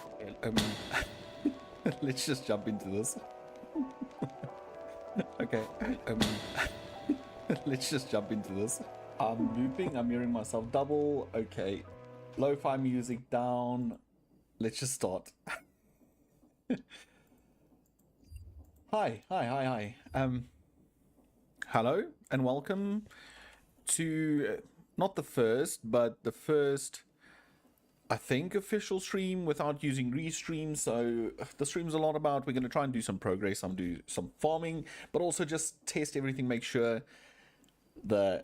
Okay, let's just jump into this. Okay, let's just jump into this. I'm looping, I'm hearing myself double. Okay, lo-fi music down. Let's just start. Hi. Hello and welcome to not the first, but the first, I think, official stream without using restream. So the stream's a lot about, we're going to try and do some progress, do some farming, but also just test everything, make sure the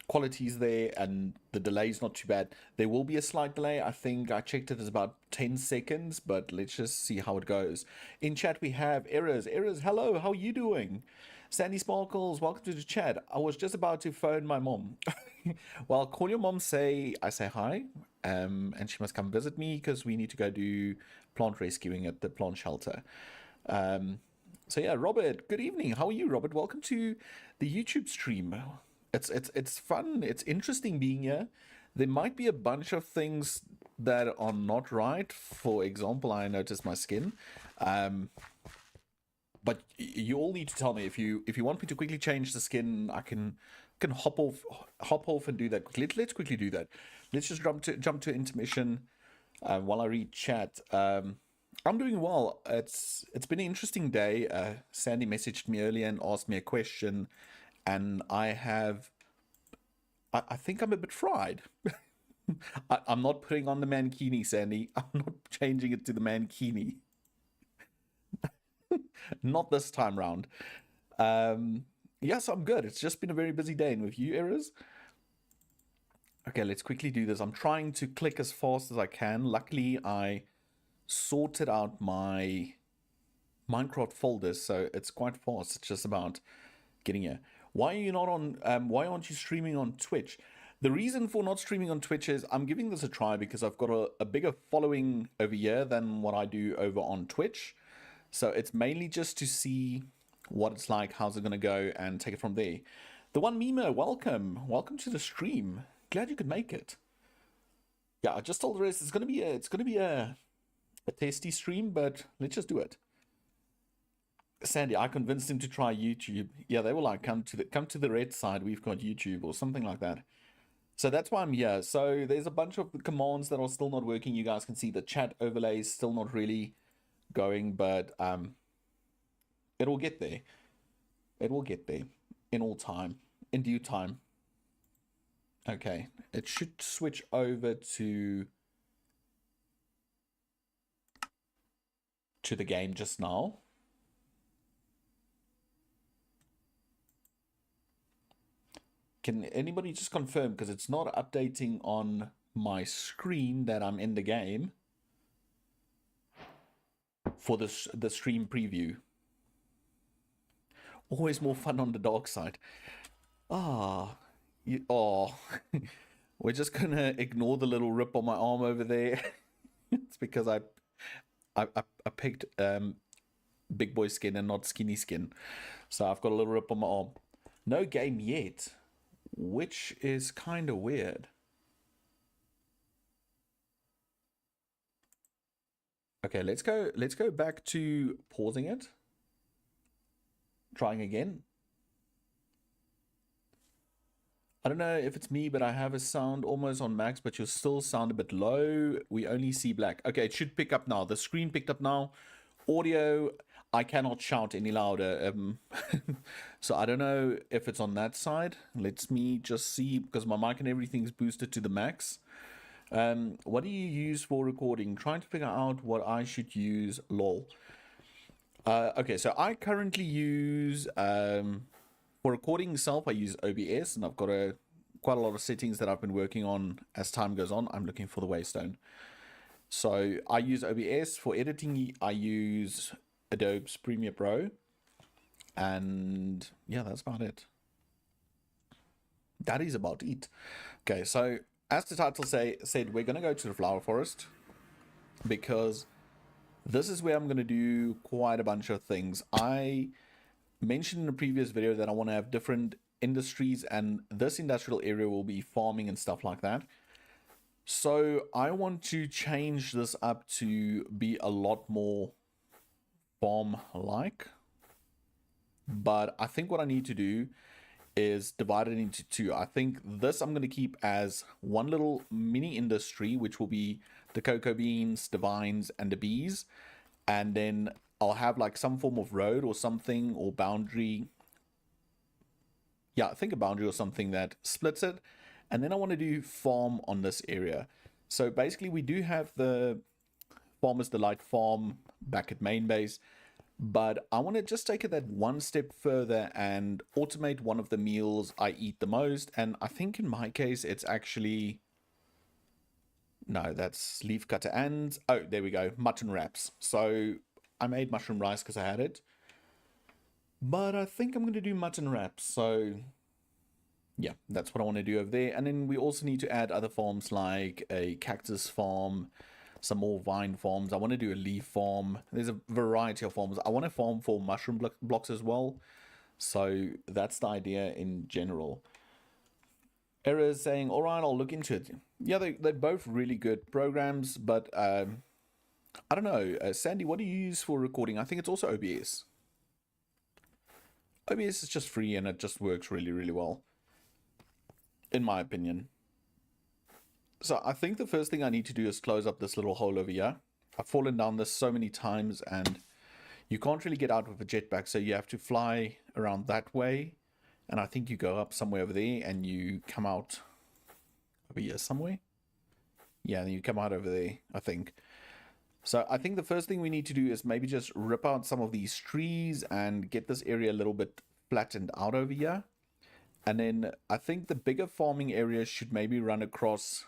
quality's there and the delay's not too bad. There will be a slight delay. I think I checked it as about 10 seconds, but let's just see how it goes. In chat we have Errors. Hello, how are you doing? Sandy Sparkles, welcome to the chat. I was just about to phone my mom. Well, call your mom, I say hi, and she must come visit me because we need to go do plant rescuing at the plant shelter. So yeah, Robert, good evening. How are you, Robert? Welcome to the YouTube stream. It's fun. It's interesting being here. There might be a bunch of things that are not right. For example, I noticed my skin. But you all need to tell me if you want me to quickly change the skin. I can hop off and do that quickly. Let's quickly do that. Let's just jump to intermission while I read chat. I'm doing well. It's been an interesting day. Sandy messaged me earlier and asked me a question, and I think I'm a bit fried. I'm not putting on the mankini, Sandy. I'm not changing it to the mankini. Not this time round. Yes, I'm good. It's just been a very busy day. And with you, Errors? Okay, let's quickly do this. I'm trying to click as fast as I can. Luckily, I sorted out my Minecraft folders, so it's quite fast. It's just about getting here. Why are you not on? Why aren't you streaming on Twitch? The reason for not streaming on Twitch is I'm giving this a try because I've got a bigger following over here than what I do over on Twitch. So it's mainly just to see what it's like, how's it going to go, and take it from there. The one Mimo, welcome to the stream. Glad you could make it. Yeah, I just told the rest it's gonna be a tasty stream, but let's just do it. Sandy, I convinced him to try YouTube. Yeah, they were like, come to the red side, we've got YouTube or something like that. So that's why I'm here. So there's a bunch of commands that are still not working. You guys can see the chat overlay is still not really going, but it'll get there. It will get there in due time. Okay, it should switch over to the game just now. Can anybody just confirm, because it's not updating on my screen, that I'm in the game for the stream preview? Always more fun on the dark side. We're just gonna ignore the little rip on my arm over there. It's because I picked big boy skin and not skinny skin, so I've got a little rip on my arm. No game yet, which is kind of weird. Okay, let's go back to pausing it, trying again. I don't know if it's me, but I have a sound almost on max, but you still sound a bit low. We only see black. Okay, it should pick up now. The screen picked up now. Audio, I cannot shout any louder. So I don't know if it's on that side. Let me just see, because my mic and everything is boosted to the max. What do you use for recording? Trying to figure out what I should use, lol. Okay, so I currently use... for recording itself, I use OBS, and I've got quite a lot of settings that I've been working on as time goes on. I'm looking for the Waystone. So I use OBS. For editing, I use Adobe's Premiere Pro. And yeah, that's about it. That is about it. Okay, so as the title said, we're going to go to the flower forest, because this is where I'm going to do quite a bunch of things. I mentioned in a previous video that I want to have different industries, and this industrial area will be farming and stuff like that. So I want to change this up to be a lot more farm-like. But I think what I need to do is divide it into two. I think this I'm going to keep as one little mini industry, which will be the cocoa beans, the vines, and the bees. And then I'll have like some form of road or something or boundary. Yeah, I think a boundary or something that splits it. And then I want to do farm on this area. So basically we do have the Farmer's Delight farm back at main base. But I want to just take it that one step further and automate one of the meals I eat the most. And I think in my case, it's actually... No, that's leaf cutter and... Oh, there we go. Mutton wraps. So I made mushroom rice because I had it. But I think I'm going to do mutton wraps. So yeah, that's what I want to do over there. And then we also need to add other farms like a cactus farm, some more vine farms. I want to do a leaf farm. There's a variety of farms. I want to farm for mushroom blocks as well. So that's the idea in general. Error is saying, all right, I'll look into it. Yeah, they're both really good programs, but I don't know. Sandy, what do you use for recording? I think it's also OBS. OBS is just free and it just works really, really well, in my opinion. So I think the first thing I need to do is close up this little hole over here. I've fallen down this so many times and you can't really get out with a jetpack. So you have to fly around that way. And I think you go up somewhere over there and you come out over here somewhere. Yeah, and you come out over there, I think. So I think the first thing we need to do is maybe just rip out some of these trees and get this area a little bit flattened out over here. And then I think the bigger farming area should maybe run across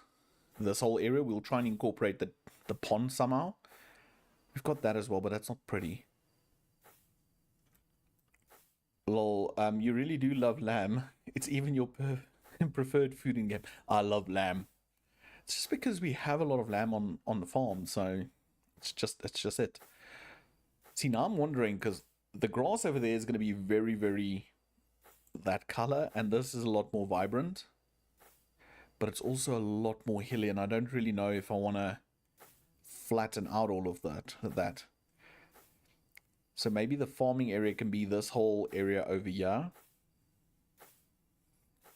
this whole area. We'll try and incorporate the pond somehow. We've got that as well, but that's not pretty. Lol, you really do love lamb. It's even your preferred food in game. I love lamb. It's just because we have a lot of lamb on the farm, so it's just it. See, now I'm wondering, because the grass over there is going to be very, very that color, and this is a lot more vibrant. But it's also a lot more hilly, and I don't really know if I want to flatten out all of that. So maybe the farming area can be this whole area over here.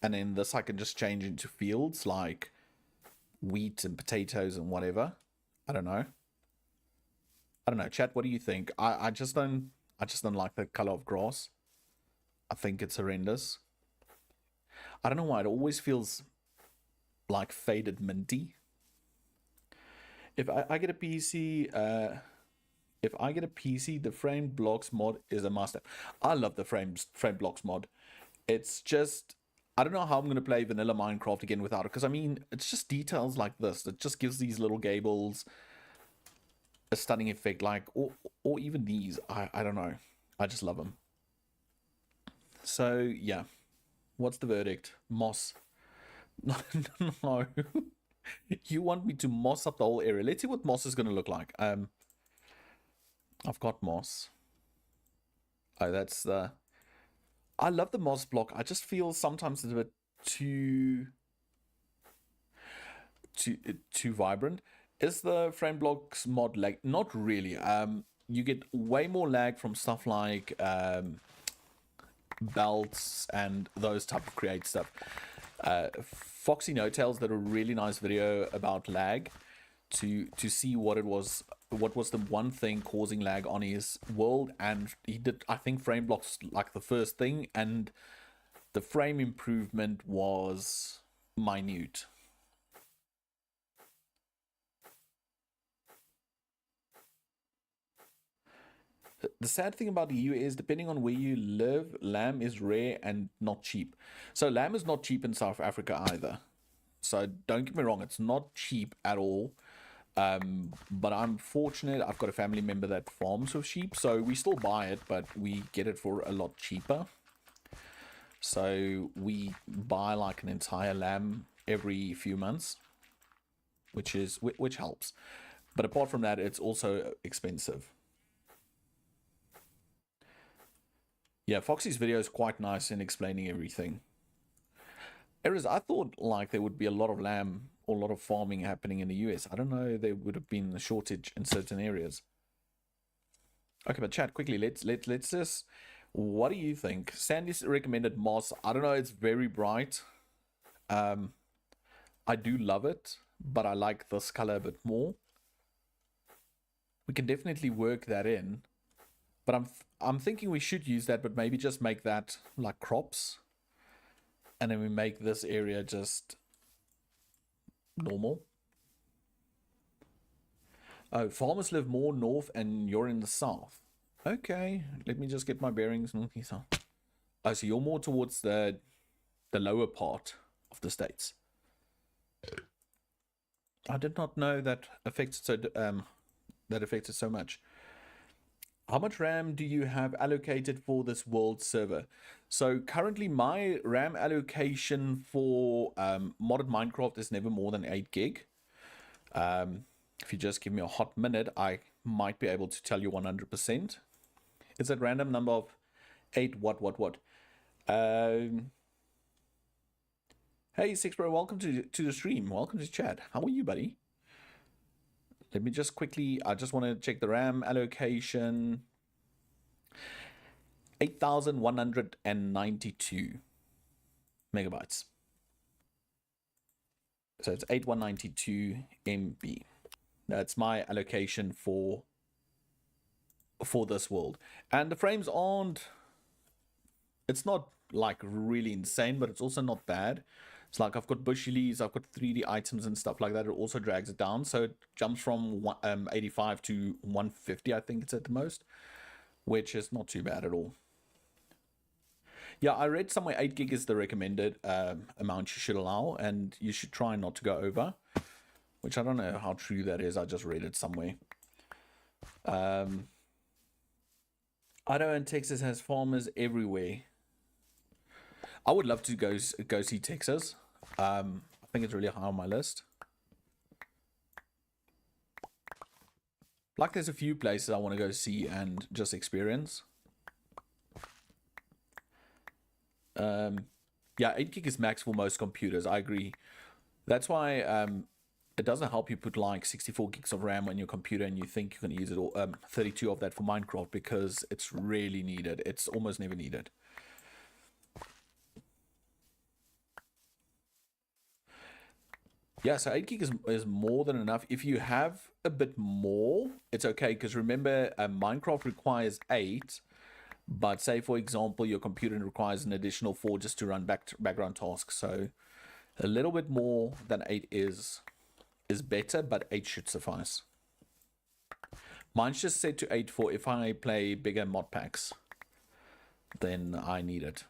And then this I can just change into fields like wheat and potatoes and whatever. I don't know. Chat, what do you think? I just don't like the color of grass. I think it's horrendous. I don't know why, it always feels like faded minty. If I get a PC, the frame blocks mod is a must-have. I love the frame blocks mod. It's just, I don't know how I'm going to play vanilla Minecraft again without it, because I mean, it's just details like this that just gives these little gables a stunning effect, like, or even these. I don't know. I just love them. So yeah, what's the verdict? Moss. No. You want me to moss up the whole area? Let's see what moss is going to look like. I've got moss. Oh, that's the... I love the moss block. I just feel sometimes it's a bit too vibrant. Is the frame blocks mod lag? Not really. You get way more lag from stuff like belts and those type of create stuff. Foxy No Tails did a really nice video about lag to see what was the one thing causing lag on his world, and he did, I think, frame blocks like the first thing, and the frame improvement was minute. The sad thing about the EU is, depending on where you live, lamb is rare and not cheap. So lamb is not cheap in South Africa either. So don't get me wrong, it's not cheap at all. But I'm fortunate, I've got a family member that farms with sheep, so we still buy it, but we get it for a lot cheaper. So we buy like an entire lamb every few months, which helps. But apart from that, it's also expensive. Yeah, Foxy's video is quite nice in explaining everything. Errors, I thought like there would be a lot of lamb a lot of farming happening in the US. I don't know, there would have been a shortage in certain areas. Okay, but chat quickly. Let's just. What do you think? Sandy's recommended moss. I don't know. It's very bright. I do love it, but I like this color a bit more. We can definitely work that in, but I'm thinking we should use that, but maybe just make that like crops, and then we make this area just normal. Oh, farmers live more north and you're in the south. Okay, let me just get my bearings. Northeast south. Oh, so you're more towards the lower part of the states. I did not know that affected so much. How much RAM do you have allocated for this world server? So currently my RAM allocation for modded Minecraft is never more than 8 gig. If you just give me a hot minute, I might be able to tell you 100%. It's a random number of 8 what. Hey, Sixbro, welcome to the stream. Welcome to chat. How are you, buddy? Let me just quickly, I just want to check the RAM allocation. 8,192 megabytes. So it's 8,192 MB. That's my allocation for this world. And the frames aren't, it's not like really insane, but it's also not bad. It's like I've got bushy leaves, I've got 3D items and stuff like that. It also drags it down. So it jumps from 85 to 150, I think it's at the most, which is not too bad at all. Yeah, I read somewhere 8 gig is the recommended amount you should allow, and you should try not to go over, which I don't know how true that is. I just read it somewhere. Idaho and Texas has farmers everywhere. I would love to go see Texas. I think it's really high on my list. Like there's a few places I want to go see and just experience. Yeah, 8 gig is max for most computers. I agree. That's why it doesn't help you put like 64 gigs of RAM on your computer and you think you can use it all, 32 of that for Minecraft, because it's really needed. It's almost never needed. Yeah, so 8 gig is more than enough. If you have a bit more, it's okay, because remember, Minecraft requires 8, but say, for example, your computer requires an additional 4 just to run background tasks. So a little bit more than 8 is better, but 8 should suffice. Mine's just set to 8 for if I play bigger mod packs, then I need it.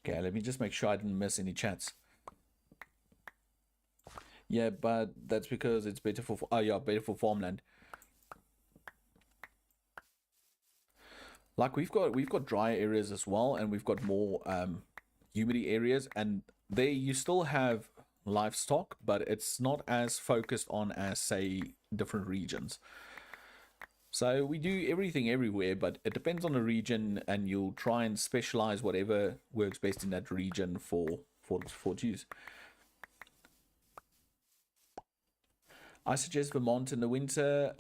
Okay, let me just make sure I didn't miss any chats. Yeah, but that's because it's better for, oh yeah, better for farmland. Like we've got dry areas as well, and we've got more humidity areas, and there you still have livestock, but it's not as focused on as, say, different regions. So we do everything everywhere, but it depends on the region, and you'll try and specialize whatever works best in that region for use. I suggest Vermont in the winter.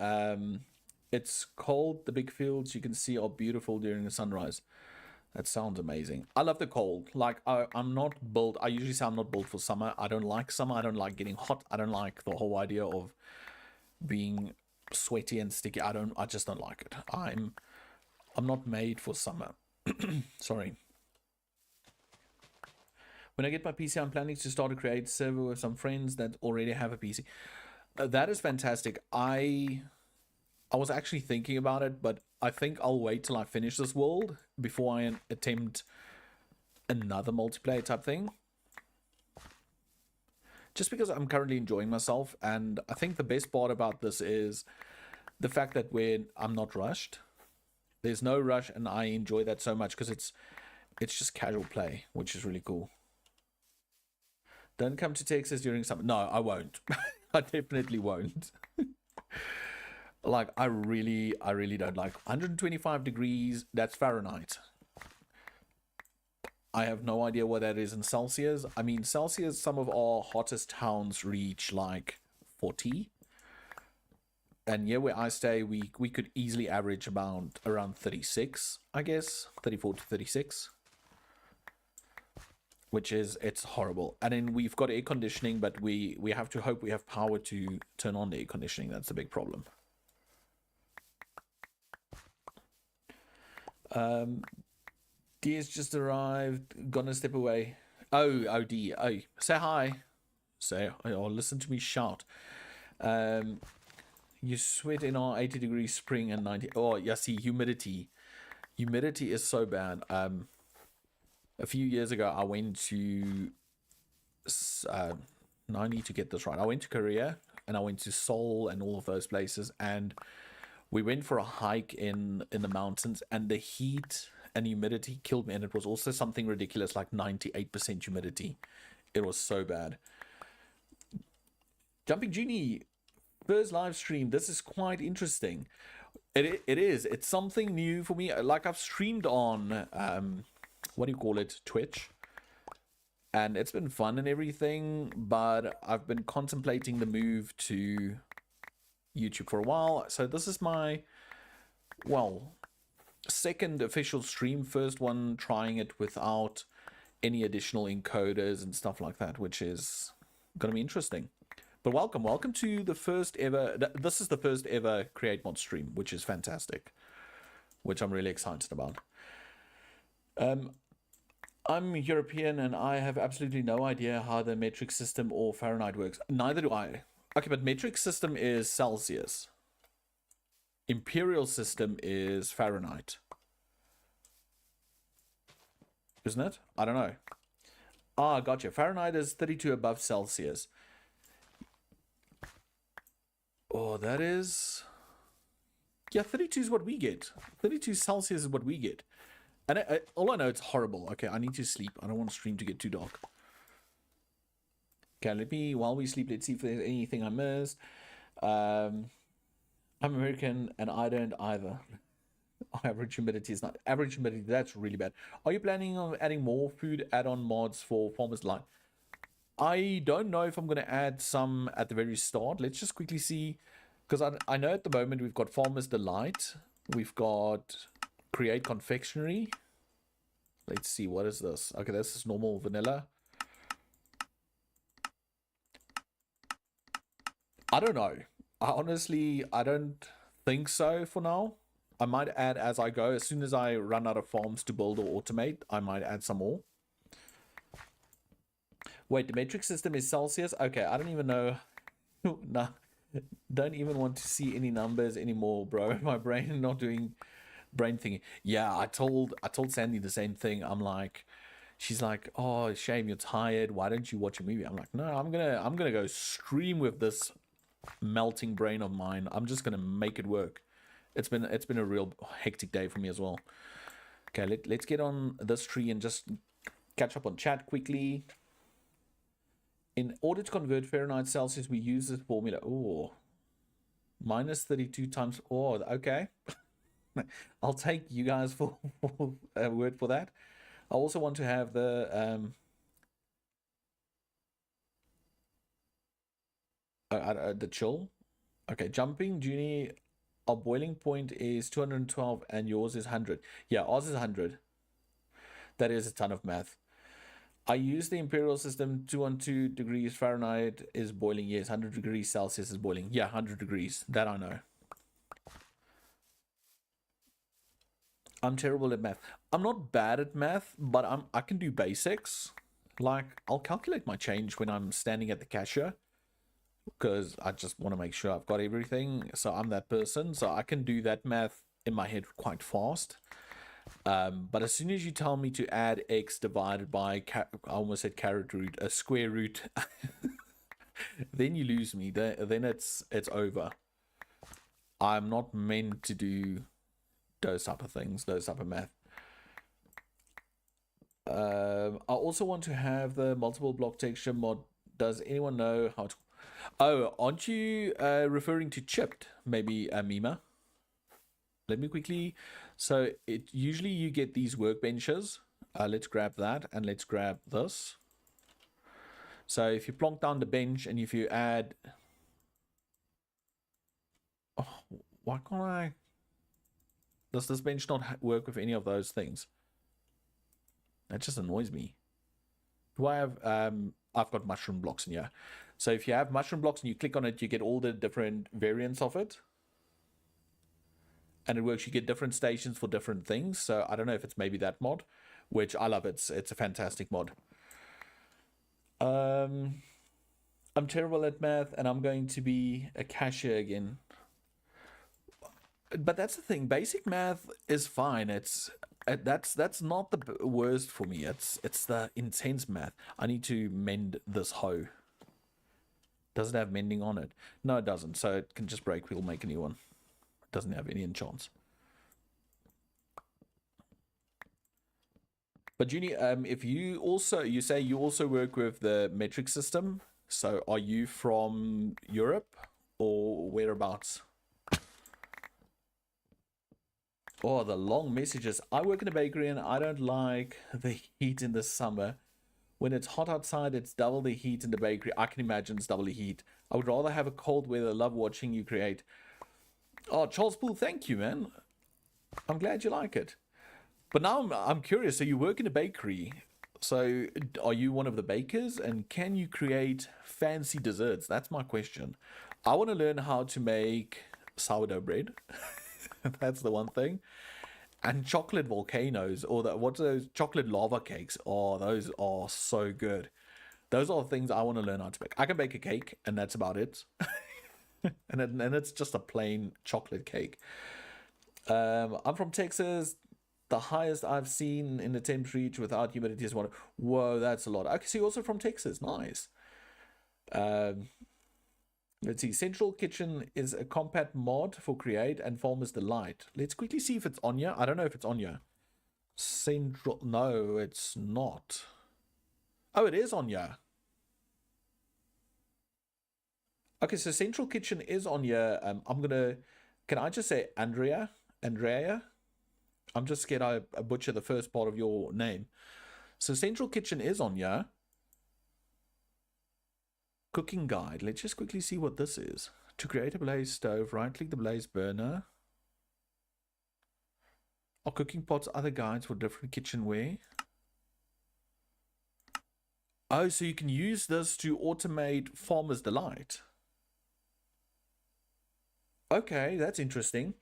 It's cold. The big fields you can see are beautiful during the sunrise. That sounds amazing. I love the cold. Like I'm not built. I usually say I'm not built for summer. I don't like summer. I don't like getting hot. I don't like the whole idea of being sweaty and sticky. I just don't like it. I'm not made for summer. Sorry. When I get my PC, I'm planning to start a create server with some friends that already have a PC. That is fantastic. I was actually thinking about it, but I think I'll wait till I finish this world before I attempt another multiplayer type thing. Just because I'm currently enjoying myself, and I think the best part about this is the fact that I'm not rushed. There's no rush, and I enjoy that so much because it's just casual play, which is really cool. Don't come to Texas during summer. No, I won't. I definitely won't. Like, I really don't like 125 degrees. That's Fahrenheit. I have no idea what that is in Celsius. I mean, Celsius, some of our hottest towns reach like 40. And yeah, where I stay, we could easily average about around 36, I guess, 34 to 36, which is, it's horrible. And then we've got air conditioning, but we have to hope we have power to turn on the air conditioning. That's the big problem. Dia's just arrived. Gonna step away. Oh, D. Oh, say hi. Say, or listen to me shout. You sweat in our 80-degree spring and 90. Oh, yeah, see, humidity. Humidity is so bad. A few years ago, I went to. Now I need to get this right. I went to Korea and I went to Seoul and all of those places, and we went for a hike in the mountains, and the heat and humidity killed me. And it was also something ridiculous, like 98% humidity. It was so bad. Jumping Genie, first live stream. This is quite interesting. It is. It's something new for me. Like, I've streamed on what do you call it? Twitch. And it's been fun and everything, but I've been contemplating the move to YouTube for a while. So this is my, well, second official stream. First one trying it without any additional encoders and stuff like that, which is going to be interesting. But welcome to the first ever, this is the first ever Create Mod stream, which is fantastic, which I'm really excited about. I'm European and I have absolutely no idea how the metric system or Fahrenheit works. Neither do I. Okay, but metric system is Celsius. Imperial system is Fahrenheit. Isn't it? I don't know. Ah, gotcha. Fahrenheit is 32 above Celsius. Oh, that is... Yeah, 32 is what we get. 32 Celsius is what we get. And all I know, it's horrible. Okay, I need to sleep. I don't want the stream to get too dark. Okay, let me, while we sleep, let's see if there's anything I missed. I'm American and I don't either. Average humidity is not. Average humidity, that's really bad. Are you planning on adding more food add-on mods for Farmer's Delight? I don't know if I'm going to add some at the very start. Let's just quickly see. Because I know at the moment we've got Farmer's Delight. We've got Create Confectionery. Let's see, what is this? Okay, this is normal vanilla. I don't know. Honestly, I don't think so for now. I might add as I go. As soon as I run out of farms to build or automate, I might add some more. Wait, the metric system is Celsius? Okay, I don't even know. Nah, don't even want to see any numbers anymore, bro. My brain not doing brain thingy. Yeah, I told Sandy the same thing. I'm like, she's like, oh, shame you're tired. Why don't you watch a movie? I'm like, no, I'm gonna go stream with this melting brain of mine. I'm just gonna make it work. It's been a real hectic day for me as well. Okay, let's get on this tree and just catch up on chat quickly. In order to convert Fahrenheit to Celsius, we use this formula. Oh, minus 32 times. Oh, okay. I'll take you guys for a word for that. I also want to have the chill. Okay, jumping Junie. Our boiling point is 212 and yours is 100. Yeah, ours is 100. That is a ton of math. I use the imperial system. 212 degrees Fahrenheit is boiling. Yes, 100 degrees Celsius is boiling. Yeah, 100 degrees. That I know. I'm terrible at math. I'm not bad at math, but I can do basics. Like, I'll calculate my change when I'm standing at the cashier, because I just want to make sure I've got everything. So I'm that person. So I can do that math in my head quite fast. But as soon as you tell me to add x divided by, I almost said caret root, a square root, then you lose me. Then it's over. I'm not meant to do those type of things, those type of math. I also want to have the multiple block texture mod. Does anyone know how to... Oh, aren't you referring to chipped? Maybe Mima? Let me quickly... So usually you get these workbenches Let's grab that, and let's grab this. So if you plonk down the bench, and if you add... Oh, why can't I... Does this bench not work with any of those things? That just annoys me. Do I have... I've got mushroom blocks in here. So if you have mushroom blocks and you click on it, you get all the different variants of it. And it works. You get different stations for different things. So I don't know if it's maybe that mod, which I love. It's a fantastic mod. I'm terrible at math, and I'm going to be a cashier again. But that's the thing. Basic math is fine. That's not the worst for me. It's the intense math. I need to mend this hoe. Does it have mending on it? No, it doesn't. So it can just break. We'll make a new one. It doesn't have any enchants. But Junie, if you say you also work with the metric system, so are you from Europe or whereabouts? Oh, the long messages. I work in a bakery and I don't like the heat in the summer. When it's hot outside, it's double the heat in the bakery. I can imagine it's double the heat. I would rather have a cold weather. Love watching you create. Oh, Charles Poole, thank you, man. I'm glad you like it. But now I'm curious. So you work in a bakery. So are you one of the bakers? And can you create fancy desserts? That's my question. I want to learn how to make sourdough bread. That's the one thing. And chocolate volcanoes, or what's those chocolate lava cakes? Oh, those are so good. Those are things I want to learn how to make. I can bake a cake, and that's about it. and it's just a plain chocolate cake. I'm from Texas. The highest I've seen in the temp reach without humidity is 1. Whoa, that's a lot. Okay, so you're also from Texas. Nice. Let's see. Central Kitchen is a compact mod for Create and Farmer's Delight. Let's quickly see if it's on here. I don't know if it's on here. Central. No, it's not. Oh, it is on here. Okay, so Central Kitchen is on here. I'm gonna. Can I just say Andrea? I'm just scared I butcher the first part of your name. So Central Kitchen is on here. Cooking guide. Let's just quickly see what this is. To create a blaze stove, right-click the blaze burner. Are cooking pots other guides for different kitchenware? Oh, so you can use this to automate Farmer's Delight. Okay, that's interesting.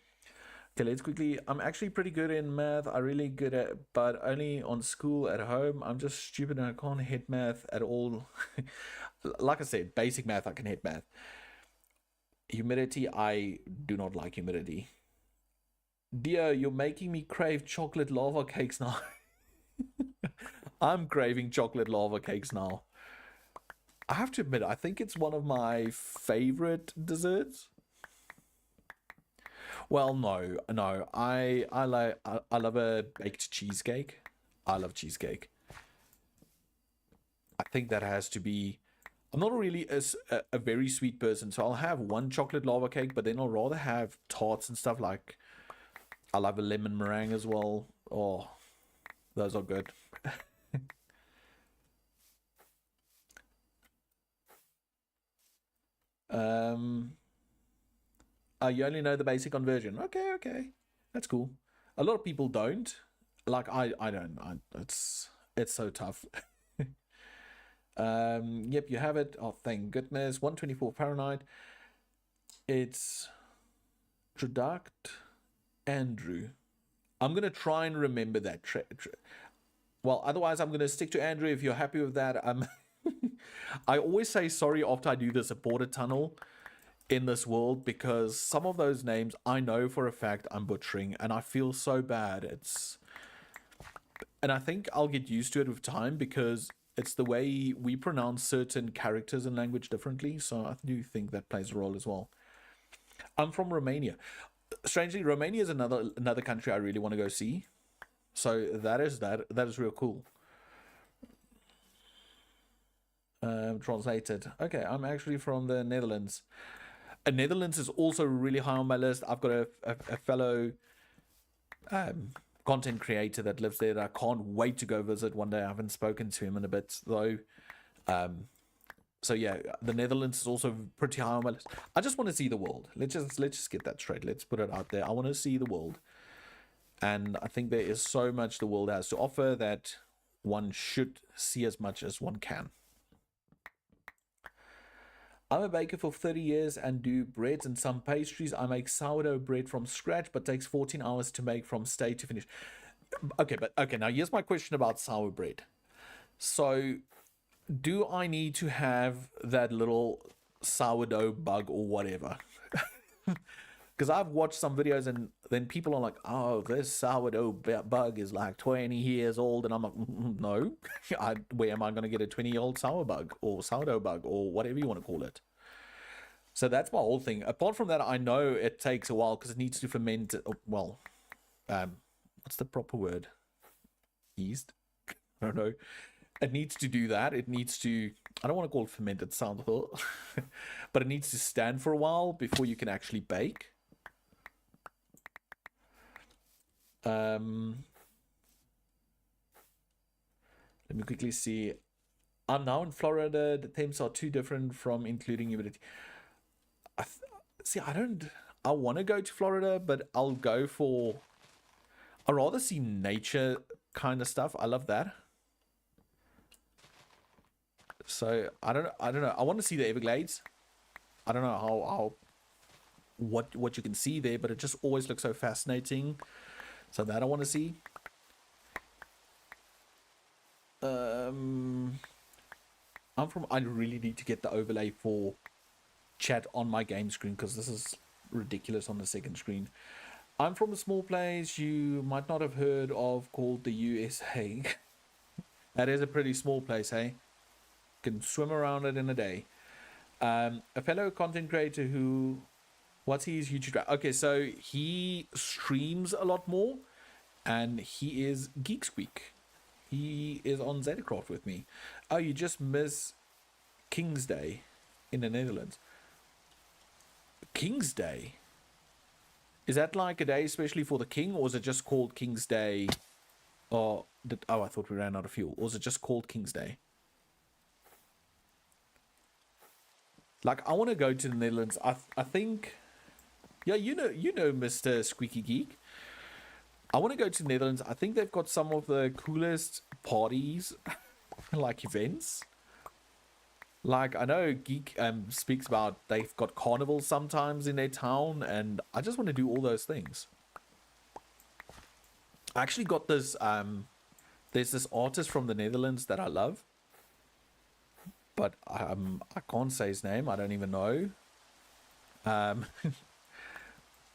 Okay, let's quickly... I'm actually pretty good in math. I'm really good at... But only on school, at home. I'm just stupid and I can't hit math at all. Like I said, basic math, I can hit math. Humidity, I do not like humidity. Dio, you're making me crave chocolate lava cakes now. I'm craving chocolate lava cakes now. I have to admit, I think it's one of my favorite desserts. Well, no. I love a baked cheesecake. I love cheesecake. I think that has to be... I'm not really a very sweet person, so I'll have one chocolate lava cake, but then I'll rather have tarts and stuff like... I love a lemon meringue as well. Oh, those are good. You only know the basic conversion. Okay. That's cool. A lot of people don't. Like, I don't. It's so tough. Yep, you have it. Oh, thank goodness. 124 Fahrenheit. It's Traduct Andrew. I'm going to try and remember that. Well, otherwise, I'm going to stick to Andrew if you're happy with that. I always say sorry after I do the supported tunnel in this world, because some of those names I know for a fact I'm butchering and I feel so bad. And I think I'll get used to it with time, because it's the way we pronounce certain characters in language differently. So I do think that plays a role as well. I'm from Romania. Strangely, Romania is another country I really want to go see. So that is real cool. Translated. Okay, I'm actually from the Netherlands. Netherlands is also really high on my list. I've got a fellow content creator that lives there that I can't wait to go visit one day. I haven't spoken to him in a bit though. So yeah, the Netherlands is also pretty high on my list. I just want to see the world. Let's just get that straight. Let's put it out there. I want to see the world. And I think there is so much the world has to offer that one should see as much as one can. I'm a baker for 30 years and do breads and some pastries. I make sourdough bread from scratch, but takes 14 hours to make from start to finish. Okay, now here's my question about sour bread. So, do I need to have that little sourdough bug or whatever? Because I've watched some videos and then people are like, oh, this sourdough bug is like 20 years old. And I'm like, no, where am I going to get a 20-year-old sour bug or sourdough bug or whatever you want to call it? So that's my whole thing. Apart from that, I know it takes a while because it needs to ferment. Well, what's the proper word? Yeast? I don't know. It needs to do that. It needs to, I don't want to call it fermented, sound but it needs to stand for a while before you can actually bake. Let me quickly see. I'm now in Florida. The temps are too different from including humidity. I want to go to Florida, but I'd rather see nature kind of stuff. I love that. So I don't know. I want to see the Everglades. I don't know what you can see there, but it just always looks so fascinating. So that I want to see. I really need to get the overlay for chat on my game screen because this is ridiculous on the second screen. I'm from a small place you might not have heard of called the USA. That is a pretty small place, hey? Can swim around it in a day. A fellow content creator who, what's his YouTube? Okay, so he streams a lot more, and he is Geek Squeak. He is on Zetacraft with me. Oh, you just miss King's Day in the Netherlands. King's Day? Is that like a day especially for the king, or is it just called King's Day? I thought we ran out of fuel. Or is it just called King's Day? Like, I want to go to the Netherlands. I think, yeah, you know, Mr. Squeaky Geek. I want to go to the Netherlands. I think they've got some of the coolest parties, like events. Like, I know Geek speaks about they've got carnivals sometimes in their town, and I just want to do all those things. I actually got this, there's this artist from the Netherlands that I love. But I can't say his name. I don't even know.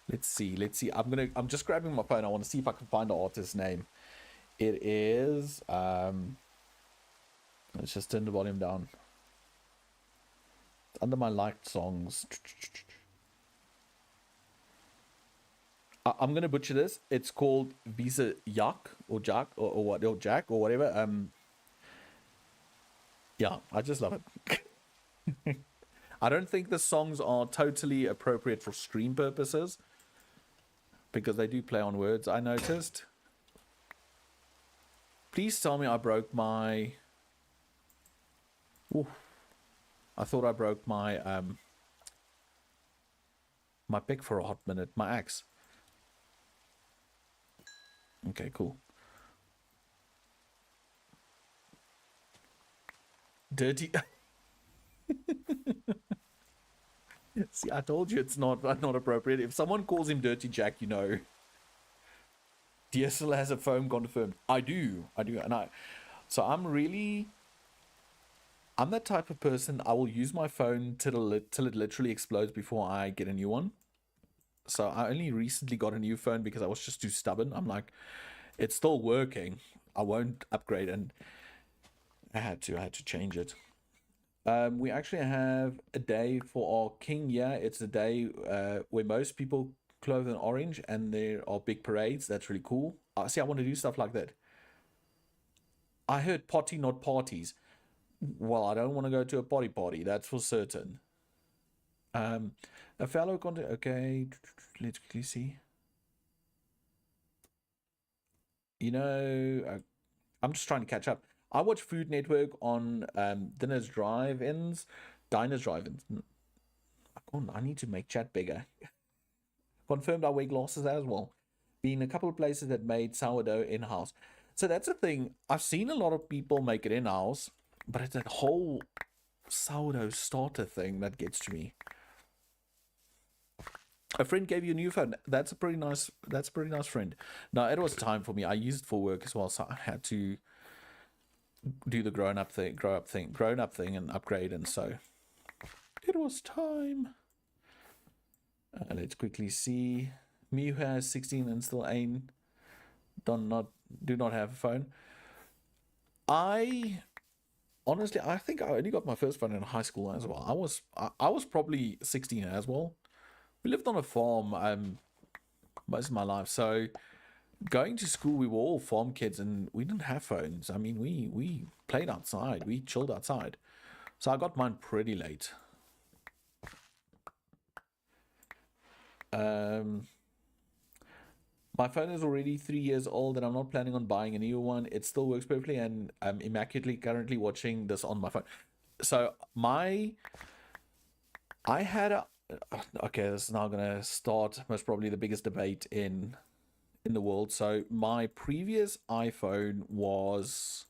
Let's see. I'm just grabbing my phone. I want to see if I can find the artist's name. It is. Let's just turn the volume down. It's under my liked songs. I'm gonna butcher this. It's called Visa Yak or Jack or what or Jack or whatever. Yeah, I just love it. I don't think the songs are totally appropriate for stream purposes because they do play on words, I noticed. Please tell me I broke my... Ooh. I thought I broke my my pick for a hot minute, my axe. Okay, cool. Dirty. See, I told you it's not appropriate. If someone calls him Dirty Jack, you know. DSL has a phone confirmed. I do, and so I'm that type of person. I will use my phone till it literally explodes before I get a new one. So I only recently got a new phone because I was just too stubborn. I'm like, it's still working. I won't upgrade, and I had to change it. We actually have a day for our king. Yeah, it's a day where most people clothe in orange and there are big parades. That's really cool. See, I want to do stuff like that. I heard potty, not parties. Well, I don't want to go to a potty party. That's for certain. A fellow content. Okay, let's quickly see. You know, I'm just trying to catch up. I watch Food Network on Diners Drive-ins. I need to make chat bigger. Confirmed I wear glasses as well. Been a couple of places that made sourdough in-house. So that's the thing. I've seen a lot of people make it in-house, but it's that whole sourdough starter thing that gets to me. A friend gave you a new phone. That's a pretty nice friend. No, it was time for me. I used it for work as well, so I had to do the grown up thing and upgrade, and so it was time. Let's quickly see. Me who has 16 and still do not have a phone. I think I only got my first phone in high school as well. I was probably 16 as well. We lived on a farm most of my life, so going to school we were all farm kids and we didn't have phones. I mean, we played outside, we chilled outside. So I got mine pretty late. My phone is already 3 years old and I'm not planning on buying a new one. It still works perfectly and I'm immaculately currently watching this on my phone. So I had a okay, this is now gonna start most probably the biggest debate in the world. So my previous iPhone was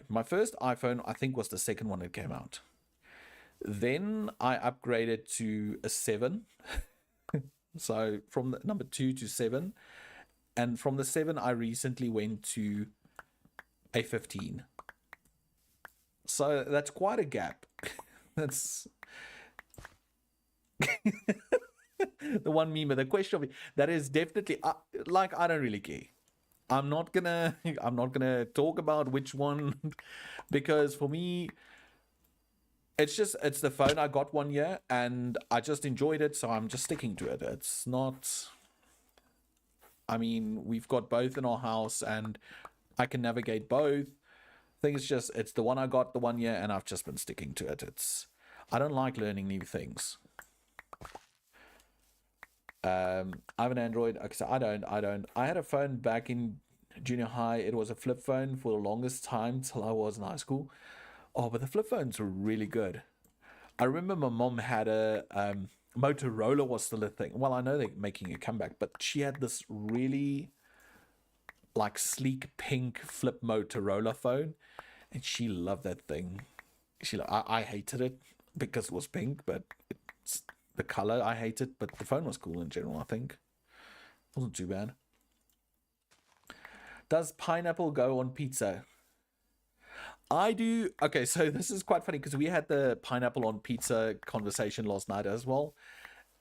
my first iPhone I think was the second one that came out. Then I upgraded to a 7. So from the number 2 to 7, and from the 7 I recently went to a 15. So that's quite a gap. That's the one meme, the question of it, that is definitely like, I don't really care. I'm not gonna talk about which one because for me it's the phone I got 1 year and I just enjoyed it, so I'm just sticking to it. It's not, I mean, we've got both in our house and I can navigate both. I think it's the one I got the 1 year and I've just been sticking to it. I don't like learning new things. I have an Android. So I don't. I had a phone back in junior high. It was a flip phone for the longest time till I was in high school. Oh, but the flip phones were really good. I remember my mom had a Motorola was still a thing. Well, I know they're making a comeback, but she had this really like sleek pink flip Motorola phone, and she loved that thing. I hated it because it was pink, but it's the color I hated. But the phone was cool in general. I think it wasn't too bad. Does pineapple go on pizza? I do. Okay, so this is quite funny because we had the pineapple on pizza conversation last night as well.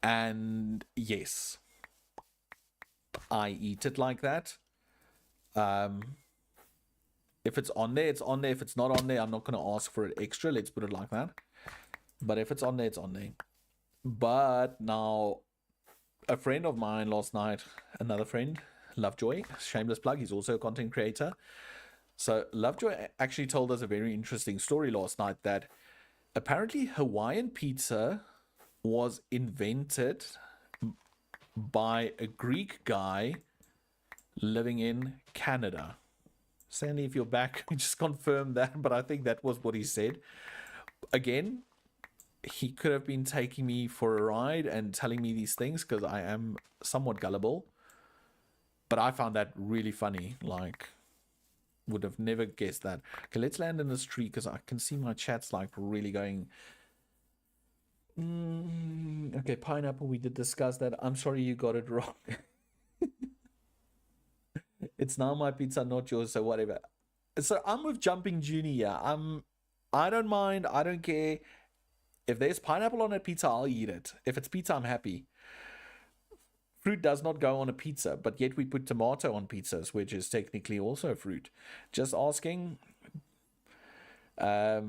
And yes, I eat it like that. If it's on there, it's on there. If it's not on there, I'm not going to ask for it extra. Let's put it like that. But if it's on there, it's on there. But now, a friend of mine last night, another friend, Lovejoy, shameless plug, he's also a content creator. So Lovejoy actually told us a very interesting story last night that apparently Hawaiian pizza was invented by a Greek guy living in Canada. Sandy, if you're back, just confirm that, but I think that was what he said. Again, he could have been taking me for a ride and telling me these things because I am somewhat gullible. But I found that really funny. Like, would have never guessed that. Okay, let's land in this tree because I can see my chat's like really going. Okay, pineapple, we did discuss that. I'm sorry you got it wrong. It's now my pizza, not yours, so whatever. So I'm with Jumping Junior. I don't mind. I don't care. If there's pineapple on a pizza, I'll eat it. If it's pizza, I'm happy. Fruit does not go on a pizza, but yet we put tomato on pizzas, which is technically also fruit. Just asking. Now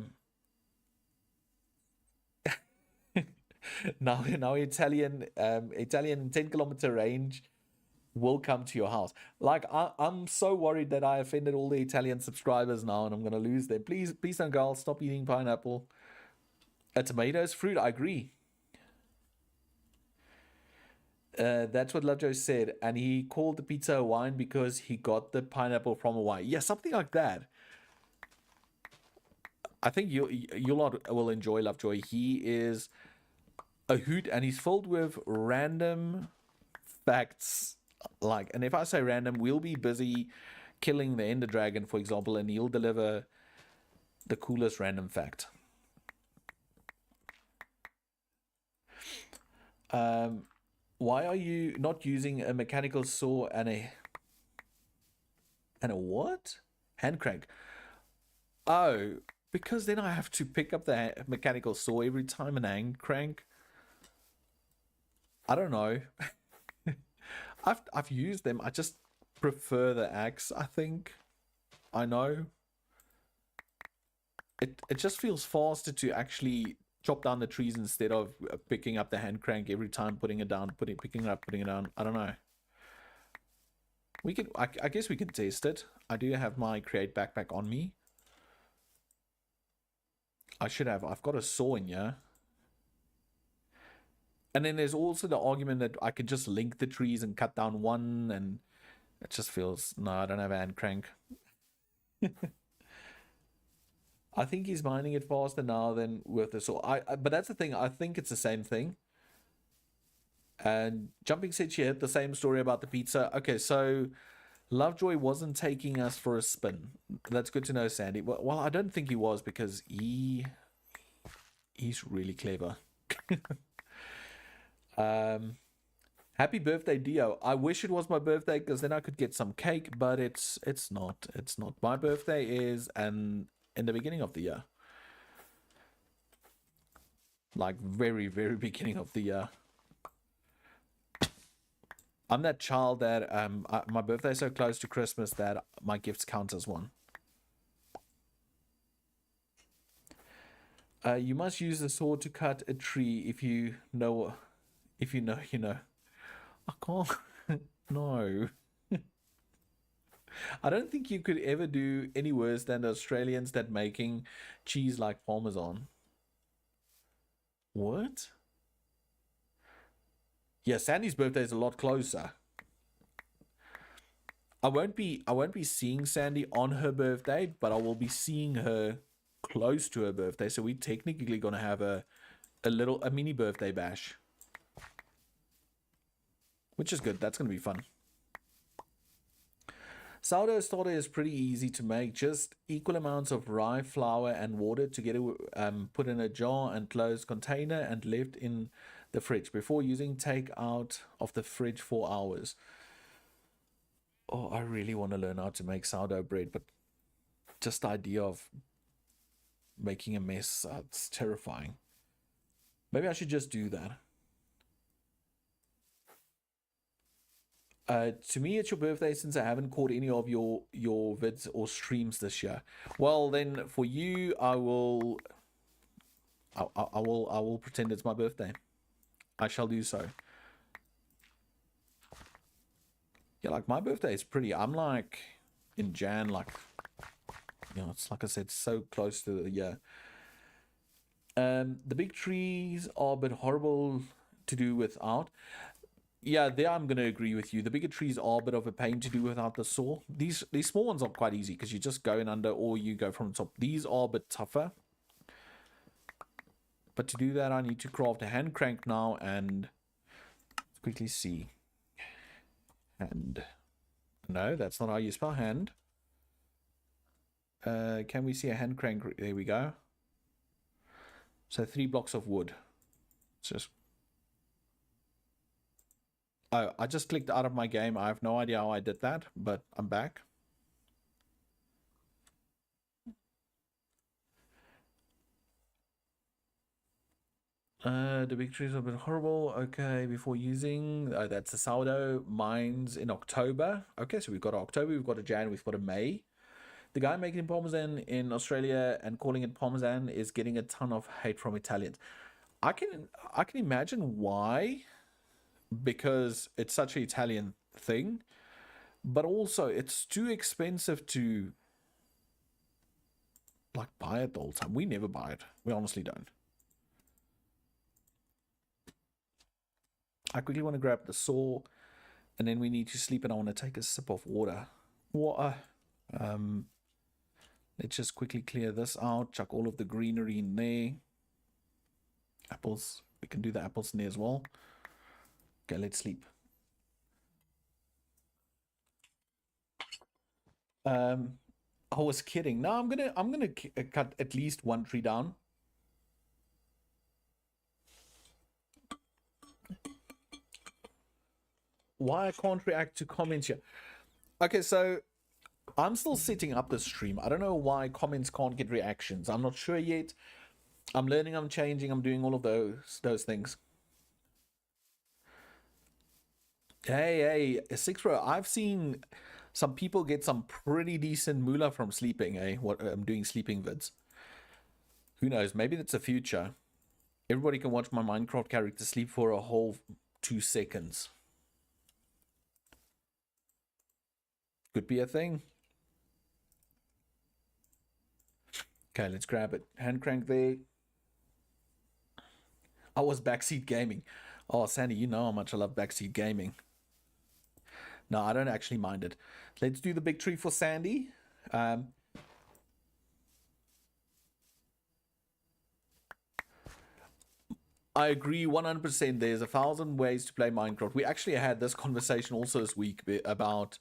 Italian 10-kilometer range will come to your house. Like, I'm so worried that I offended all the Italian subscribers now and I'm going to lose them. Please don't go. I'll stop eating pineapple. A tomato is fruit. I agree. That's what Lovejoy said, and he called the pizza Hawaiian because he got the pineapple from Hawaii. Yeah, something like that. I think you lot will enjoy Lovejoy. He is a hoot, and he's filled with random facts. Like, and if I say random, we'll be busy killing the Ender Dragon, for example, and he'll deliver the coolest random fact. Why are you not using a mechanical saw and a what? Hand crank. Oh, because then I have to pick up the mechanical saw every time and hand crank. I don't know. I've used them. I just prefer the axe, I think. I know. It just feels faster to actually chop down the trees instead of picking up the hand crank every time, putting it down, picking it up, putting it down. I don't know. We can, I guess we can test it. I do have my create backpack on me. I should have. I've got a saw in here. And then there's also the argument that I could just link the trees and cut down one, and it just feels, no, I don't have a hand crank. I think he's mining it faster now than with the saw. But that's the thing. I think it's the same thing. And Jumping said she had the same story about the pizza. Okay, so Lovejoy wasn't taking us for a spin. That's good to know, Sandy. Well, I don't think he was because he's really clever. Happy birthday, Dio. I wish it was my birthday because then I could get some cake, but it's not. It's not. My birthday is in the beginning of the year. Like very, very beginning of the year. I'm that child that my birthday is so close to Christmas that my gifts count as one. You must use the sword to cut a tree if you know. If you know, you know. I can't. No. I don't think you could ever do any worse than the Australians that making cheese like Parmesan. What? Yeah, Sandy's birthday is a lot closer. I won't be seeing Sandy on her birthday, but I will be seeing her close to her birthday. So we're technically gonna have a mini birthday bash. Which is good. That's gonna be fun. Sourdough starter is pretty easy to make. Just equal amounts of rye flour and water together, put in a jar and closed container and left in the fridge. Before using, take out of the fridge 4 hours. Oh, I really want to learn how to make sourdough bread, but just the idea of making a mess, it's terrifying. Maybe I should just do that. To me, it's your birthday since I haven't caught any of your vids or streams this year. Well, then for you, I will pretend it's my birthday. I shall do so. Yeah, like my birthday is pretty. I'm like in Jan, like, you know, it's like I said, so close to the year. The big trees are a bit horrible to do without. Yeah, there I'm going to agree with you. The bigger trees are a bit of a pain to do without the saw. These small ones are quite easy because you just go in under or you go from the top. These are a bit tougher. But to do that, I need to craft a hand crank now and let's quickly see. Hand. No, that's not how you spell hand. Can we see a hand crank? There we go. So 3 blocks of wood. It's just... Oh, I just clicked out of my game. I have no idea how I did that, but I'm back. The big trees have been horrible. Okay, before using, that's the sourdough. Mine's in October. Okay, so we've got October, we've got a Jan, we've got a May. The guy making Parmesan in Australia and calling it Parmesan is getting a ton of hate from Italians. I can imagine why, because it's such an Italian thing, but also it's too expensive to like buy it the whole time. We never buy it. We honestly don't. I quickly want to grab the saw, and then we need to sleep, and I want to take a sip of water. Water. Let's just quickly clear this out. Chuck all of the greenery in there. Apples. We can do the apples in there as well. Okay, let's sleep. I was kidding. No, I'm gonna cut at least one tree down. Why I can't react to comments here? Okay, so I'm still setting up the stream. I don't know why comments can't get reactions. I'm not sure yet. I'm learning, I'm changing, I'm doing all of those things. Hey, 6 Pro, I've seen some people get some pretty decent moolah from sleeping, what I'm doing sleeping vids. Who knows? Maybe that's the future. Everybody can watch my Minecraft character sleep for a whole 2 seconds. Could be a thing. Okay, let's grab it. Hand crank there. I was backseat gaming. Oh, Sandy, you know how much I love backseat gaming. No, I don't actually mind it. Let's do the big tree for Sandy. I agree 100%. There's 1,000 ways to play Minecraft. We actually had this conversation also this week about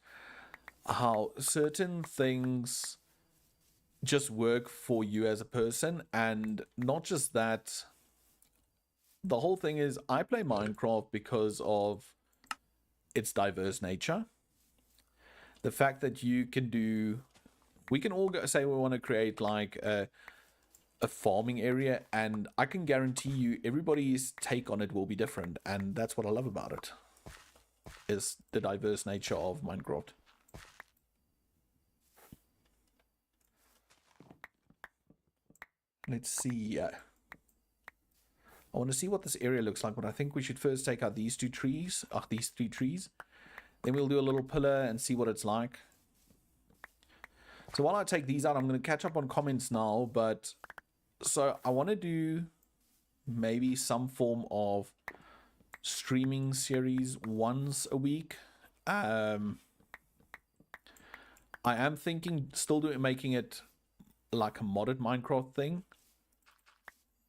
how certain things just work for you as a person, and not just that. The whole thing is I play Minecraft because of its diverse nature. The fact that you can do, we can all say we want to create like a farming area, and I can guarantee you everybody's take on it will be different, and that's what I love about it, is the diverse nature of Minecraft. Let's see. I want to see what this area looks like, but I think we should first take out these 2 trees, these 3 trees. Then we'll do a little pillar and see what it's like. So while I take these out, I'm going to catch up on comments now, but so I want to do maybe some form of streaming series once a week. I am thinking still making it like a modded Minecraft thing.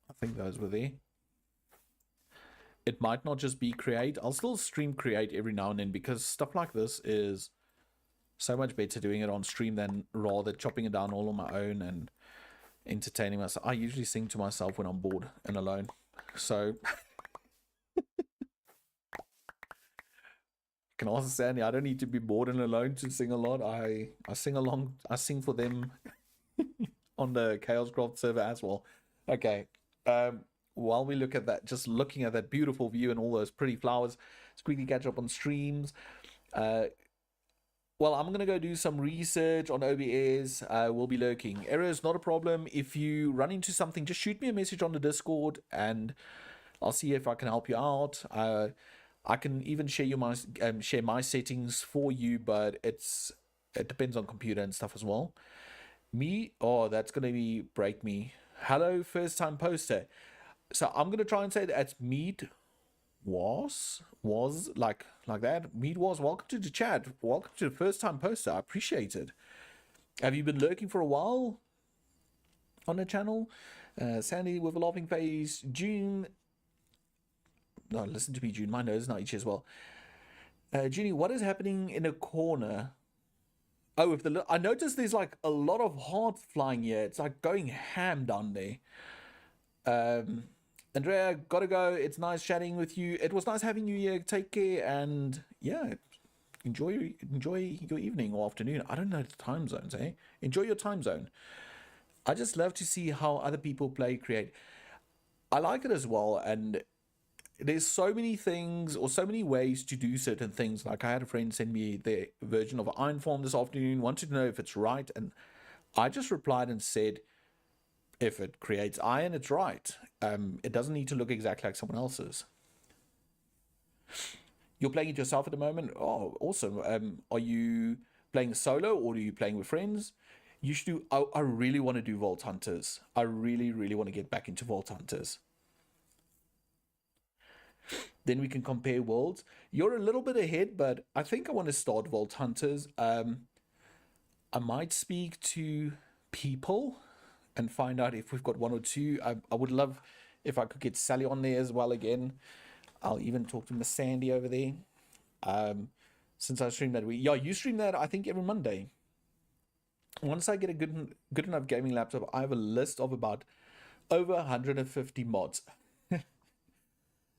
I think those were there. It might not just be create. I'll still stream create every now and then, because stuff like this is so much better doing it on stream than rather chopping it down all on my own and entertaining myself. I usually sing to myself when I'm bored and alone. So can also say, Sandy, I don't need to be bored and alone to sing a lot. I sing along. I sing for them on the Chaoscraft server as well. Okay. While we look at that, just looking at that beautiful view and all those pretty flowers, let's quickly catch up on streams. Well, I'm gonna go do some research on OBS. We'll be lurking. Errors, not a problem. If you run into something, just shoot me a message on the Discord, and I'll see if I can help you out. I can even share my settings for you, but it depends on computer and stuff as well. That's gonna be break me. Hello, first time poster. So I'm gonna try and say that's Mead was like that. Mead was, welcome to the chat. Welcome to the first time poster. I appreciate it. Have you been lurking for a while on the channel? Sandy with a laughing face. June. No, listen to me, June. My nose is not itchy as well. Junie, what is happening in a corner? Oh, with I noticed there's like a lot of hearts flying here. It's like going ham down there. Andrea, gotta go. It's nice chatting with you. It was nice having you here. Take care, and yeah, enjoy your evening or afternoon. I don't know the time zones, eh? Enjoy your time zone. I just love to see how other people play create. I like it as well, and there's so many things or so many ways to do certain things. Like I had a friend send me their version of Iron Farm this afternoon, wanted to know if it's right, and I just replied and said, if it creates iron, it's right. It doesn't need to look exactly like someone else's. You're playing it yourself at the moment? Oh, awesome. Are you playing solo or are you playing with friends? You should do. I really want to do Vault Hunters. I really want to get back into Vault Hunters. Then we can compare worlds. You're a little bit ahead, but I think I want to start Vault Hunters. I might speak to people and find out if we've got one or two. I would love if I could get Sally on there as well again. I'll even talk to Miss Sandy over there. Since I stream that week. Yeah, you stream that, I think, every Monday. Once I get a good enough gaming laptop, I have a list of about over 150 mods.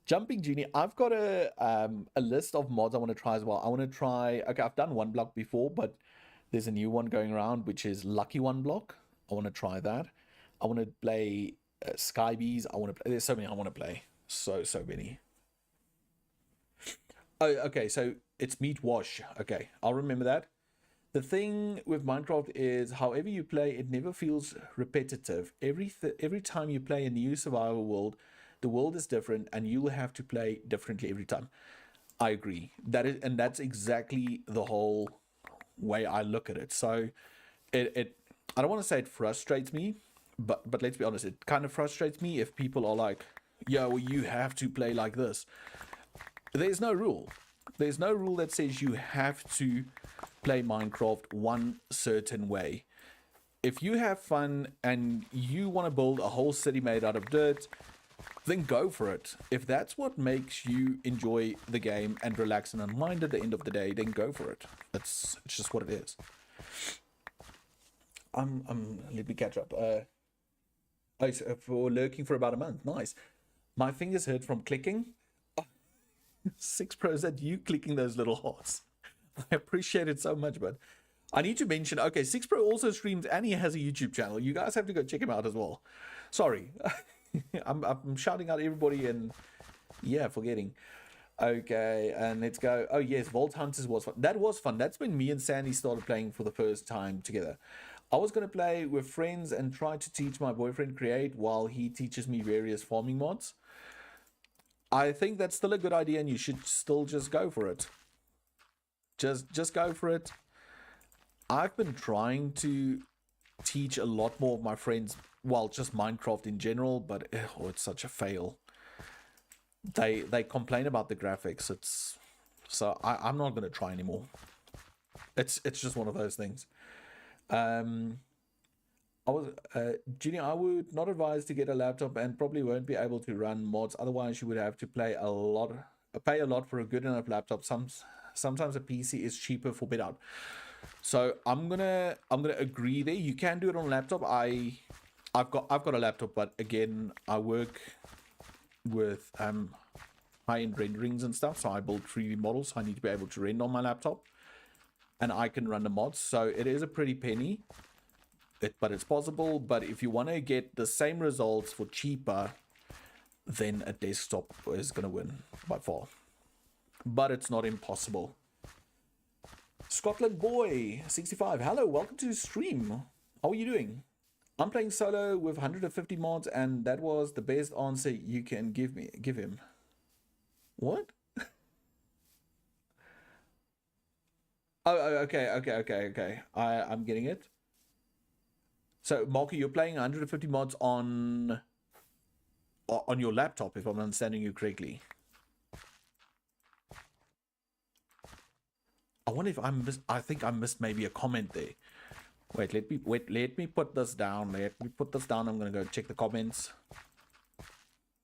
Jumping Genie, I've got a list of mods I want to try as well. I want to try, okay, I've done one block before, but there's a new one going around, which is Lucky One Block. I want to try that. I want to play Sky Bees. I want to play, there's so many I want to play. So many. Oh, okay, so it's Meat Wash. Okay, I'll remember that. The thing with Minecraft is, however you play, it never feels repetitive. Every time you play a new survival world, the world is different, and you'll have to play differently every time. I agree. That's exactly the whole way I look at it. So, I don't want to say it frustrates me, but let's be honest, it kind of frustrates me if people are like, "Yo, well, you have to play like this." There's no rule. There's no rule that says you have to play Minecraft one certain way. If you have fun and you want to build a whole city made out of dirt, then go for it. If that's what makes you enjoy the game and relax and unwind at the end of the day, then go for it. It's just what it is. Let me catch up. So for lurking for about a month. Nice. My fingers hurt from clicking. 6 Pro, is that you clicking those little hearts? I appreciate it so much, but I need to mention, okay, 6 Pro also streams and he has a YouTube channel. You guys have to go check him out as well. Sorry. I'm shouting out everybody and yeah, forgetting. Okay, and let's go. Oh yes, Vault Hunters was fun. That was fun. That's when me and Sandy started playing for the first time together. I was going to play with friends and try to teach my boyfriend Create while he teaches me various farming mods. I think that's still a good idea, and you should still just go for it. Just go for it. I've been trying to teach a lot more of my friends, well, just Minecraft in general, but oh, it's such a fail. They complain about the graphics. So I'm not going to try anymore. It's just one of those things. Ginny, I would not advise to get a laptop and probably won't be able to run mods. Otherwise, you would have to pay a lot for a good enough laptop. Sometimes a PC is cheaper for bit out. So I'm gonna agree there. You can do it on a laptop. I've got a laptop, but again, I work with high-end renderings and stuff. So I build 3D models. So I need to be able to render on my laptop, and I can run the mods. So it is a pretty penny. But it's possible. But if you want to get the same results for cheaper, then a desktop is going to win by far. But it's not impossible. Scotland Boy 65, hello, welcome to the stream. How are you doing? I'm playing solo with 150 mods, and that was the best answer you can give him. What? Oh, okay. I'm getting it. So, Marky, you're playing 150 mods on your laptop, if I'm understanding you correctly. I wonder if I think I missed maybe a comment there. Wait, let me put this down. I'm gonna go check the comments.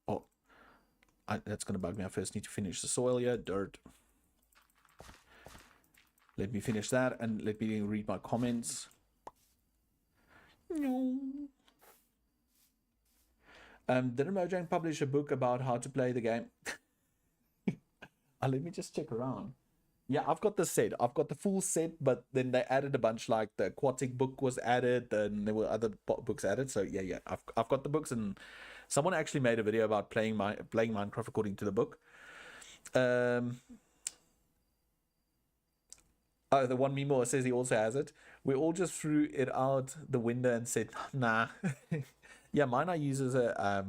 Oh, that's gonna bug me. I first need to finish the soil here. Dirt. Let me finish that and let me read my comments. No. Didn't Mojang publish a book about how to play the game? Let me just check around. Yeah, I've got the set. I've got the full set, but then they added a bunch, like the aquatic book was added, and there were other books added. So yeah, I've got the books, and someone actually made a video about playing Minecraft according to the book. Oh, the one Mimo says he also has it. We all just threw it out the window and said, nah. Yeah, mine I use as a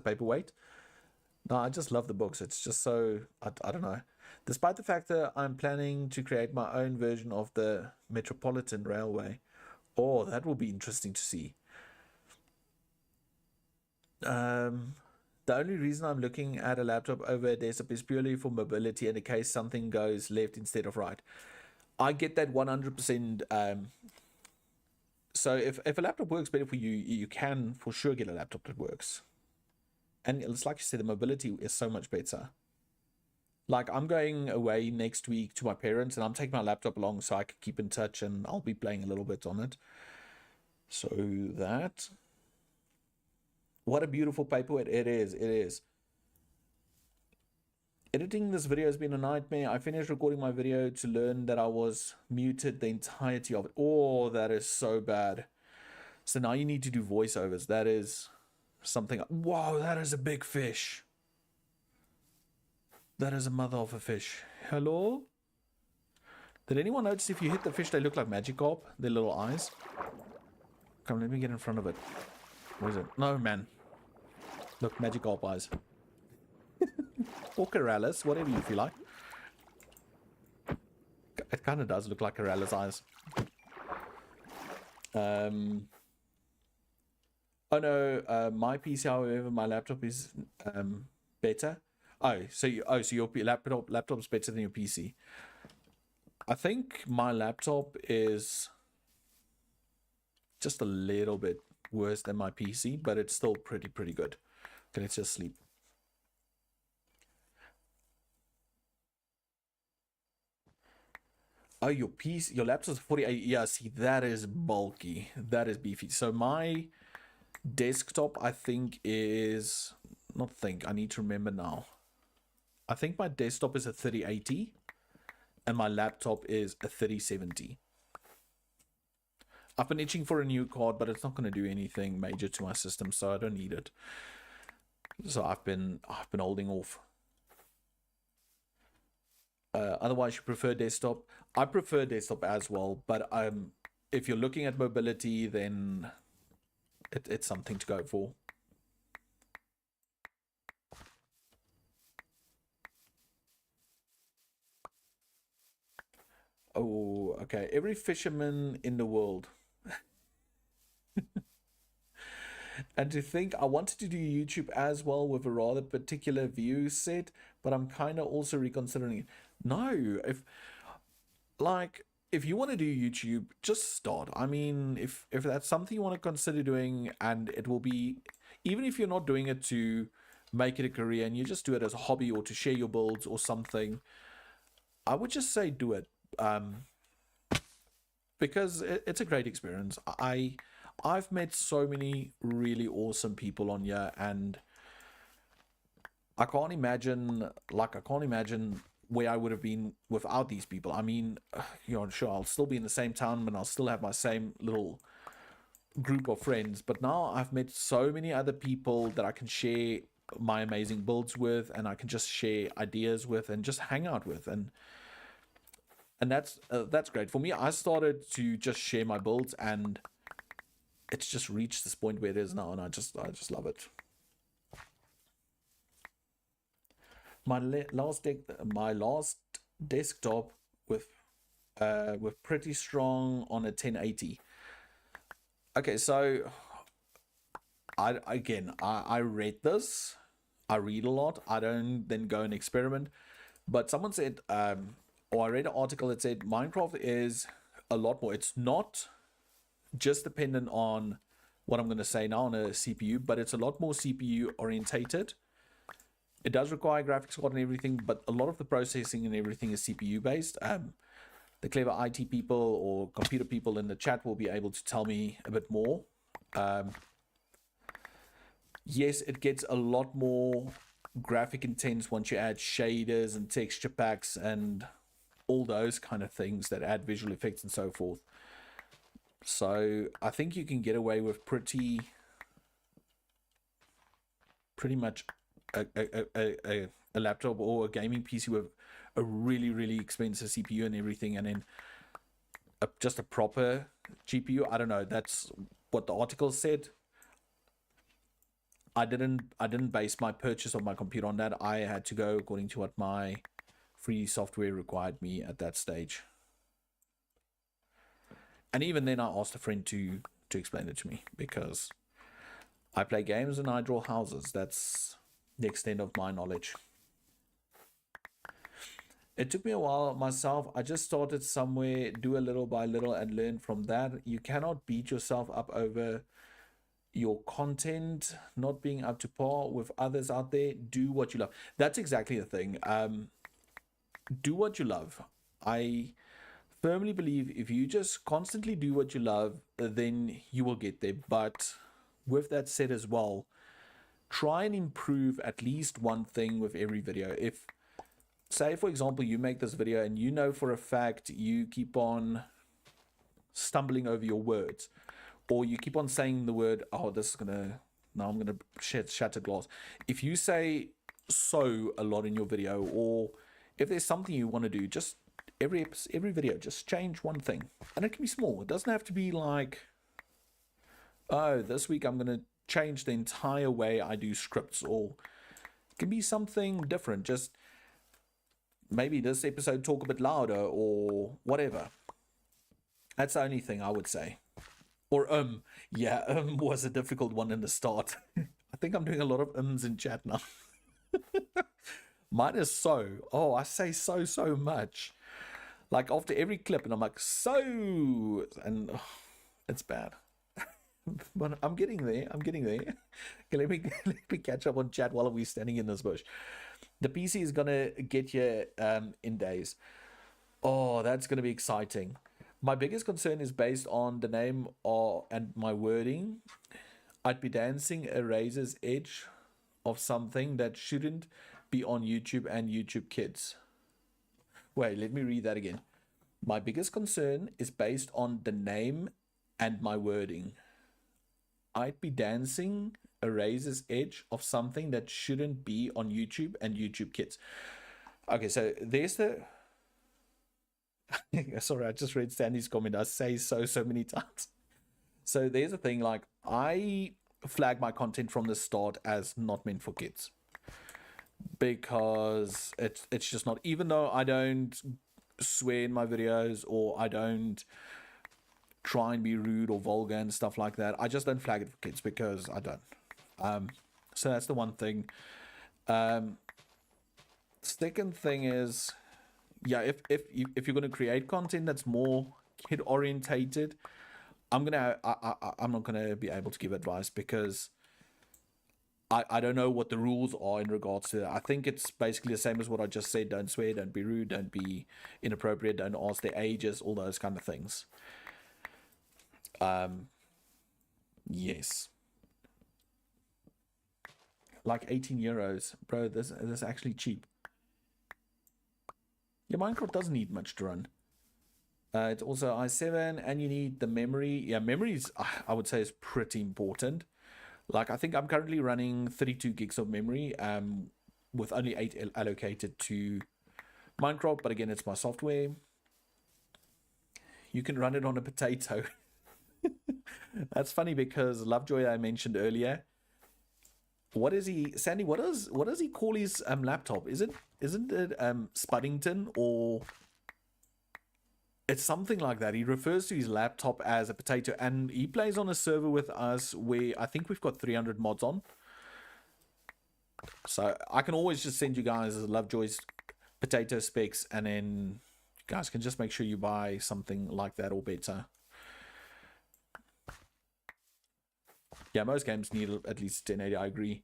paperweight. No, I just love the books. It's just so, I don't know. Despite the fact that I'm planning to create my own version of the Metropolitan Railway. Oh, that will be interesting to see. Does The only reason I'm looking at a laptop over a desktop is purely for mobility and in case something goes left instead of right. I get that 100%. So if a laptop works better for you, you can for sure get a laptop that works. And it's like you said, the mobility is so much better. Like, I'm going away next week to my parents, and I'm taking my laptop along so I can keep in touch, and I'll be playing a little bit on it. So that. What a beautiful paperweight. It is. It is. Editing this video has been a nightmare. I finished recording my video to learn that I was muted the entirety of it. Oh, that is so bad. So now you need to do voiceovers. That is something. Wow, that is a big fish. That is a mother of a fish. Hello? Did anyone notice if you hit the fish, they look like Magikarp? Their little eyes. Come, let me get in front of it. Where is it? No, man. Look, Magikarp eyes. Or Corrales, whatever you feel like. It kind of does look like Corrales eyes. Oh no, my PC, however, my laptop is better. So your laptop's better than your PC. I think my laptop is just a little bit worse than my PC, but it's still pretty good. Okay, let's just sleep. Oh, your PC, your laptop's 48. Yeah, see, that is bulky. That is beefy. So my desktop, I think, is I need to remember now. I think my desktop is a 3080 and my laptop is a 3070. I've been itching for a new card, but it's not going to do anything major to my system, so I don't need it. So I've been holding off. Otherwise, you prefer desktop? I prefer desktop as well, but if you're looking at mobility, then it's something to go for. Oh, okay. Every fisherman in the world. And to think, I wanted to do YouTube as well with a rather particular view set, but I'm kind of also reconsidering it. No, if you want to do YouTube, just start. I mean, if that's something you want to consider doing, and it will be, even if you're not doing it to make it a career and you just do it as a hobby or to share your builds or something, I would just say do it. Because it's a great experience. I've met so many really awesome people on here, and I can't imagine where I would have been without these people. I mean, sure, I'll still be in the same town and I'll still have my same little group of friends, but now I've met so many other people that I can share my amazing builds with, and I can just share ideas with and just hang out with, and that's great. For me, I started to just share my builds, and it's just reached this point where it is now, and I just love it. My last desktop with pretty strong on a 1080. Okay, so I read this. I read a lot. I don't then go and experiment. But someone said, or I read an article that said Minecraft is a lot more. It's not just dependent on what I'm going to say now on a CPU, but it's a lot more CPU orientated. It does require graphics card and everything, but a lot of the processing and everything is CPU based. The clever IT people or computer people in the chat will be able to tell me a bit more. Yes, it gets a lot more graphic intense once you add shaders and texture packs and all those kind of things that add visual effects and so forth. So I think you can get away with pretty much a laptop or a gaming PC with a really expensive CPU and everything, and then just a proper GPU. I don't know. That's what the article said. I didn't base my purchase of my computer on that. I had to go according to what my free software required me at that stage. And even then, I asked a friend to explain it to me, because I play games and I draw houses. That's the extent of my knowledge. It took me a while myself. I just started somewhere, do a little by little, and learn from that. You cannot beat yourself up over your content not being up to par with others out there. Do what you love. That's exactly the thing. Do what you love. I firmly believe if you just constantly do what you love, then you will get there. But with that said as well, try and improve at least one thing with every video. If, say for example, you make this video and you know for a fact you keep on stumbling over your words, or you keep on saying the word, oh, this is gonna, now I'm gonna shatter glass. If you say so a lot in your video, or if there's something you want to do, just every video, just change one thing. And it can be small. It doesn't have to be like, oh, this week I'm gonna change the entire way I do scripts, or it can be something different. Just maybe this episode talk a bit louder or whatever. That's the only thing I would say. Or yeah, was a difficult one in the start. I think I'm doing a lot of ums in chat now. Mine is so. Oh, I say so much. Like after every clip, and I'm like, so, and oh, it's bad. But I'm getting there. Okay, let me catch up on chat while we're standing in this bush. The PC is gonna get you in days. Oh, that's gonna be exciting. My biggest concern is based on the name and my wording. I'd be dancing a razor's edge of something that shouldn't be on YouTube and YouTube Kids. Wait, let me read that again. My biggest concern is based on the name and my wording. I'd be dancing a razor's edge of something that shouldn't be on YouTube and YouTube Kids. Okay, so there's the... Sorry, I just read Sandy's comment. I say so many times. So there's a thing, like, I flag my content from the start as not meant for kids, because it's just not. Even though I don't swear in my videos, or I don't try and be rude or vulgar and stuff like that, I just don't flag it for kids because I don't. So that's the one thing. Second thing is, yeah, if you're going to create content that's more kid orientated, I'm not gonna be able to give advice, because I don't know what the rules are in regards to that. I think it's basically the same as what I just said. Don't swear, don't be rude, don't be inappropriate, don't ask their ages, all those kind of things. Yes. Like 18 euros. Bro, this is actually cheap. Yeah, Minecraft doesn't need much to run. It's also i7, and you need the memory. Yeah, memory is, I would say, is pretty important. Like, I think I'm currently running 32 gigs of memory, with only 8 allocated to Minecraft. But again, it's my software. You can run it on a potato. That's funny, because Lovejoy I mentioned earlier. What is he, Sandy? What does he call his laptop? Isn't it Spuddington, or it's something like that? He refers to his laptop as a potato, and he plays on a server with us where I think we've got 300 mods on. So I can always just send you guys Lovejoy's potato specs, and then you guys can just make sure you buy something like that or better. Yeah, most games need at least 1080, I agree.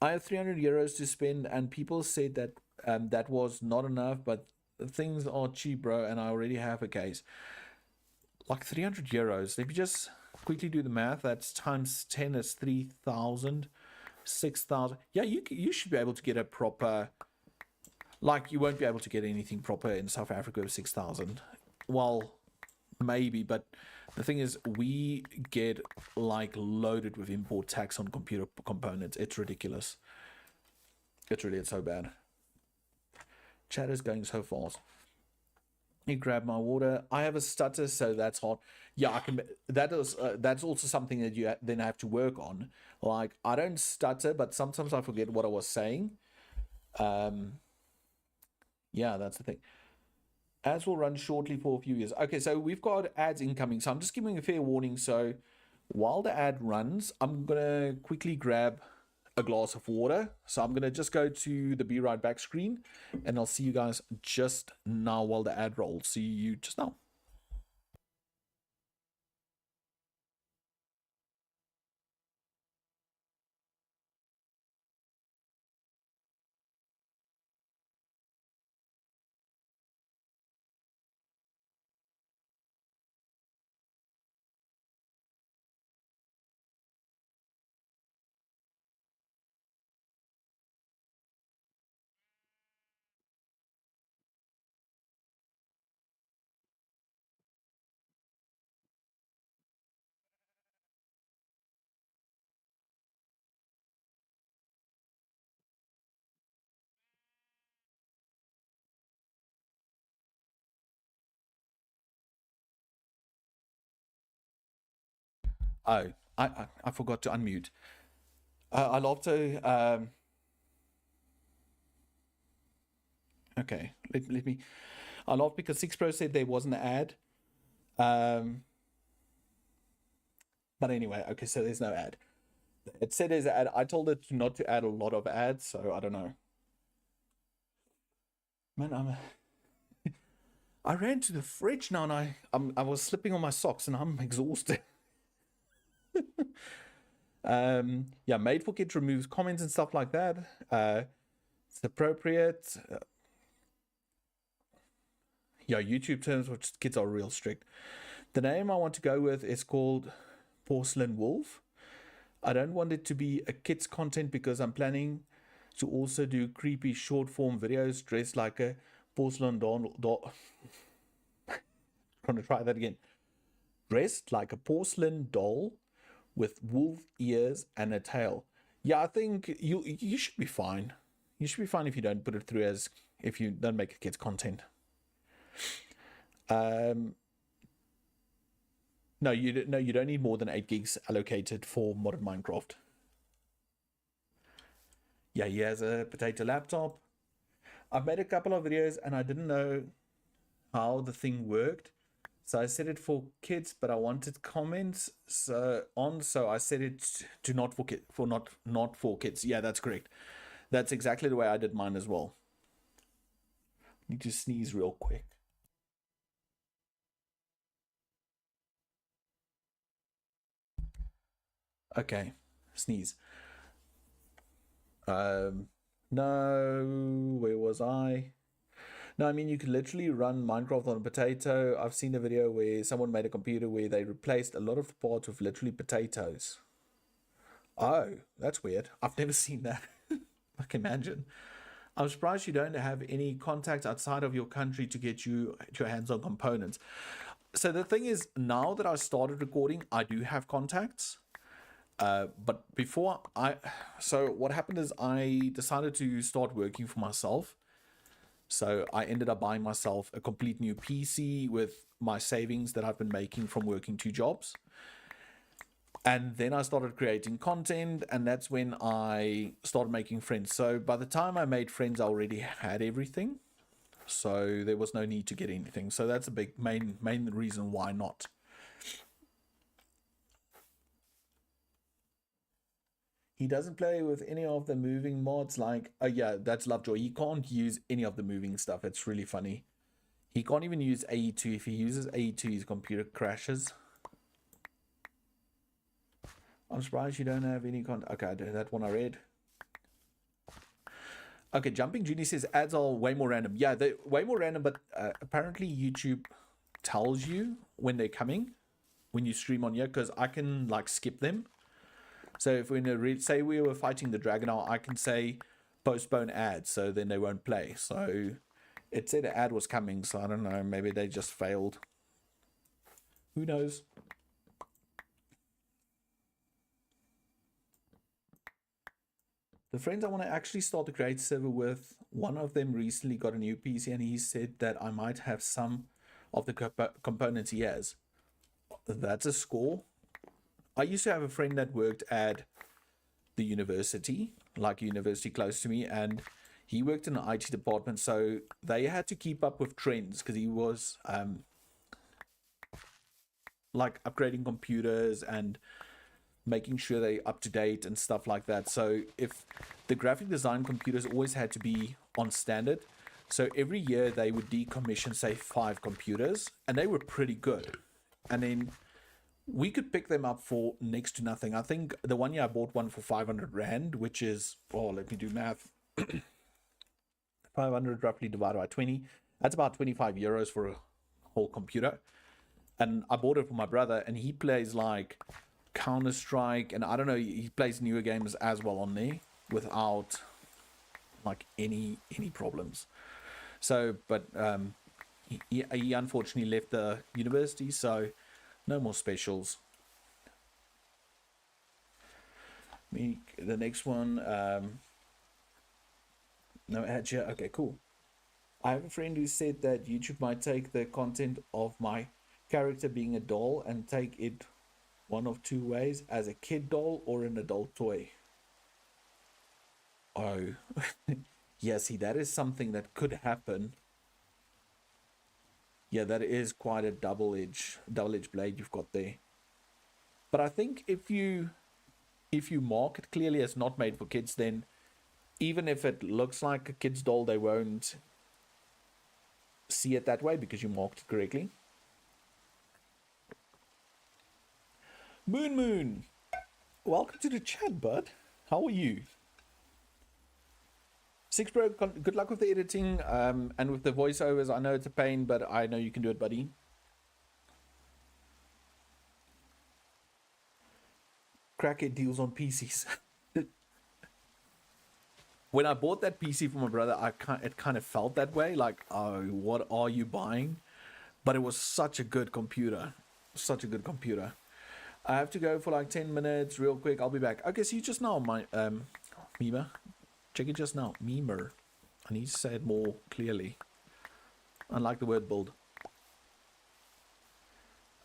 I have 300 euros to spend, and people said that that was not enough, but things are cheap, bro, and I already have a case. Like 300 euros. Let me just quickly do the math. That's times 10 is 3,000, 6,000. Yeah, you should be able to get a proper... Like, you won't be able to get anything proper in South Africa with 6,000. Well, maybe, but... The thing is, we get like loaded with import tax on computer components. It's ridiculous. It's so bad. Chat is going so fast. You grab my water. I have a stutter, so that's hard. Yeah, I can. That's also something that you then have to work on. Like, I don't stutter, but sometimes I forget what I was saying. Yeah, that's the thing. Ads will run shortly for a few years. Okay, so we've got ads incoming. So I'm just giving a fair warning. So while the ad runs, I'm going to quickly grab a glass of water. So I'm going to just go to the Be Right Back screen, and I'll see you guys just now while the ad rolls. See you just now. Oh, I forgot to unmute. I love to. Okay, let me. I laughed because 6Pro said there was an ad. But anyway, okay, so there's no ad. It said there's an ad. I told it not to add a lot of ads, so I don't know. Man, I ran to the fridge now, and I was slipping on my socks, and I'm exhausted. Yeah, Made for Kids removes comments and stuff like that. It's appropriate. Yeah, YouTube terms which kids are real strict. The name I want to go with is called Porcelain Wolf. I don't want it to be a kids content because I'm planning to also do creepy short form videos dressed like a porcelain doll. Gonna try that again. Dressed like a porcelain doll with wolf ears and a tail. Yeah, I think you should be fine. You should be fine if you don't put it through as if you don't make it kids content. No, you don't need more than 8 gigs allocated for modern Minecraft. Yeah, he has a potato laptop. I've made a couple of videos and I didn't know how the thing worked. So I set it for kids, but I wanted comments so I set it to not for kids. Yeah, that's correct. That's exactly the way I did mine as well. Need to sneeze real quick. Okay, sneeze. No, where was I? No, I mean, you could literally run Minecraft on a potato. I've seen a video where someone made a computer where they replaced a lot of the parts with literally potatoes. Oh, that's weird. I've never seen that. I can imagine. I'm surprised you don't have any contacts outside of your country to get your hands on components. So the thing is, now that I started recording, I do have contacts. But before so what happened is I decided to start working for myself. So I ended up buying myself a complete new PC with my savings that I've been making from working 2 jobs. And then I started creating content, and that's when I started making friends. So by the time I made friends, I already had everything. So there was no need to get anything. So that's a big main reason why not. He doesn't play with any of the moving mods like, oh yeah, that's Lovejoy. He can't use any of the moving stuff. It's really funny. He can't even use AE2. If he uses AE2, his computer crashes. I'm surprised you don't have any content. Okay, that one I read. Okay, Jumping Junie says ads are way more random. Yeah, they're way more random, but apparently YouTube tells you when they're coming when you stream on here, because I can like skip them. So if we're say we were fighting the dragon, I can say postpone ads, so then they won't play. So it said an ad was coming, so I don't know, maybe they just failed. Who knows? The friends I want to actually start a create server with, one of them recently got a new PC and he said that I might have some of the components he has. That's a score. I used to have a friend that worked at the university, like a university close to me, and he worked in the IT department, so they had to keep up with trends because he was like upgrading computers and making sure they're up to date and stuff like that. So if the graphic design computers always had to be on standard, so every year they would decommission, say, 5 computers, and they were pretty good. And then we could pick them up for next to nothing. I think the one year I bought one for 500 Rand, which is, oh, let me do math. 500 roughly divided by 20. That's about 25 euros for a whole computer. And I bought it for my brother, and he plays like Counter-Strike, and I don't know, he plays newer games as well on there without like any problems. So, but he unfortunately left the university, so no more specials. The next one, no ads here. Okay, cool. I have a friend who said that YouTube might take the content of my character being a doll and take it one of two ways, as a kid doll or an adult toy. Oh, yeah, see, that is something that could happen. Yeah, that is quite a double-edged blade you've got there. But I think if you mark it clearly as not made for kids, then even if it looks like a kid's doll, they won't see it that way because you marked it correctly. Moon, welcome to the chat, bud. How are you? Six Bro, good luck with the editing and with the voiceovers. I know it's a pain, but I know you can do it, buddy. Crackhead deals on PCs. When I bought that PC for my brother, it kind of felt that way, like, oh, what are you buying? But it was such a good computer. Such a good computer. I have to go for like 10 minutes real quick. I'll be back. Okay, see you just now, my Mima. Check it just now. Memer. I need to say it more clearly. Unlike the word build.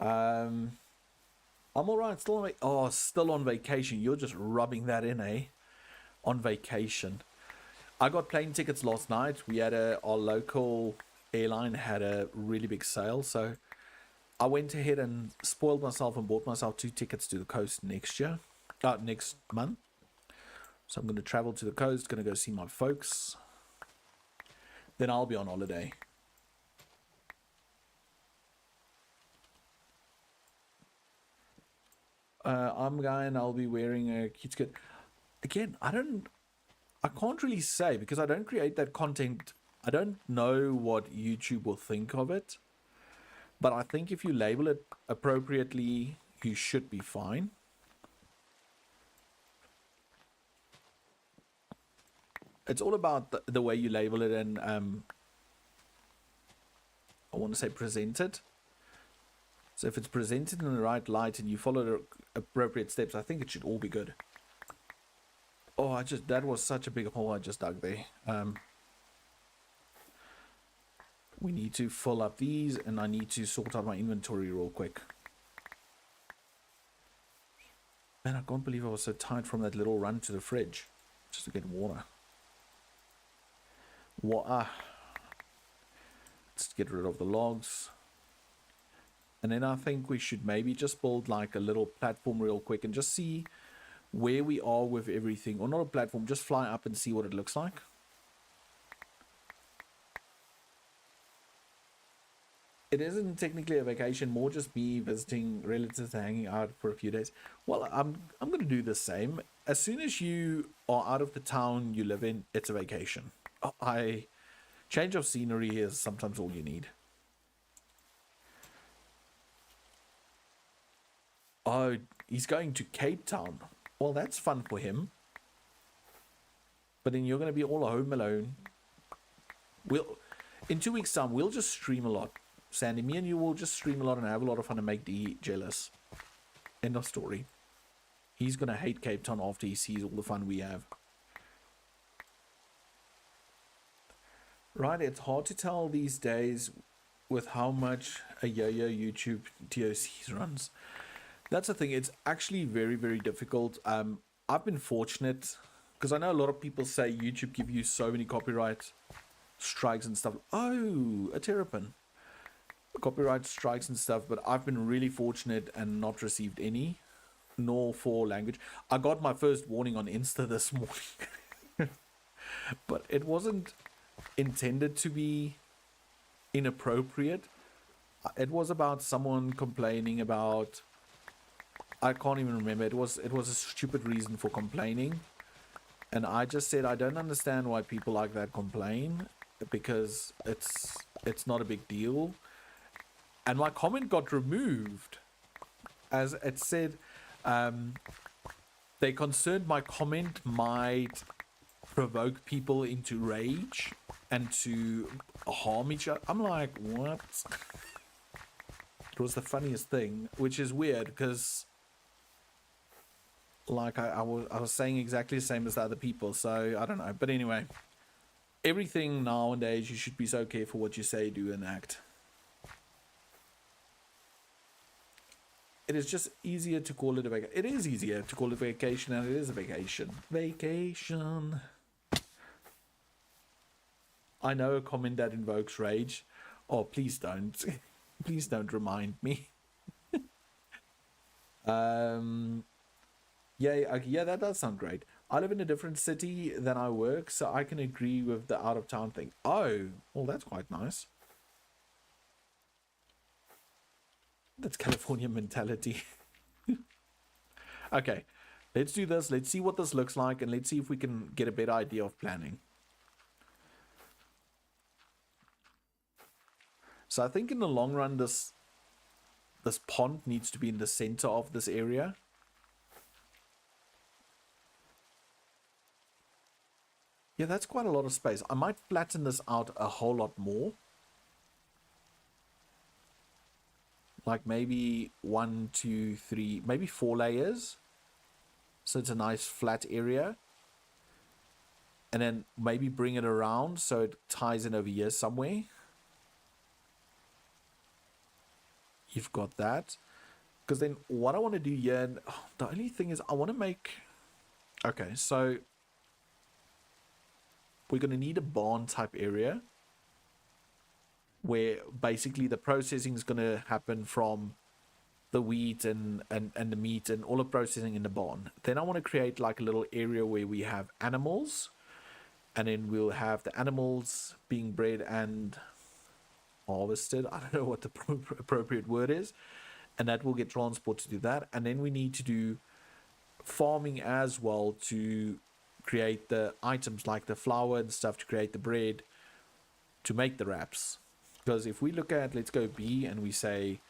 I'm alright. Still on vacation. You're just rubbing that in, eh? On vacation. I got plane tickets last night. We had our local airline had a really big sale, so I went ahead and spoiled myself and bought myself 2 tickets to the coast next month. So I'm going to travel to the coast, going to go see my folks. Then I'll be on holiday. I'm going, I'll be wearing a cute skirt. Again, I can't really say because I don't create that content. I don't know what YouTube will think of it. But I think if you label it appropriately, you should be fine. It's all about the way you label it and I want to say present it. So if it's presented in the right light and you follow the appropriate steps, I think it should all be good. Oh, that was such a big hole I just dug there. We need to fill up these, and I need to sort out my inventory real quick. Man, I can't believe I was so tired from that little run to the fridge just to get water. Let's get rid of the logs. And then I think we should maybe just build like a little platform real quick and just see where we are with everything. Or not a platform, just fly up and see what it looks like. It isn't technically a vacation, more just me visiting relatives and hanging out for a few days. Well, I'm going to do the same. As soon as you are out of the town you live in, it's a vacation. Change of scenery is sometimes all you need. Oh, he's going to Cape Town. Well, that's fun for him. But then you're going to be all home alone. In 2 weeks' time, we'll just stream a lot. Sandy, me and you will just stream a lot and have a lot of fun and make D jealous. End of story. He's going to hate Cape Town after he sees all the fun we have. Right, it's hard to tell these days with how much a yo-yo YouTube TOCs runs. That's the thing, it's actually very, very difficult. I've been fortunate, because I know a lot of people say YouTube give you so many copyright strikes and stuff. Oh, a terrapin. Copyright strikes and stuff, but I've been really fortunate and not received any. nor for language. I got my first warning on Insta this morning, but it wasn't intended to be inappropriate. It was about someone complaining about, I can't even remember. It was a stupid reason for complaining, and I just said I don't understand why people like that complain, because it's not a big deal. And my comment got removed, as it said they concerned my comment might provoke people into rage and to harm each other. I'm like, what? It was the funniest thing, which is weird because, like, I was saying exactly the same as the other people, so I don't know. But anyway, everything nowadays, you should be so careful what you say, do, and act. It is just easier to call it a vacation. It is easier to call it a vacation, and it is a vacation. Vacation. I know a comment that invokes rage. Oh, please don't. Please don't remind me. Yeah, that does sound great. I live in a different city than I work, so I can agree with the out of town thing. Oh, well, that's quite nice. That's California mentality. Okay, let's do this. Let's see what this looks like, and let's see if we can get a better idea of planning. So I think in the long run, this pond needs to be in the center of this area. Yeah, that's quite a lot of space. I might flatten this out a whole lot more. Like maybe 1, 2, 3, maybe 4 layers. So it's a nice flat area. And then maybe bring it around so it ties in over here somewhere. You've got that. Because then what I want to do here, and the only thing is I want to make... Okay, so we're going to need a barn type area where basically the processing is going to happen from the wheat and the meat and all the processing in the barn. Then I want to create like a little area where we have animals, and then we'll have the animals being bred and harvested. I don't know what the appropriate word is, and that will get transported to do that. And then we need to do farming as well to create the items like the flour and stuff to create the bread to make the wraps. Because if we look at, let's go B and we say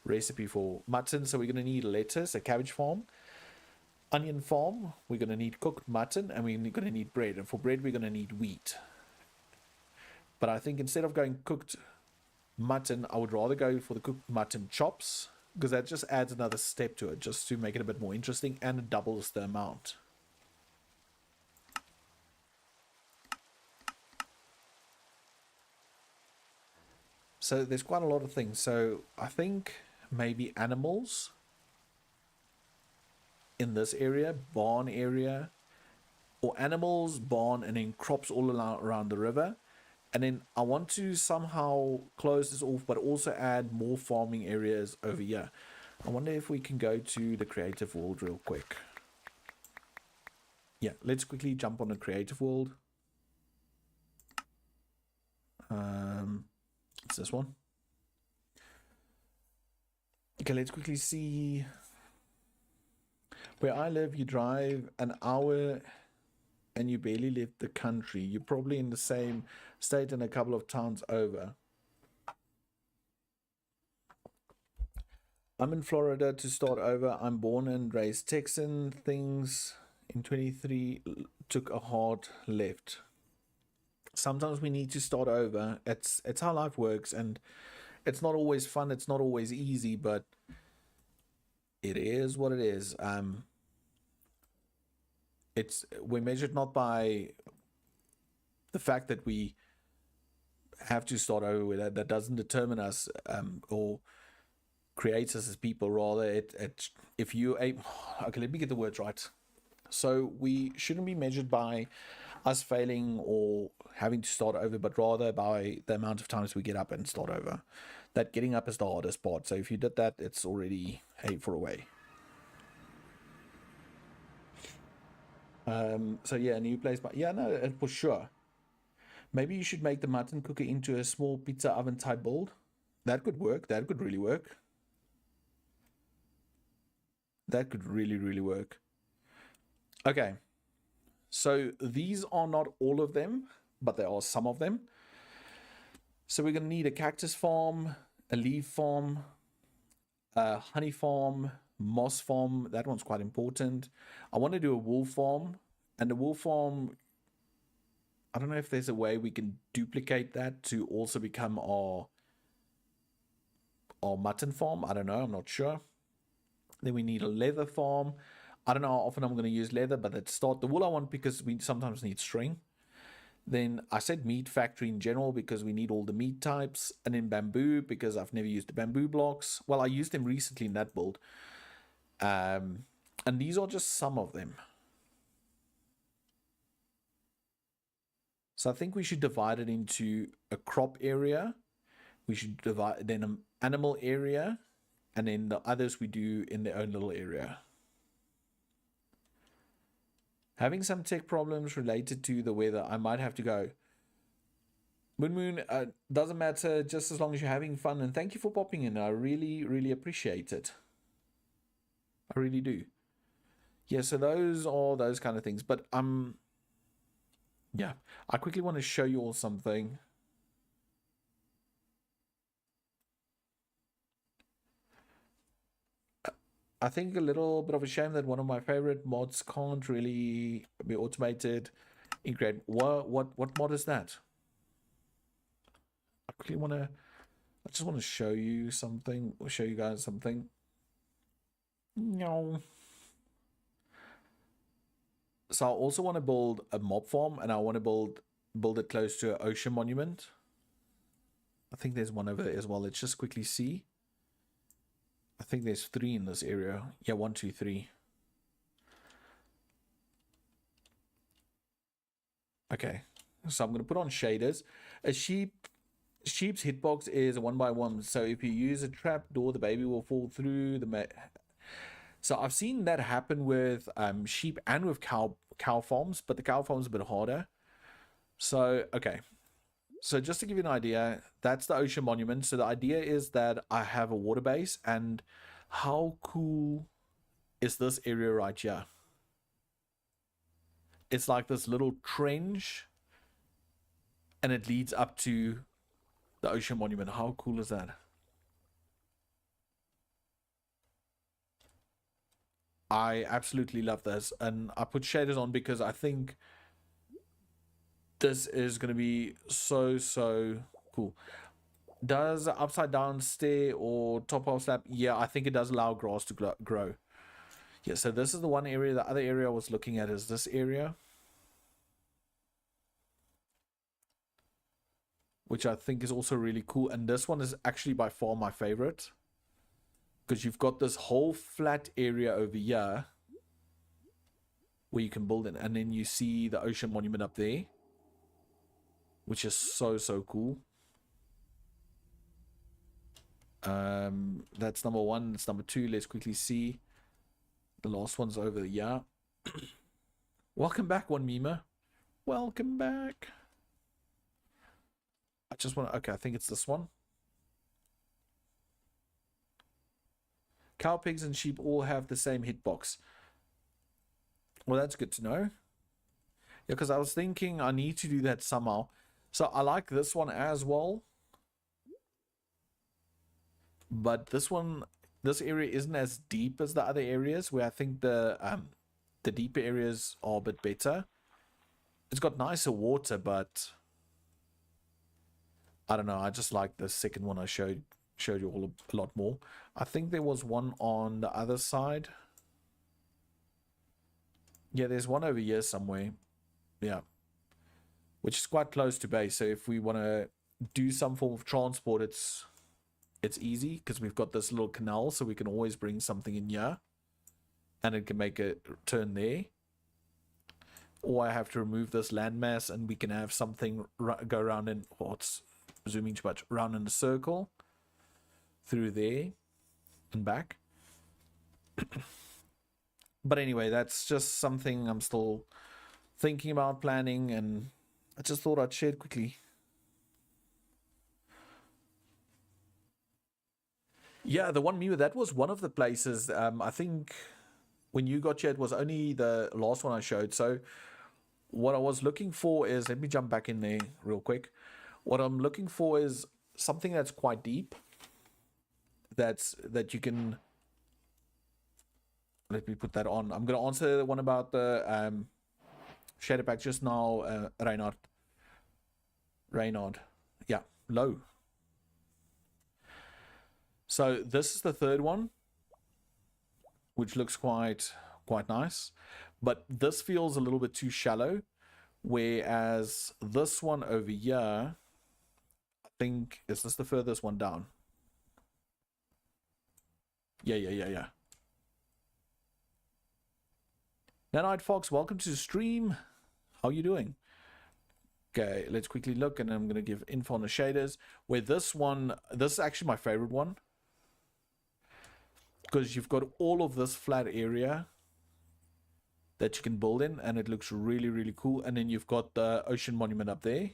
recipe for mutton, so we're going to need lettuce, a cabbage farm, onion farm, we're going to need cooked mutton, and we're going to need bread. And for bread, we're going to need wheat. But I think instead of going cooked mutton, I would rather go for the cooked mutton chops, because that just adds another step to it, just to make it a bit more interesting, and it doubles the amount. So there's quite a lot of things. So I think maybe animals in this area, barn area, or animals, barn, and then crops all around the river. And then I want to somehow close this off, but also add more farming areas over here. I wonder if we can go to the creative world real quick. Yeah, let's quickly jump on the creative world. It's this one. Okay, let's quickly see. Where I live, you drive an hour and you barely left the country. You're probably in the same state and a couple of towns over. I'm in Florida to start over. I'm born and raised Texan. Things in 23 took a hard left. Sometimes we need to start over. It's how life works, and it's not always fun, it's not always easy, but it is what it is. We're measured not by the fact that we have to start over with that doesn't determine us or creates us as people. Rather, if you okay, let me get the words right. So we shouldn't be measured by us failing or having to start over, but rather by the amount of times we get up and start over. That getting up is the hardest part. So if you did that, it's already hey for a way. So yeah, a new place, but yeah, no, for sure. Maybe you should make the mutton cooker into a small pizza oven type build. That could work. That could really work. That could really, really work. Okay. So these are not all of them, but there are some of them. So we're going to need a cactus farm, a leaf farm, a honey farm, moss farm. That one's quite important. I want to do a wool farm. And the wool farm, I don't know if there's a way we can duplicate that to also become our mutton farm. I don't know. I'm not sure. Then we need a leather farm. I don't know how often I'm going to use leather, but let's start. The wool I want because we sometimes need string. Then I said meat factory in general because we need all the meat types. And then bamboo because I've never used the bamboo blocks. Well, I used them recently in that build. And these are just some of them. So I think we should divide it into a crop area. We should divide then an animal area. And then the others we do in their own little area. Having some tech problems related to the weather, I might have to go. Moon, doesn't matter, just as long as you're having fun. And thank you for popping in. I really, really appreciate it. I really do. Yeah, so those are those kind of things. But yeah, I quickly want to show you all something. I think a little bit of a shame that one of my favorite mods can't really be automated. Great. What mod is that? I just want to show you something, or show you guys something. No. So I also want to build a mob farm, and I want to build it close to an ocean monument. I think there's one over there as well. Let's just quickly see. I think there's 3 in this area. Yeah, 1, 2, 3. Okay, so I'm going to put on shaders. Sheep's hitbox is a 1x1. So if you use a trap door, the baby will fall through the. So I've seen that happen with sheep and with cow farms, but the cow farm's a bit harder. So okay. So just to give you an idea, that's the ocean monument. So the idea is that I have a water base, and how cool is this area right here? It's like this little trench, and it leads up to the ocean monument. How cool is that? I absolutely love this, and I put shaders on because I think this is going to be so cool. Does upside down stair or top half slab? Yeah, I think it does allow grass to grow. Yeah, so this is the one area. The other area I was looking at is this area, which I think is also really cool. And this one is actually by far my favorite, because you've got this whole flat area over here where you can build it, and then you see the ocean monument up there, which is so cool. That's number 1. That's number 2. Let's quickly see. The last one's over here. Welcome back, one Mima. Welcome back. I just want to. Okay, I think it's this one. Cow, pigs, and sheep all have the same hitbox. Well, that's good to know. Yeah, because I was thinking I need to do that somehow. So I like this one as well. But this area isn't as deep as the other areas, where I think the deeper areas are a bit better. It's got nicer water, but I don't know. I just like the second one I showed you all a lot more. I think there was one on the other side. Yeah, there's one over here somewhere. Yeah, which is quite close to base. So if we want to do some form of transport, it's easy because we've got this little canal, so we can always bring something in here, and it can make a turn there. Or I have to remove this landmass, and we can have something go around in. Oh, it's zooming too much. Around in a circle through there and back. But anyway, that's just something I'm still thinking about planning, and I just thought I'd share it quickly. Yeah, the one me that was one of the places. I think when you got here, it was only the last one I showed. So what I was looking for is, let me jump back in there real quick. What I'm looking for is something that's quite deep. That you can. Let me put that on. I'm gonna answer the one about the shader pack just now, Reynard. Yeah, low. So this is the third one, which looks quite nice, but this feels a little bit too shallow, whereas this one over here, I think, is this the furthest one down? Yeah. Night Fox, welcome to the stream. How you doing? Okay, let's quickly look, and I'm going to give info on the shaders. Where this one, this is actually my favorite one, because you've got all of this flat area that you can build in, and it looks really cool. And then you've got the ocean monument up there,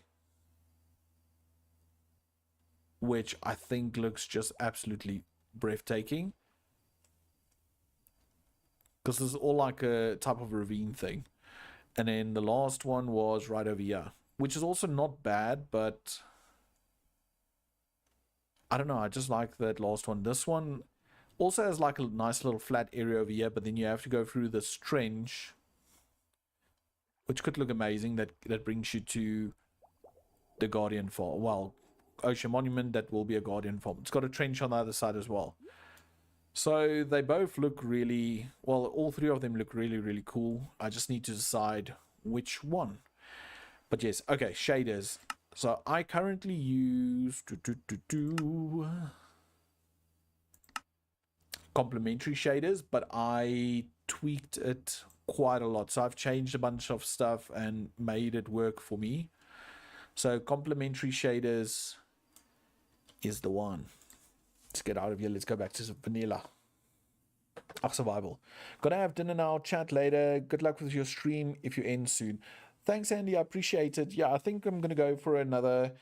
which I think looks just absolutely breathtaking, because this is all like a type of ravine thing. And then the last one was right over here, which is also not bad, but I don't know, I just like that last one. This one also has like a nice little flat area over here, but then you have to go through this trench, which could look amazing. That brings you to the Guardian Farm. Well, Ocean Monument, that will be a Guardian Farm. It's got a trench on the other side as well. So they both look really, well, all three of them look really cool. I just need to decide which one. But yes, okay, shaders. So I currently use complementary shaders, but I tweaked it quite a lot. So I've changed a bunch of stuff and made it work for me. So complementary shaders is the one. Let's get out of here. Let's go back to vanilla. Survival. Gonna have dinner now. Chat later. Good luck with your stream if you end soon. Thanks, Andy. I appreciate it. Yeah, I think I'm gonna go for another.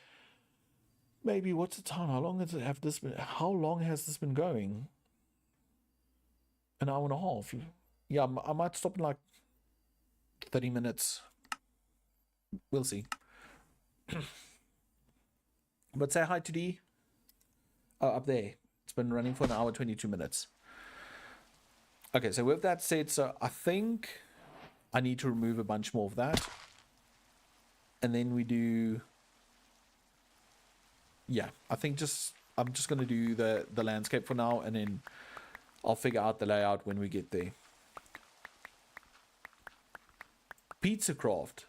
Maybe what's the time? How long has it have this been? How long has this been going? An hour and a half. Yeah, I might stop in like 30 minutes. We'll see. But say hi to D. Oh, up there. It's been running for an hour 22 minutes. Okay, so with that said, so I think I need to remove a bunch more of that. And then we do... Yeah, I think I'm just going to do the landscape for now, and then I'll figure out the layout when we get there. Pizza Craft.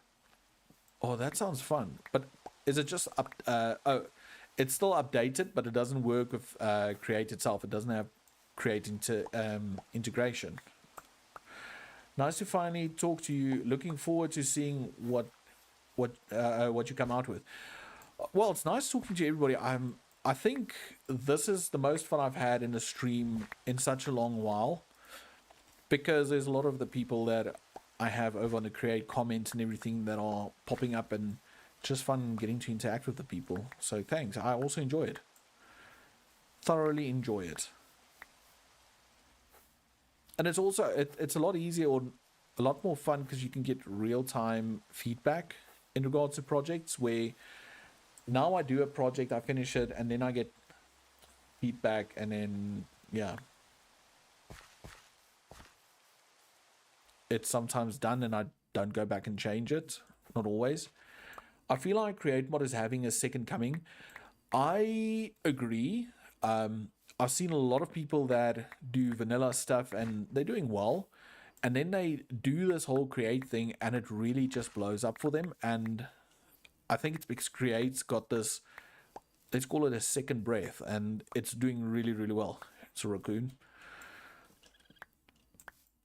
Oh, that sounds fun. But is it just up... oh, it's still updated, but it doesn't work with Create itself. It doesn't have Create into integration. Nice to finally talk to you. Looking forward to seeing what you come out with. Well, it's nice talking to everybody. I think this is the most fun I've had in a stream in such a long while, because there's a lot of the people that I have over on the Create comments and everything that are popping up, and just fun getting to interact with the people. So thanks. I also enjoy it. Thoroughly enjoy it. And it's also it's a lot easier, or a lot more fun, because you can get real-time feedback in regards to projects, where now I do a project, I finish it, and then I get feedback, and then yeah, it's sometimes done and I don't go back and change it. Not always. I feel like Create Mod is having a second coming. I agree. I've seen a lot of people that do vanilla stuff and they're doing well, and then they do this whole Create thing and it really just blows up for them. And I think it's because Create's got this, let's call it a second breath, and it's doing really well. It's a raccoon.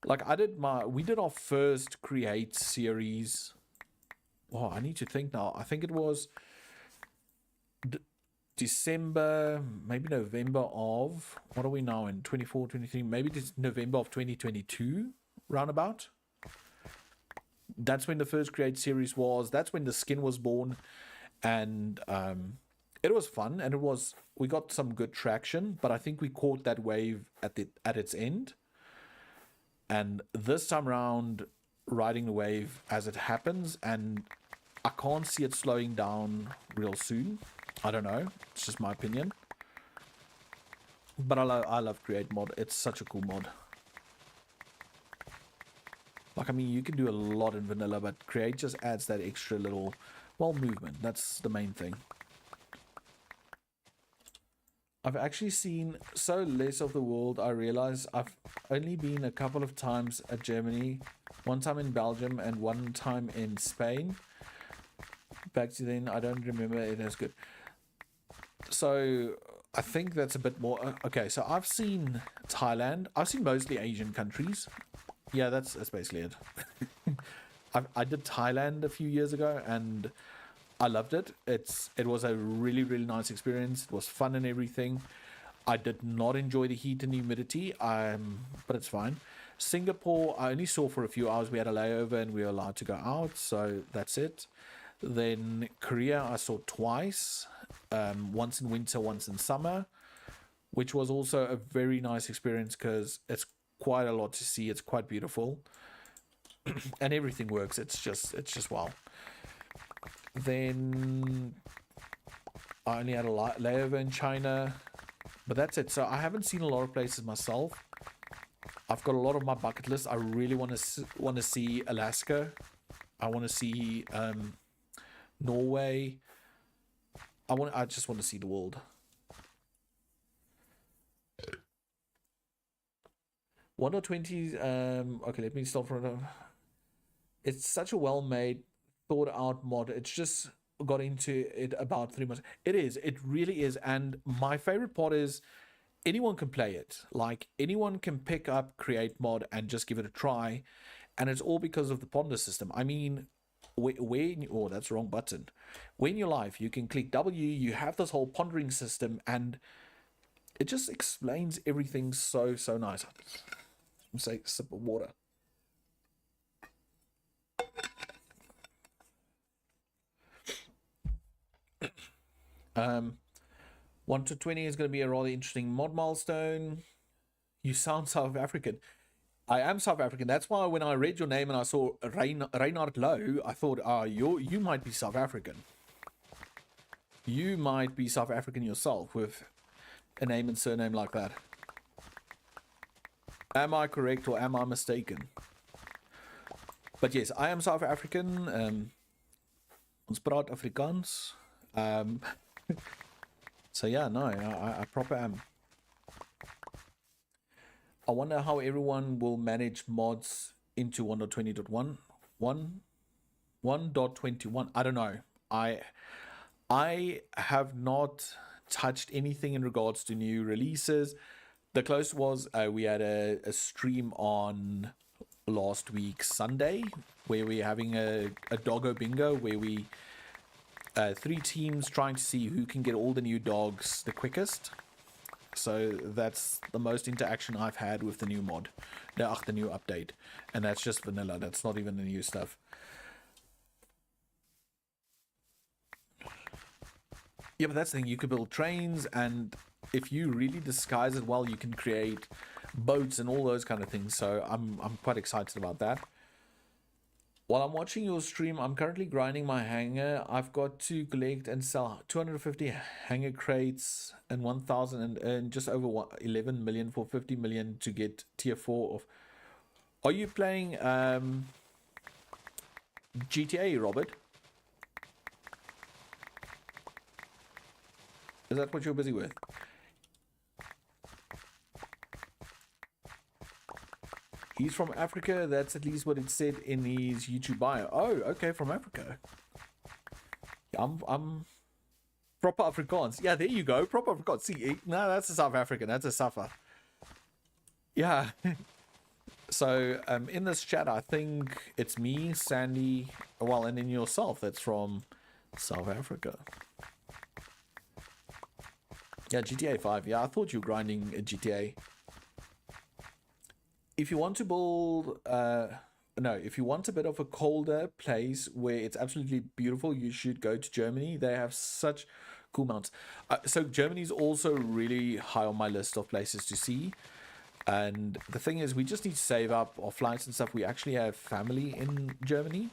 Like we did our first Create series. Oh, I need to think now. I think it was December, maybe November of, what are we now in, 24, 23, maybe it's November of 2022 roundabout. That's when the first Create series was. That's when the skin was born, and it was fun, and we got some good traction. But I think we caught that wave at its end, and this time around, riding the wave as it happens, and I can't see it slowing down real soon. I don't know. It's just my opinion. But I love Create mod. It's such a cool mod. Like, I mean, you can do a lot in vanilla, but Create just adds that extra little, well, movement. That's the main thing. I've actually seen so less of the world. I realize I've only been a couple of times at Germany, one time in Belgium and one time in Spain. Back to then, I don't remember it as good. So I think that's a bit more. Okay, so I've seen Thailand. I've seen mostly Asian countries. Yeah, that's basically it. I did Thailand a few years ago, and I loved it. It was a really, really nice experience. It was fun and everything. I did not enjoy the heat and humidity, but it's fine. Singapore, I only saw for a few hours. We had a layover and we were allowed to go out, so that's it. Then Korea, I saw twice, once in winter, once in summer, which was also a very nice experience because it's quite a lot to see. It's quite beautiful, and everything works. It's just wow. Then I only had a layover in China, but that's it. So I haven't seen a lot of places myself. I've got a lot of my bucket list. I really want to see Alaska. I want to see Norway. I just want to see the world. 1.20. Okay, let me stop for a. It's such a well-made, thought-out mod. It's just got into it about 3 months. It really is. And my favorite part is anyone can play it. Like, anyone can pick up Create mod and just give it a try, and it's all because of the ponder system. I mean, oh, that's the wrong button. When you're live, you can click W, you have this whole pondering system, and it just explains everything so nice. Say sip of water. Um 1 to 20 is going to be a rather interesting mod milestone. You sound South African. I am South African. That's why when I read your name and I saw Reinhard Low, I thought, you might be South African. You might be South African yourself with a name and surname like that. Am I correct or am I mistaken? But yes, I am South African. Ons praat Afrikaans. So yeah, no, I proper am. I wonder how everyone will manage mods into 1.20.1. 1.21. I don't know. I have not touched anything in regards to new releases. The closest was we had a stream on last week Sunday where we're having a doggo bingo where we 3 teams trying to see who can get all the new dogs the quickest. So that's the most interaction I've had with the new mod, the new update, and that's just vanilla. That's not even the new stuff. Yeah, but that's the thing. You could build trains, and if you really disguise it well, you can create boats and all those kind of things. So I'm quite excited about that. While I'm watching your stream, I'm currently grinding my hanger. I've got to collect and sell 250 hanger crates and 1,000 and earn just over 11 million for 50 million to get tier 4 of. Are you playing GTA, Robert? Is that what you're busy with? He's from Africa. That's at least what it said in his YouTube bio. Oh, okay, from Africa. I'm proper Afrikaans. Yeah, there you go. Proper Afrikaans. See, no, that's a South African. That's a Safa. Yeah. So, in this chat, I think it's me, Sandy, well, and then yourself. That's from South Africa. Yeah, GTA 5. Yeah, I thought you were grinding a GTA. if you want to build, no, if you want a bit of a colder place where it's absolutely beautiful, you should go to Germany. They have such cool mountains. So Germany's also really high on my list of places to see. And the thing is, we just need to save up our flights and stuff. We actually have family in Germany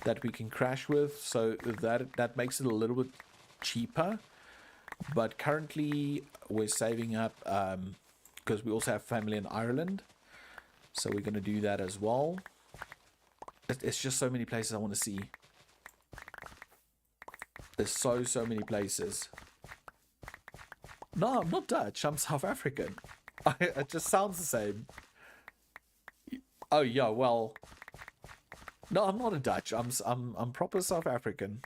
that we can crash with, so that makes it a little bit cheaper. But currently, we're saving up because we also have family in Ireland, so we're going to do that as well. It's just so many places I want to see. There's so many places. No, I'm not Dutch. I'm South African. It just sounds the same. Oh yeah, well, no, I'm not a Dutch. I'm proper South African.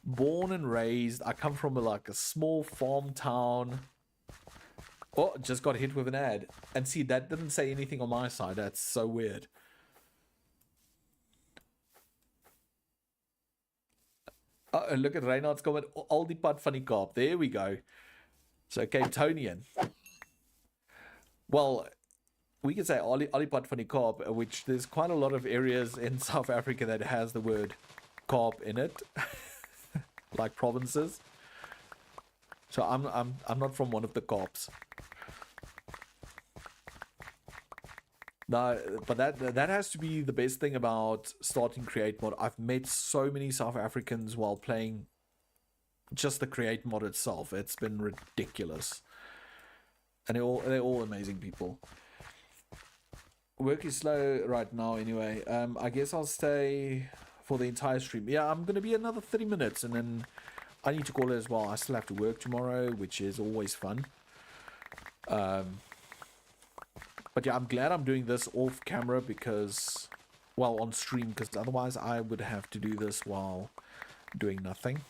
Born and raised. I come from like a small farm town. Oh, just got hit with an ad. And see, that didn't say anything on my side. That's so weird. Look at Reynard's comment. Al die pad van die Kaap. There we go. So Cape Tonian. Well, we could say al die pad van die Kaap, which there's quite a lot of areas in South Africa that has the word Kaap in it. Like provinces. So I'm not from one of the Kaaps. No, but that has to be the best thing about starting Create Mod. I've met so many South Africans while playing just the Create Mod itself. It's been ridiculous. And they're all amazing people. Work is slow right now anyway. I guess I'll stay for the entire stream. Yeah, I'm going to be another 30 minutes and then I need to call it as well. I still have to work tomorrow, which is always fun. But yeah, I'm glad I'm doing this off camera because, well, on stream, because otherwise I would have to do this while doing nothing.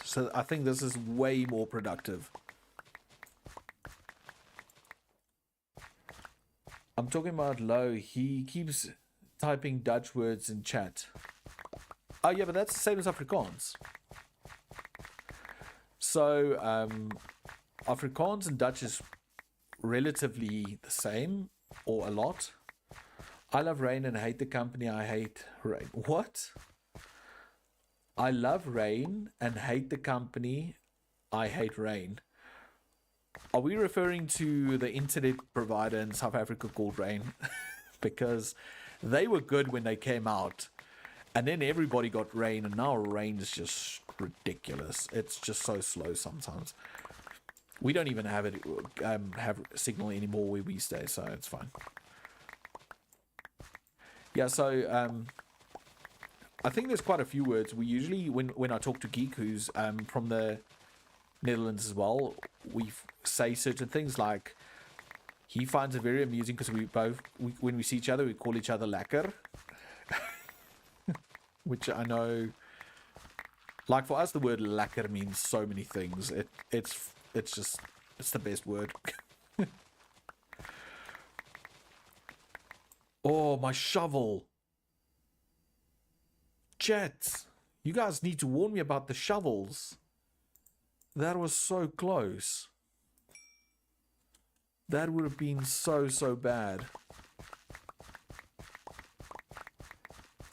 So I think this is way more productive. I'm talking about Low. He keeps typing Dutch words in chat. Oh yeah, but that's the same as Afrikaans. So Afrikaans and Dutch is relatively the same, or a lot. I love rain and hate the company. I hate rain. What? I love rain and hate the company. I hate rain. Are we referring to the internet provider in South Africa called Rain? Because they were good when they came out. And then everybody got Rain, and now Rain is just ridiculous. It's just so slow sometimes. We don't even have it have signal anymore where we stay, so it's fine. Yeah, so I think there's quite a few words. We usually, when I talk to Geek, who's from the Netherlands as well, we say certain things like, he finds it very amusing because when we see each other, we call each other lekker. Which I know, like for us, the word lekker means so many things. It's the best word. Oh, my shovel. Jets, you guys need to warn me about the shovels. That was so close. That would have been so bad.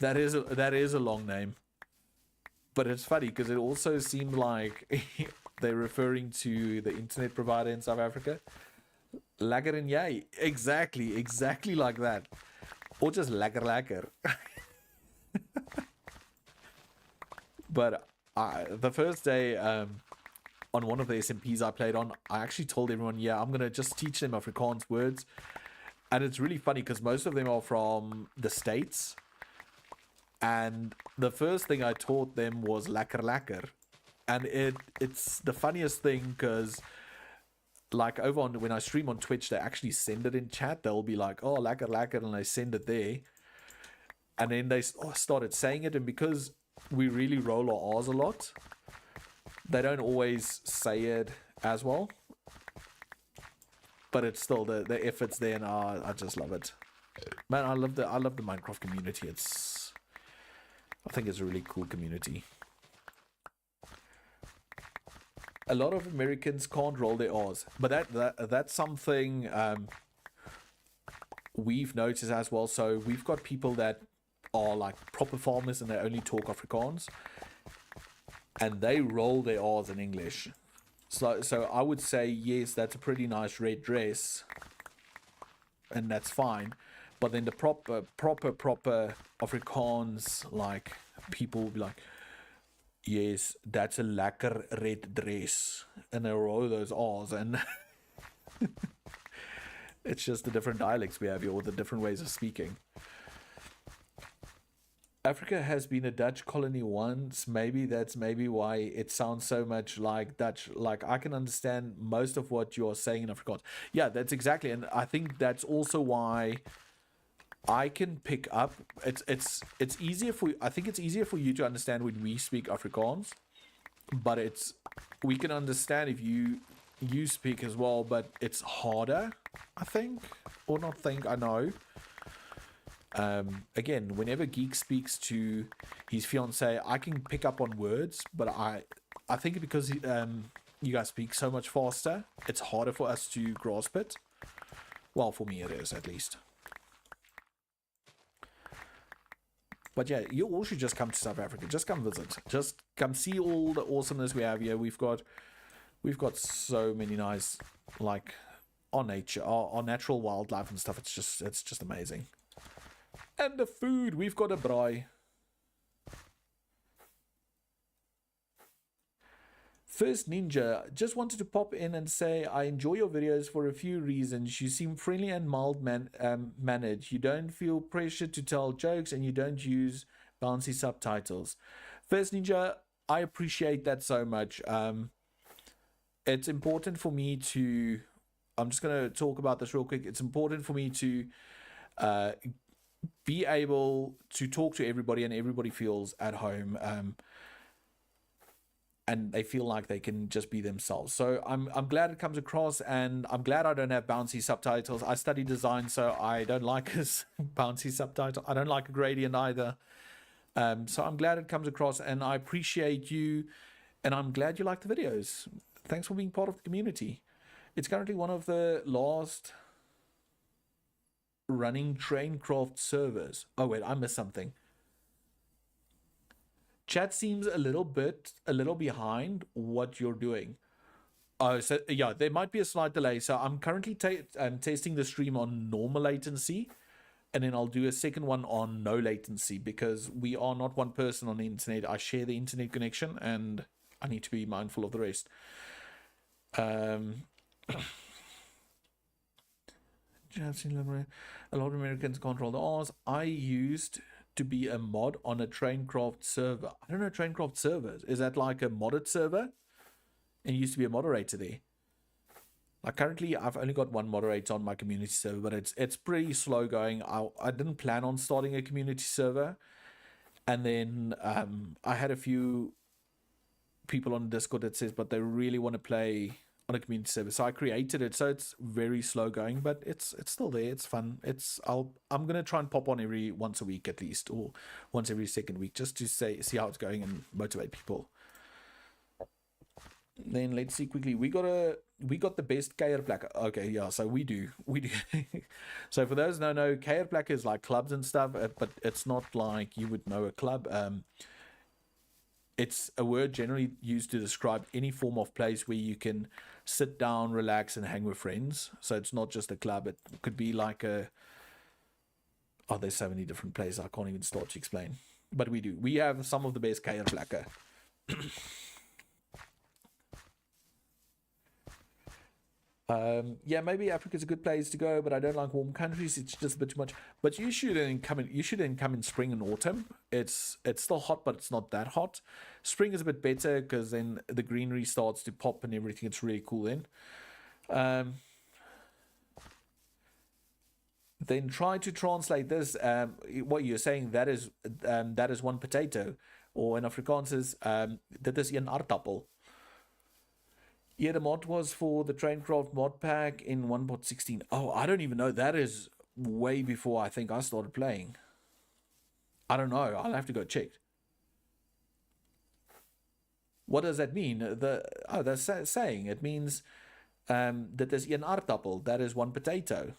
That is a long name. But it's funny because it also seemed like they're referring to the internet provider in South Africa. Lekker en jy. Exactly like that. Or just lekker. But the first day on one of the SMPs I played on, I actually told everyone, yeah, I'm going to just teach them Afrikaans words. And it's really funny because most of them are from the States. And the first thing I taught them was lekker. And it's the funniest thing because, like, over on when I stream on Twitch, they actually send it in chat. They'll be like, oh, lekker, and they send it there. And then they started saying it, and because we really roll our R's a lot, they don't always say it as well. But it's still the effort's there, and I just love it. Man, I love the Minecraft community. I think it's a really cool community. A lot of Americans can't roll their R's, but that's something we've noticed as well. So we've got people that are like proper farmers and they only talk Afrikaans, and they roll their R's in English. So I would say yes, that's a pretty nice red dress, and that's fine. But then the proper Afrikaans, like, people will be like, yes, that's a lekker red dress, and they roll those R's, and it's just the different dialects we have here, or the different ways of speaking. Africa has been a Dutch colony once. Maybe that's why it sounds so much like Dutch. Like, I can understand most of what you're saying in Afrikaans. Yeah, that's exactly, and I think that's also why I can pick up. It's easier for, I think it's easier for you to understand when we speak Afrikaans, but we can understand if you speak as well, but it's harder, I think, or not think, I know. Again, whenever Geek speaks to his fiance, I can pick up on words, but I think because you guys speak so much faster, it's harder for us to grasp it. Well, for me it is, at least. But yeah, you all should just come to South Africa. Just come visit. Just come see all the awesomeness we have here. We've got so many nice, like, our nature, our natural wildlife and stuff. It's just amazing. And the food, we've got a braai. First Ninja, just wanted to pop in and say I enjoy your videos for a few reasons. You seem friendly and mannered. You don't feel pressure to tell jokes, and you don't use bouncy subtitles. First Ninja, I appreciate that so much. It's important for me to, I'm just going to talk about this real quick. It's important for me to be able to talk to everybody, and everybody feels at home, and they feel like they can just be themselves. So I'm glad it comes across, and I'm glad I don't have bouncy subtitles. I study design, so I don't like a bouncy subtitle. I don't like a gradient either. So I'm glad it comes across, and I appreciate you, and I'm glad you like the videos. Thanks for being part of the community. It's currently one of the last running Traincraft servers. Oh wait, I missed something. Chat seems a little behind what you're doing. Oh, so yeah, there might be a slight delay. So I'm currently testing the stream on normal latency, and then I'll do a second one on no latency, because we are not one person on the internet. I share the internet connection, and I need to be mindful of the rest. A lot of Americans control the R's. I used to be a mod on a Traincraft server. I don't know Traincraft servers. Is that like a modded server? And used to be a moderator there. Like, currently, I've only got one moderator on my community server, but it's pretty slow going. I didn't plan on starting a community server, and then I had a few people on Discord that says, but they really want to play on a community server, so I created it. So it's very slow going, but it's still there. It's fun. I'm gonna try and pop on every once a week at least, or once every second week, just to see how it's going and motivate people. Then let's see quickly. We got the best keierplekke. Okay, yeah, so we do. So for those who don't know, keierplekke is like clubs and stuff, but it's not like you would know a club. It's a word generally used to describe any form of place where you can sit down, relax, and hang with friends. So it's not just a club. It could be like there's so many different places I can't even start to explain. But we do. We have some of the best keierplekke. Yeah, maybe Africa's a good place to go, but I don't like warm countries. It's just a bit too much. But you should then come in spring and autumn. It's still hot, but it's not that hot. Spring is a bit better, because then the greenery starts to pop and everything. It's really cool then. Then try to translate this. What you're saying, that is one potato, or in Afrikaans is dit is een aardappel. Yeah, the mod was for the Traincraft Modpack in 1.16. Oh, I don't even know. That is way before I think I started playing. I don't know. I'll have to go check. What does that mean? That's saying it means that there's een aardappel. That is one potato.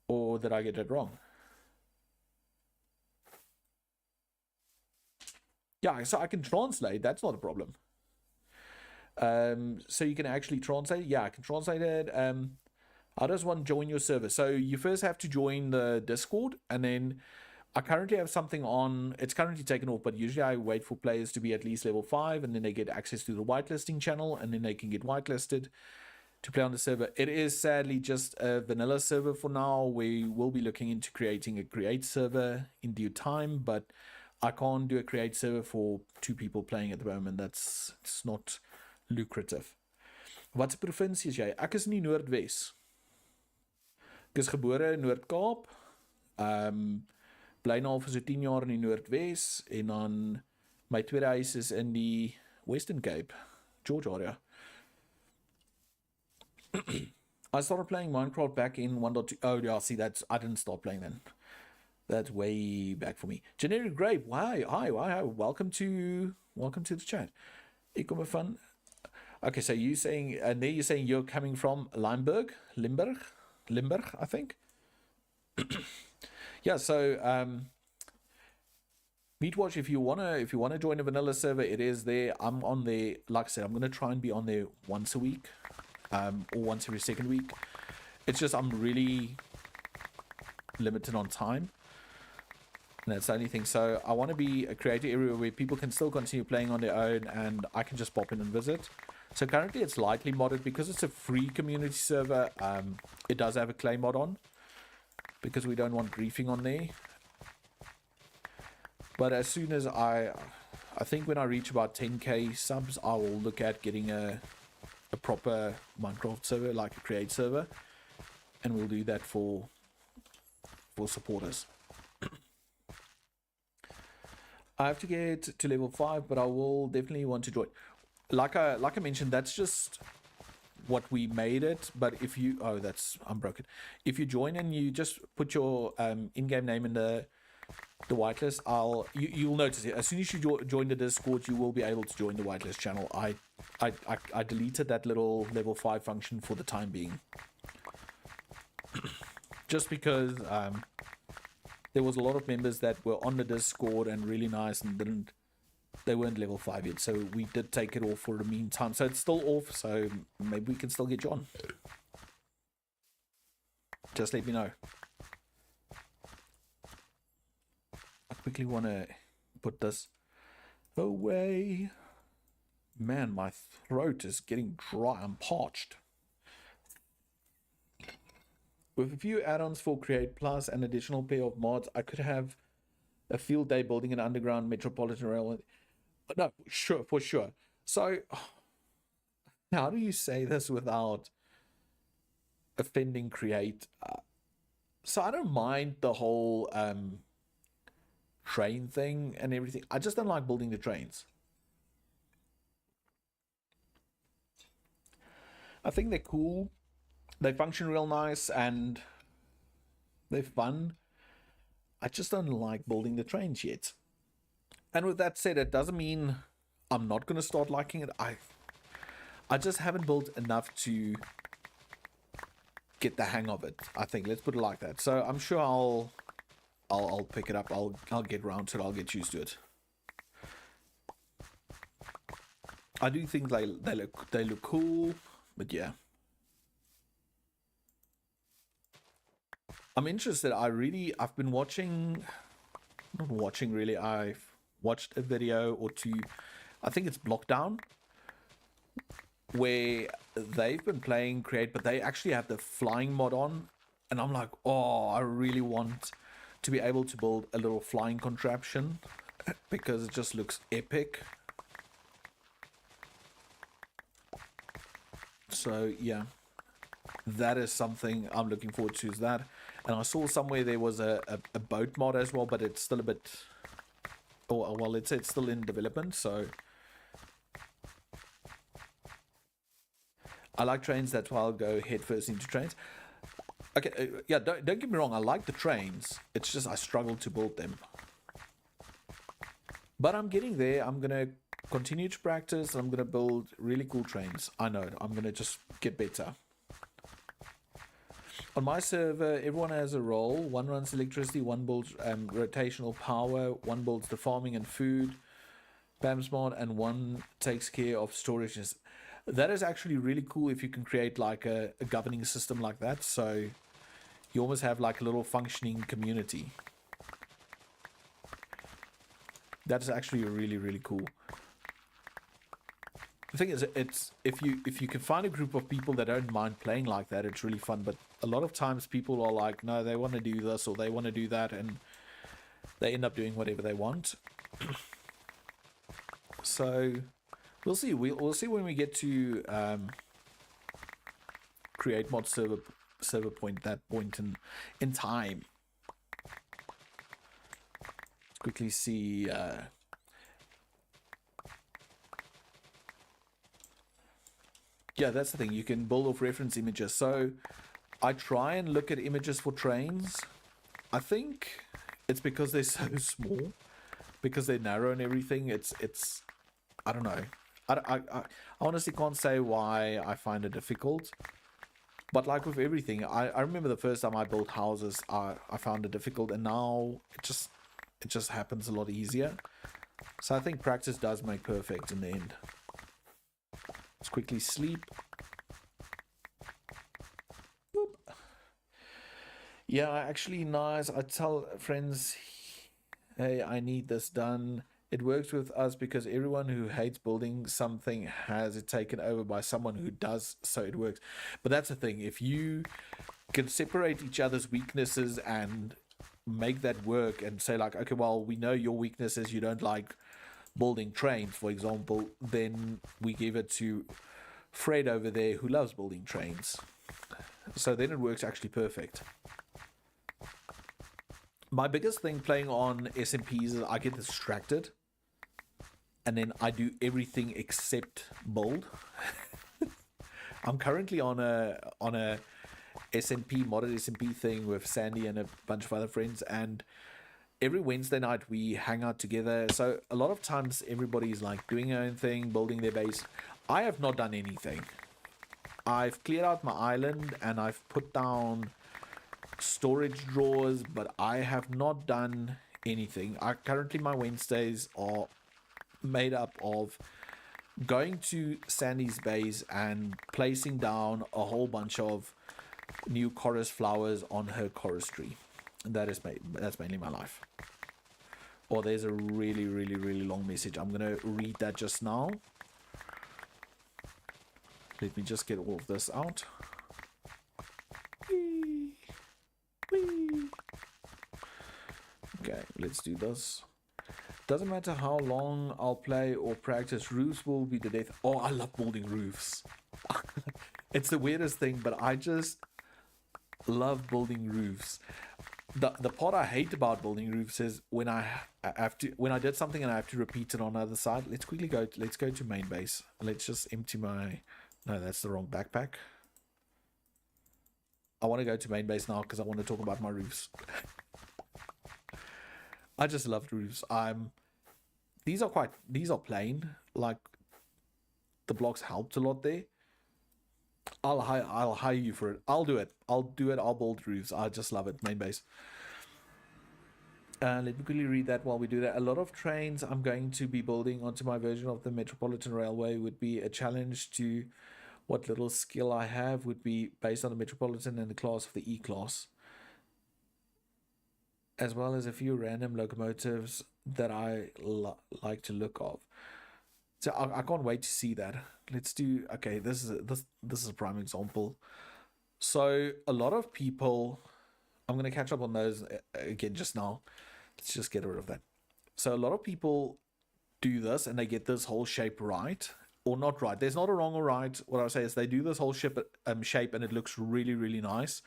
Or did I get it wrong? Yeah, so I can translate. That's not a problem. So you can actually translate. Yeah, I can translate it. How does one join your server? So you first have to join the Discord, and then I currently have something on. It's currently taken off, but usually I wait for players to be at least level 5, and then they get access to the whitelisting channel, and then they can get whitelisted to play on the server. It is sadly just a vanilla server for now. We will be looking into creating a create server in due time, but I can't do a create server for 2 people playing at the moment. It's not lucrative. Wat 'n provinsie is jy? Ek is in die Noordwes. Ek is gebore in Noord-Kaap. Bly nou vir so 10 jaar in die Noordwes, en dan my tweede huis is in die Western Cape, George area. I started playing Minecraft back in 1.2. Oh yeah, see, I didn't start playing then. That's way back for me. Generic Grape, hi, welcome to the chat. Ek kom van. Okay, so you saying, and there you're saying you're coming from Limburg, I think. Yeah, so Meatwatch, if you wanna join a vanilla server, it is there. I'm on there. Like I said, I'm gonna try and be on there once a week, or once every second week. It's just I'm really limited on time, and that's the only thing. So I want to be a creative area where people can still continue playing on their own, and I can just pop in and visit. So currently it's lightly modded because it's a free community server. It does have a clay mod on because we don't want griefing on there. But as soon as I think when I reach about 10k subs, I will look at getting a proper Minecraft server, like a create server, and we'll do that for supporters. I have to get to level 5, but I will definitely want to join. Like I mentioned, that's just what we made it. But if you, I'm broken. If you join and you just put your in-game name in the whitelist, you'll notice it as soon as you join the Discord, you will be able to join the whitelist channel. I deleted that little level 5 function for the time being, just because there was a lot of members that were on the Discord and really nice and they weren't level 5 yet, so we did take it off for the meantime. So it's still off, so maybe we can still get you on. Just let me know. I quickly want to put this away. Man, my throat is getting dry. I'm parched. With a few add-ons for Create Plus and additional pair of mods, I could have a field day building an underground metropolitan railway. No, sure, for sure. So, how do you say this without offending Create? So I don't mind the whole train thing and everything. I just don't like building the trains. I think they're cool. They function real nice and they're fun. I just don't like building the trains yet. And with that said, it doesn't mean I'm not going to start liking it. I just haven't built enough to get the hang of it, I think. Let's put it like that. So I'm sure I'll pick it up. I'll get around to it. I'll get used to it. I do think they look cool, but yeah. I'm interested. I've been watching, not watching really, I've watched a video or two, I think it's Blockdown, where they've been playing Create, but they actually have the flying mod on, and I'm like, oh, I really want to be able to build a little flying contraption because it just looks epic. So yeah, that is something I'm looking forward to, is that. And I saw somewhere there was a boat mod as well, but it's still a bit, or well, let's say it's still in development. So I like trains, that's why I'll go head first into trains. Okay, yeah, don't get me wrong, I like the trains. It's just I struggle to build them. But I'm getting there. I'm going to continue to practice. I'm going to build really cool trains. I know, I'm going to just get better. On my server, everyone has a role. One runs electricity, one builds rotational power, one builds the farming and food, PAMSmart, and one takes care of storage. That is actually really cool if you can create like a governing system like that. So you almost have like a little functioning community. That's actually really, really cool. The thing is, it's if you can find a group of people that don't mind playing like that, it's really fun. But a lot of times people are like, no, they want to do this or they want to do that, and they end up doing whatever they want. So we'll see. We'll see when we get to create mod server point, that point in time. Let's quickly see. Yeah, that's the thing. You can build off reference images. So I try and look at images for trains. I think it's because they're so small, because they're narrow and everything. It's I don't know. I honestly can't say why I find it difficult. But like with everything, I remember the first time I built houses, I found it difficult, and now it just happens a lot easier. So I think practice does make perfect in the end. Let's quickly sleep. Boop. Yeah, actually nice. I tell friends, hey, I need this done. It works with us because everyone who hates building something has it taken over by someone who does, so it works. But that's the thing. If you can separate each other's weaknesses and make that work and say like, okay, well, we know your weakness is you don't like building trains, for example, then we give it to Fred over there who loves building trains. So then it works actually perfect. My biggest thing playing on SMPs is I get distracted and then I do everything except build. I'm currently on a SMP, modded SMP thing with Sandy and a bunch of other friends, and every Wednesday night we hang out together. So a lot of times everybody's like doing their own thing, building their base. I have not done anything. I've cleared out my island and I've put down storage drawers, but I have not done anything. Currently my Wednesdays are made up of going to Sandy's base and placing down a whole bunch of new chorus flowers on her chorus tree. That's mainly my life. Oh, there's a really, really, really long message. I'm gonna read that just now. Let me just get all of this out. Whee. Whee. Okay, let's do this. Doesn't matter how long I'll play or practice, roofs will be the death. Oh, I love building roofs. It's the weirdest thing, but I just love building roofs. The part I hate about building roofs is when I did something and I have to repeat it on the other side. Let's go to main base. Let's just empty my, no, that's the wrong backpack. I want to go to main base now because I want to talk about my roofs. I just love roofs. These are plain, like the blocks helped a lot there. I'll hire you for it. I'll do it. I'll build roofs. I just love it. Main base. Let me quickly read that while we do that. A lot of trains I'm going to be building onto my version of the Metropolitan Railway would be a challenge to what little skill I have would be based on the Metropolitan and the class of the E-class, as well as a few random locomotives that I like to look of. So I can't wait to see that. Let's do, okay, this is a prime example. So a lot of people, I'm going to catch up on those again just now. Let's just get rid of that. So a lot of people do this and they get this whole shape right, or not right. There's not a wrong or right. What I would say is they do this whole shape and it looks really, really nice.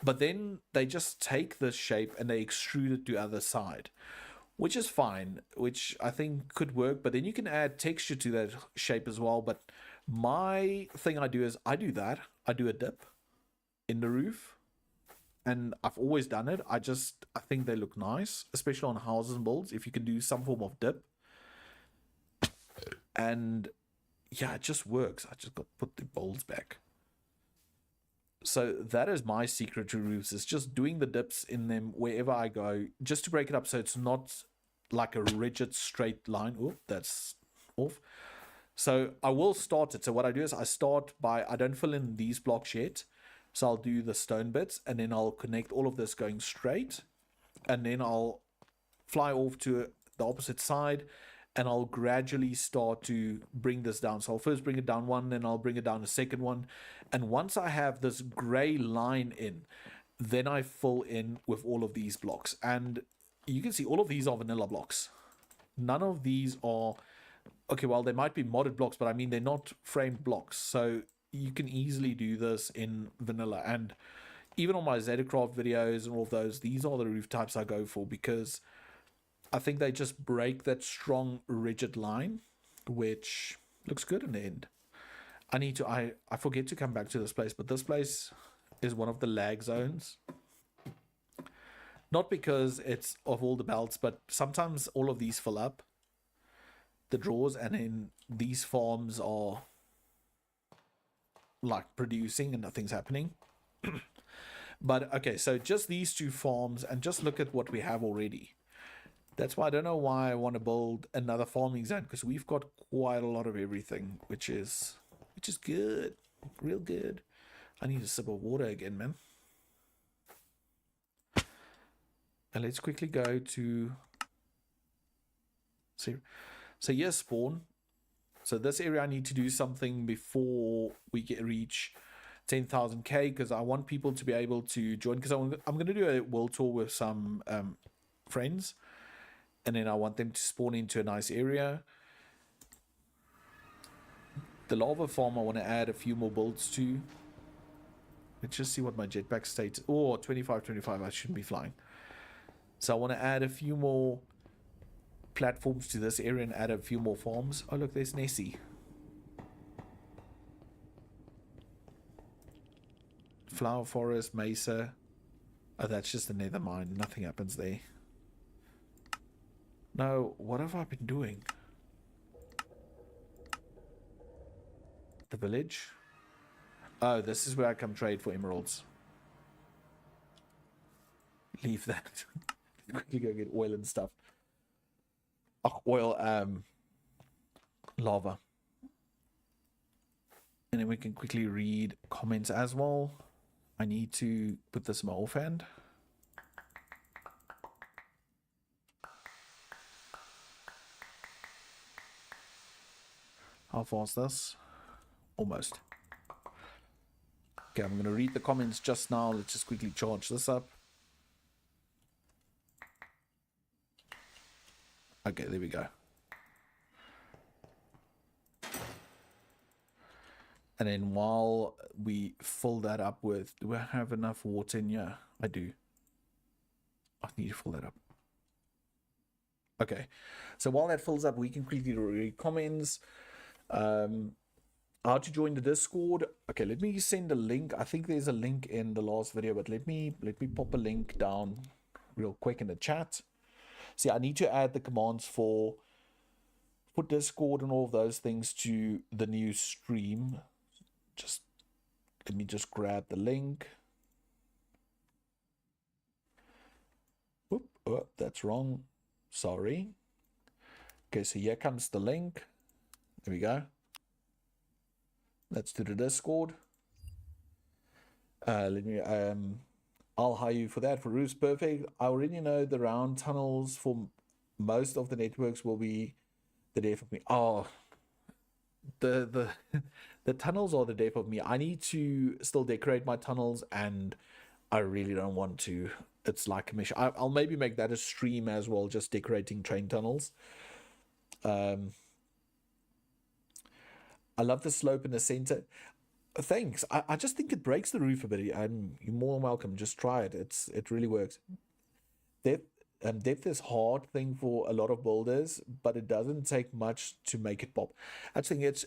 But then they just take this shape and they extrude it to the other side, which is fine, which I think could work. But then you can add texture to that shape as well. But my thing I do is I do a dip in the roof, and I've always done it. I think they look nice, especially on houses and builds, if you can do some form of dip. And yeah, it just works. I just got to put the bolts back. So that is my secret to roofs, is just doing the dips in them wherever I go, just to break it up so it's not like a rigid straight line. Oh, that's off. So I will start it. So what I do is I start by, I don't fill in these blocks yet. So I'll do the stone bits, and then I'll connect all of this going straight, and then I'll fly off to the opposite side, and I'll gradually start to bring this down. So I'll first bring it down one, then I'll bring it down a second one. And once I have this gray line in, then I fill in with all of these blocks. And you can see all of these are vanilla blocks. None of these are, okay, well, they might be modded blocks, but I mean, they're not framed blocks. So you can easily do this in vanilla. And even on my Zetacraft videos and all of those, these are the roof types I go for, because I think they just break that strong, rigid line, which looks good in the end. I forget to come back to this place, but this place is one of the lag zones. Not because it's of all the belts, but sometimes all of these fill up, the drawers, and then these farms are like producing and nothing's happening. But okay, so just these two farms, and just look at what we have already. That's why I don't know why I want to build another farming zone, because we've got quite a lot of everything, which is good, real good. I need a sip of water again, man. And let's quickly go to, so here's spawn. So this area I need to do something before we reach 10,000k, because I want people to be able to join, because I'm going to do a world tour with some friends, and then I want them to spawn into a nice area. The lava farm I want to add a few more builds to. Let's just see what my jetpack state is. Oh, 25, I shouldn't be flying. So I want to add a few more platforms to this area and add a few more farms. Oh, look, there's Nessie. Flower forest, mesa. Oh, that's just the nether mine. Nothing happens there. No, what have I been doing? The village? Oh, this is where I come trade for emeralds. Leave that. Quickly go get oil and stuff. Oh, oil, lava. And then we can quickly read comments as well. I need to put this in my offhand. How far is this? Almost. Okay, I'm going to read the comments just now. Let's just quickly charge this up. Okay, there we go. And then while we fill that up with, do I have enough water in here? I do. I need to fill that up. Okay, so while that fills up, we can quickly read comments. How to join the Discord. Okay, let me send a link. I think there's a link in the last video, but let me pop a link down real quick in the chat. See, I need to add the commands for Discord and all of those things to the new stream. Just let me just grab the link. Whoop, oh, that's wrong. Sorry. Okay, so here comes the link. There we go. That's to the Discord. Let me I'll hire you for that. For roofs, perfect. I already know the round tunnels for most of the networks will be the death of me. Oh, the tunnels are the death of me. I need to still decorate my tunnels, and I really don't want to. It's like a mission. I'll maybe make that a stream as well, just decorating train tunnels. I love the slope in the center. Thanks. I just think it breaks the roof a bit. You're more than welcome. Just try it. It really works. Depth is hard thing for a lot of builders, but it doesn't take much to make it pop. I think it's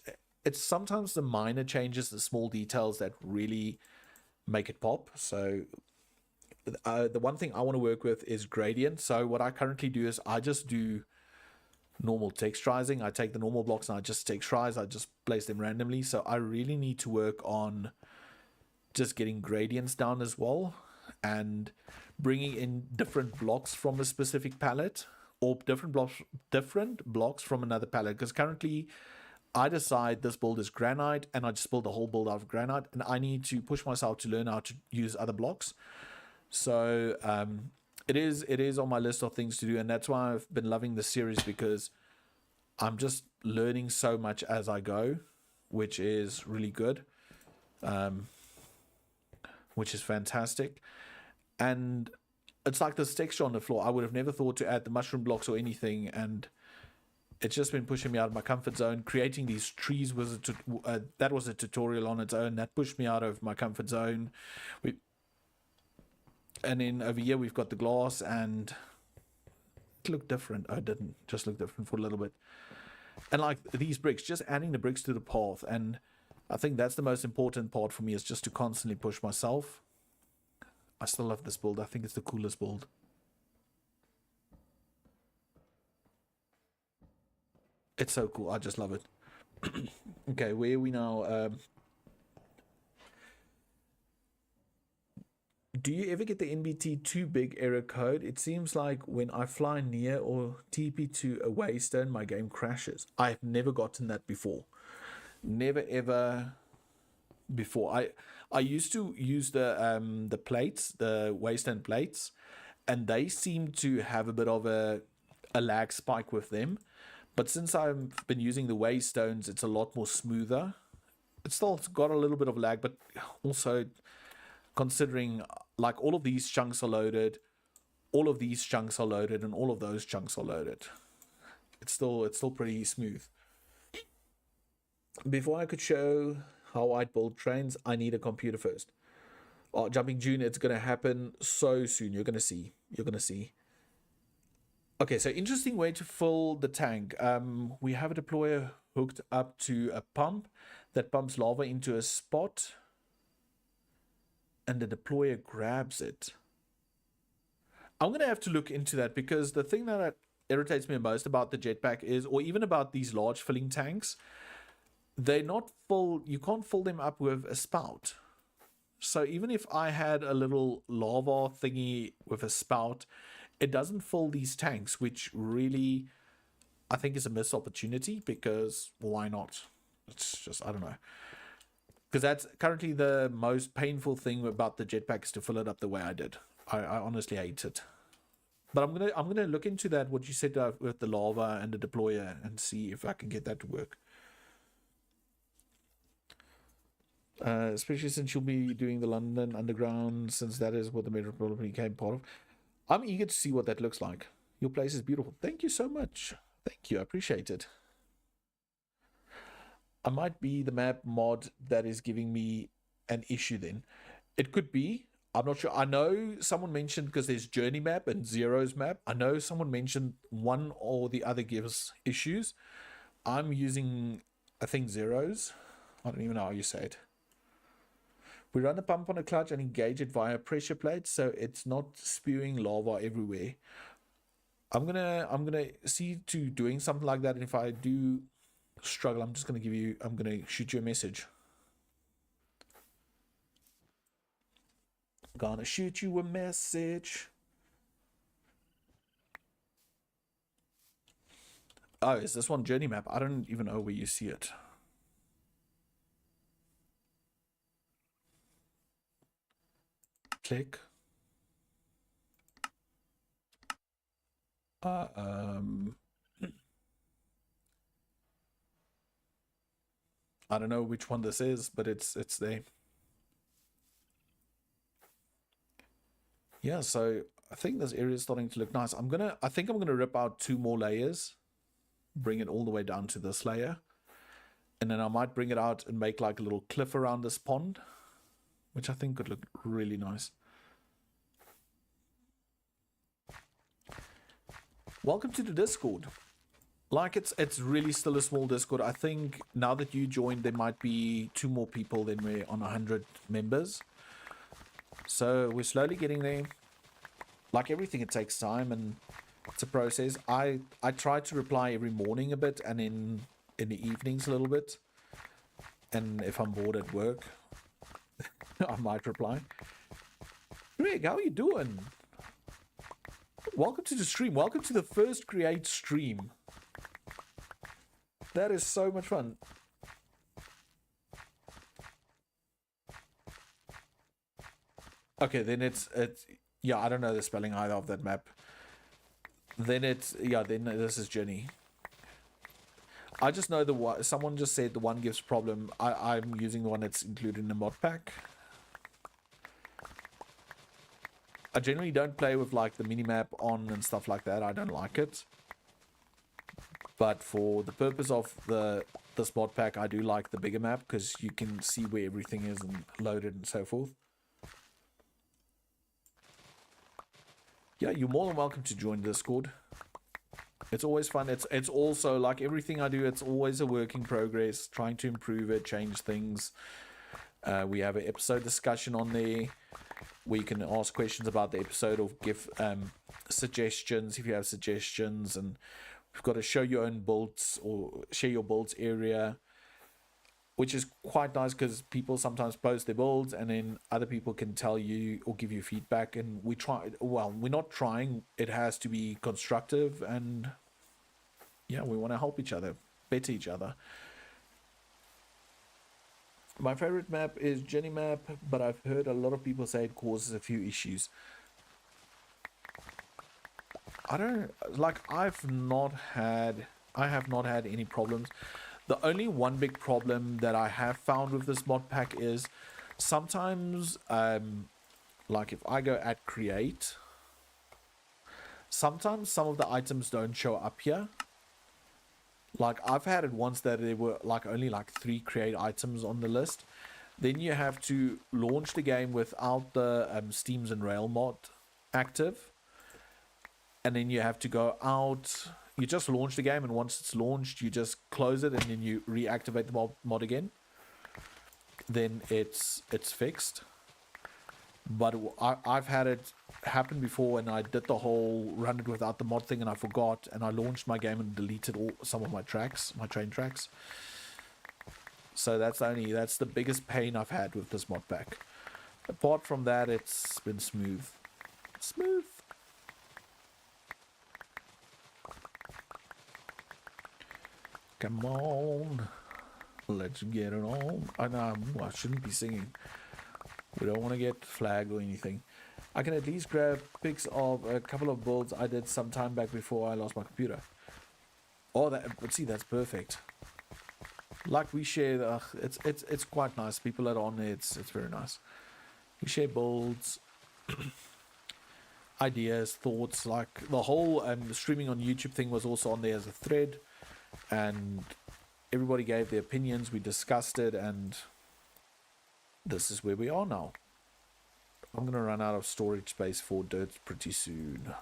sometimes the minor changes, the small details that really make it pop. So the one thing I want to work with is gradient. So what I currently do is I just do normal texturizing. I take the normal blocks and I just texturize. I just place them randomly. So I really need to work on just getting gradients down as well, and bringing in different blocks from a specific palette, or different blocks from another palette. Because currently I decide this build is granite, and I just build the whole build out of granite, and I need to push myself to learn how to use other blocks. So it is on my list of things to do, and that's why I've been loving this series, because I'm just learning so much as I go, which is really good, which is fantastic. And it's like this texture on the floor. I would have never thought to add the mushroom blocks or anything, and it's just been pushing me out of my comfort zone. Creating these trees was that was a tutorial on its own. That pushed me out of my comfort zone. And then over here we've got the glass, and it looked different. Oh, it didn't just look different for a little bit. And like these bricks, just adding the bricks to the path. And I think that's the most important part for me, is just to constantly push myself. I still love this build. I think it's the coolest build. It's so cool. I just love it. Okay, where are we now? Do you ever get the NBT too big error code? It seems like when I fly near or TP to a waystone, my game crashes. I've never gotten that before. Never ever before. I used to use the plates, the waystone plates, and they seem to have a bit of a lag spike with them. But since I've been using the waystones, it's a lot more smoother. It's still got a little bit of lag, but also considering like all of these chunks are loaded, all of these chunks are loaded, and all of those chunks are loaded, it's still pretty smooth. Before I could show how I'd build trains, I need a computer first. Oh, Jumping June, it's gonna happen so soon. You're gonna see. Okay, so interesting way to fill the tank. We have a deployer hooked up to a pump that pumps lava into a spot, and the deployer grabs it. I'm going to have to look into that, because the thing that irritates me most about the jetpack is, or even about these large filling tanks, they're not full. You can't fill them up with a spout. So even if I had a little lava thingy with a spout, it doesn't fill these tanks, which really I think is a missed opportunity, because why not? It's just, I don't know. Because that's currently the most painful thing about the jetpack, is to fill it up the way I did. I honestly hate it. But I'm gonna look into that, what you said with the lava and the deployer, and see if I can get that to work. Especially since you'll be doing the London Underground, since that is what the Metropolitan became part of. I'm eager to see what that looks like. Your place is beautiful. Thank you so much. Thank you. I appreciate it. I might be the map mod that is giving me an issue then. It could be. I'm not sure. I know someone mentioned, because there's Journey map and Zero's map. I know someone mentioned one or the other gives issues. I'm using, I think, Zero's. I don't even know how you say it. We run the pump on a clutch and engage it via pressure plate, so it's not spewing lava everywhere. I'm gonna see to doing something like that, and if I do struggle, I'm gonna shoot you a message. Gonna shoot you a message. Oh, is this one Journey map? I don't even know where you see it. Click. I don't know which one this is, but it's there. Yeah, so I think this area is starting to look nice. I think I'm gonna rip out 2 more layers, bring it all the way down to this layer, and then I might bring it out and make like a little cliff around this pond, which I think could look really nice. Welcome to the Discord. Like, it's really still a small Discord. I think now that you joined, there might be 2 more people than we're on 100 members. So we're slowly getting there. Like everything, it takes time and it's a process. I try to reply every morning a bit, and in the evenings a little bit. And if I'm bored at work, I might reply. Greg, how are you doing? Welcome to the stream. Welcome to the first Create stream. That is so much fun. Okay, then it's yeah, I don't know the spelling either of that map. Then this is Jenny. I just know the one. Someone just said the one gives problem. I'm using the one that's included in the mod pack. I generally don't play with like the minimap on and stuff like that. I don't like it. But for the purpose of this mod pack, I do like the bigger map because you can see where everything is and loaded and so forth. Yeah, you're more than welcome to join Discord. It's always fun. It's also like everything I do, it's always a work in progress, trying to improve it, change things. We have an episode discussion on there where you can ask questions about the episode or give suggestions if you have suggestions. And we've got to show your own builds or share your builds area, which is quite nice because people sometimes post their builds and then other people can tell you or give you feedback. And we try, well, we're not trying, it has to be constructive, and yeah, we want to help each other, better each other. My favorite map is Jenny map, but I've heard a lot of people say it causes a few issues. I have not had any problems. The only one big problem that I have found with this mod pack is sometimes, like if I go at create, sometimes some of the items don't show up here. Like I've had it once that there were like only like 3 create items on the list. Then you have to launch the game without the Steams and Rail mod active. And then you have to go out. You just launch the game, and once it's launched, you just close it, and then you reactivate the mod again. Then it's fixed. But I've had it happen before, and I did the whole run it without the mod thing, and I forgot, and I launched my game and deleted some of my tracks, my train tracks. So that's the biggest pain I've had with this mod pack. Apart from that, it's been smooth. Smooth. Come on, let's get it on. I know I shouldn't be singing. We don't want to get flagged or anything. I can at least grab pics of a couple of builds I did some time back before I lost my computer. Oh, but see, that's perfect. Like we share, it's quite nice. People that are on there, it's very nice. We share builds, ideas, thoughts. Like the whole streaming on YouTube thing was also on there as a thread. And everybody gave their opinions, we discussed it, and this is where we are now. I'm going to run out of storage space for dirt pretty soon.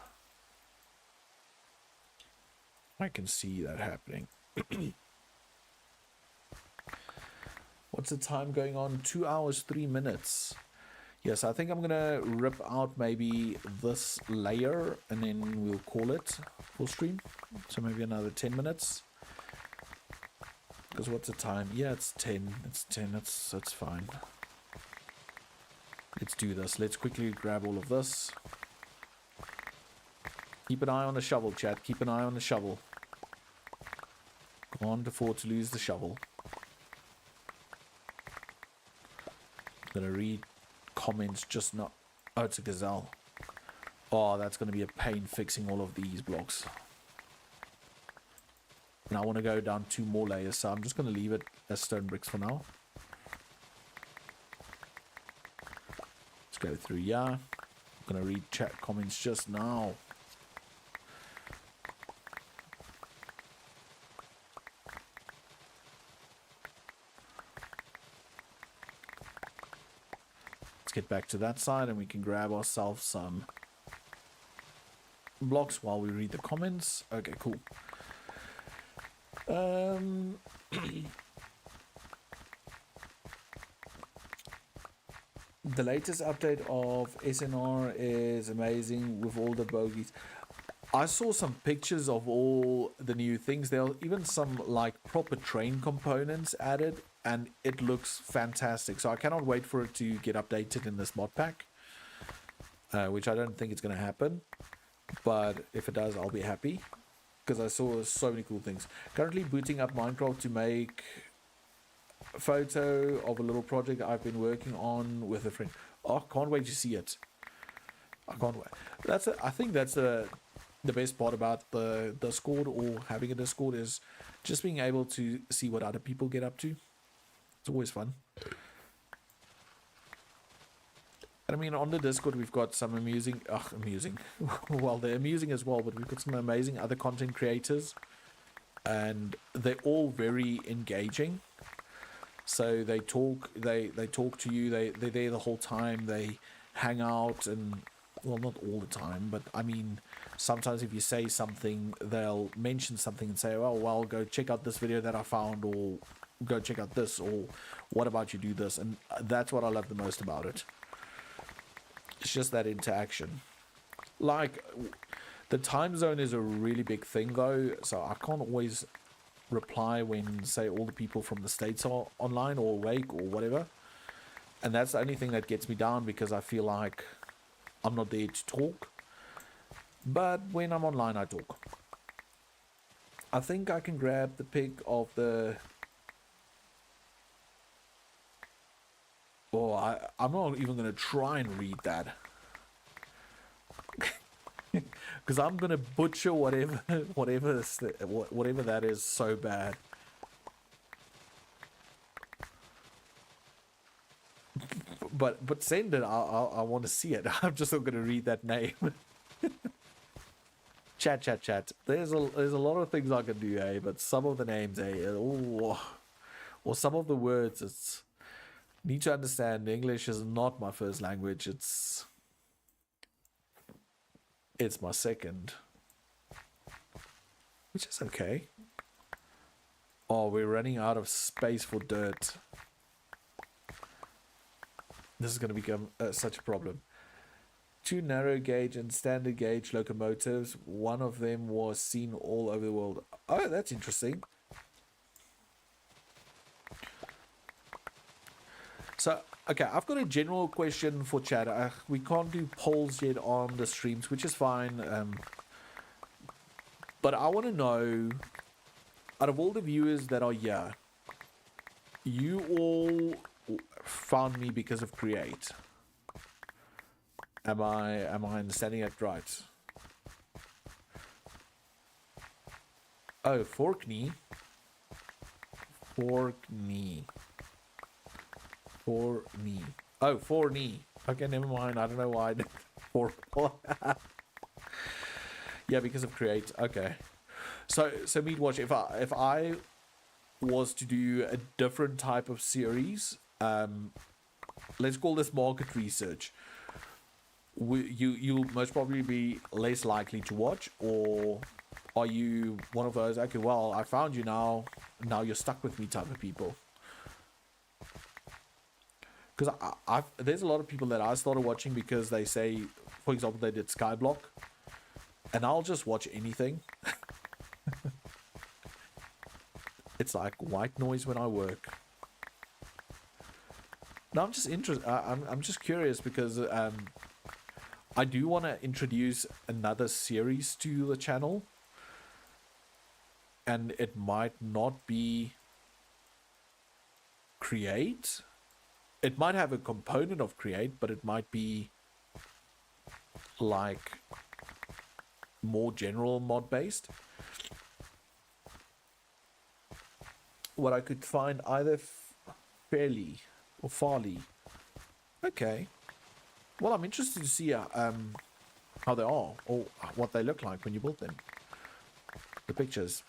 I can see that happening. What's the time going on? 2 hours, 3 minutes. Yes, I think I'm going to rip out maybe this layer, and then we'll call it full stream. So maybe another 10 minutes. Because what's the time? Yeah, it's 10. It's 10. That's fine. Let's do this. Let's quickly grab all of this. Keep an eye on the shovel, chat. Keep an eye on the shovel. Can't afford to lose the shovel. I'm going to read comments just not... Oh, it's a gazelle. Oh, that's going to be a pain fixing all of these blocks. And I want to go down 2 more layers, so I'm just going to leave it as stone bricks for now. Let's go through here. I'm going to read chat comments just now. Let's get back to that side and we can grab ourselves some blocks while we read the comments. Okay, cool. The latest update of SNR is amazing with all the bogies. I saw some pictures of all the new things. There are even some like proper train components added and it looks fantastic. So I cannot wait for it to get updated in this mod pack, which I don't think it's going to happen. But if it does, I'll be happy, because I saw so many cool things. Currently booting up Minecraft to make a photo of a little project I've been working on with a friend. Oh, can't wait to see it. I can't wait. I think that's the best part about the Discord, or having a Discord, is just being able to see what other people get up to. It's always fun. And I mean, on the Discord, we've got some amusing, well, they're amusing as well, but we've got some amazing other content creators, and they're all very engaging. So they talk to you, they're there the whole time, they hang out, and, well, not all the time, but I mean, sometimes if you say something, they'll mention something and say, oh, well, go check out this video that I found, or go check out this, or what about you do this? And that's what I love the most about it. It's just that interaction. Like, the time zone is a really big thing, though, so I can't always reply when, say, all the people from the States are online or awake or whatever. And that's the only thing that gets me down, because I feel like I'm not there to talk. But when I'm online, I talk. I think I can grab the pic of the... Oh, I'm not even going to try and read that. Because I'm going to butcher whatever that is so bad. But send it. I want to see it. I'm just not going to read that name. Chat. There's a lot of things I can do, eh? But some of the names, eh? Or some of the words, it's... Need to understand, English is not my first language. It's my second, which is okay. Oh, we're running out of space for dirt. This is going to become such a problem. 2 narrow gauge and standard gauge locomotives. One of them was seen all over the world. Oh, that's interesting. So, okay, I've got a general question for chat. We can't do polls yet on the streams, which is fine. But I want to know, out of all the viewers that are here, you all found me because of Create. Am I understanding that right? Oh, Forkney. Oh, for knee. Okay, never mind. I don't know why I did for. Yeah, because of Create. Okay. So Meatwatch, if I was to do a different type of series, let's call this market research. You'll most probably be less likely to watch, or are you one of those, okay, well, I found you now you're stuck with me type of people? Because there's a lot of people that I started watching because they say, for example, they did Skyblock, and I'll just watch anything. It's like white noise when I work. No, I'm just interested. I'm just curious because I do want to introduce another series to the channel, and it might not be Create. It might have a component of Create, but it might be like more general mod based. What I could find either fairly or Farley. Okay. Well, I'm interested to see how they are, or what they look like when you build them. The pictures.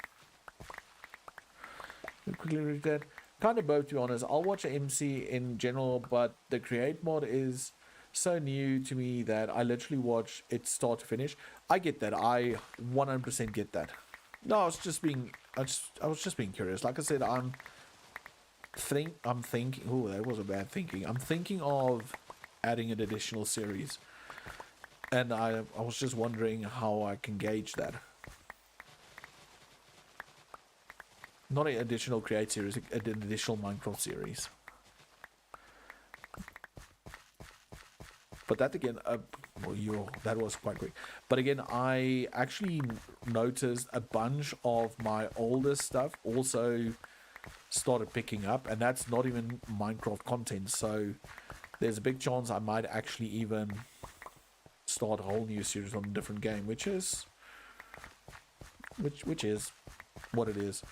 Quickly read that. Kind of both, to be honest. I'll watch MC in general, but the Create mod is so new to me that I literally watch it start to finish. I get that. I 100% get that. No, I was just being curious. Like I said, I'm thinking. Oh, that was a bad thinking. I'm thinking of adding an additional series, and I was just wondering how I can gauge that. Not an additional Create series, an additional Minecraft series. But that again, that was quite quick. But again, I actually noticed a bunch of my older stuff also started picking up, and that's not even Minecraft content. So there's a big chance I might actually even start a whole new series on a different game, which is what it is.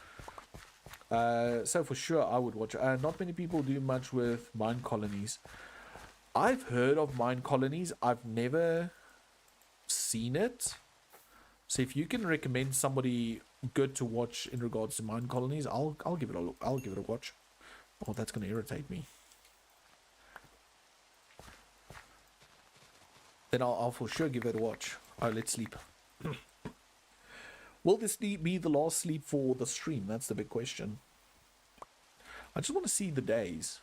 So for sure, I would watch. Not many people do much with mine colonies. I've heard of mine colonies. I've never seen it. So if you can recommend somebody good to watch in regards to mine colonies, I'll give it a look. I'll give it a watch. Oh, that's going to irritate me. Then I'll for sure give it a watch. Oh, let's sleep. Will this be the last sleep for the stream? That's the big question. I just want to see the days.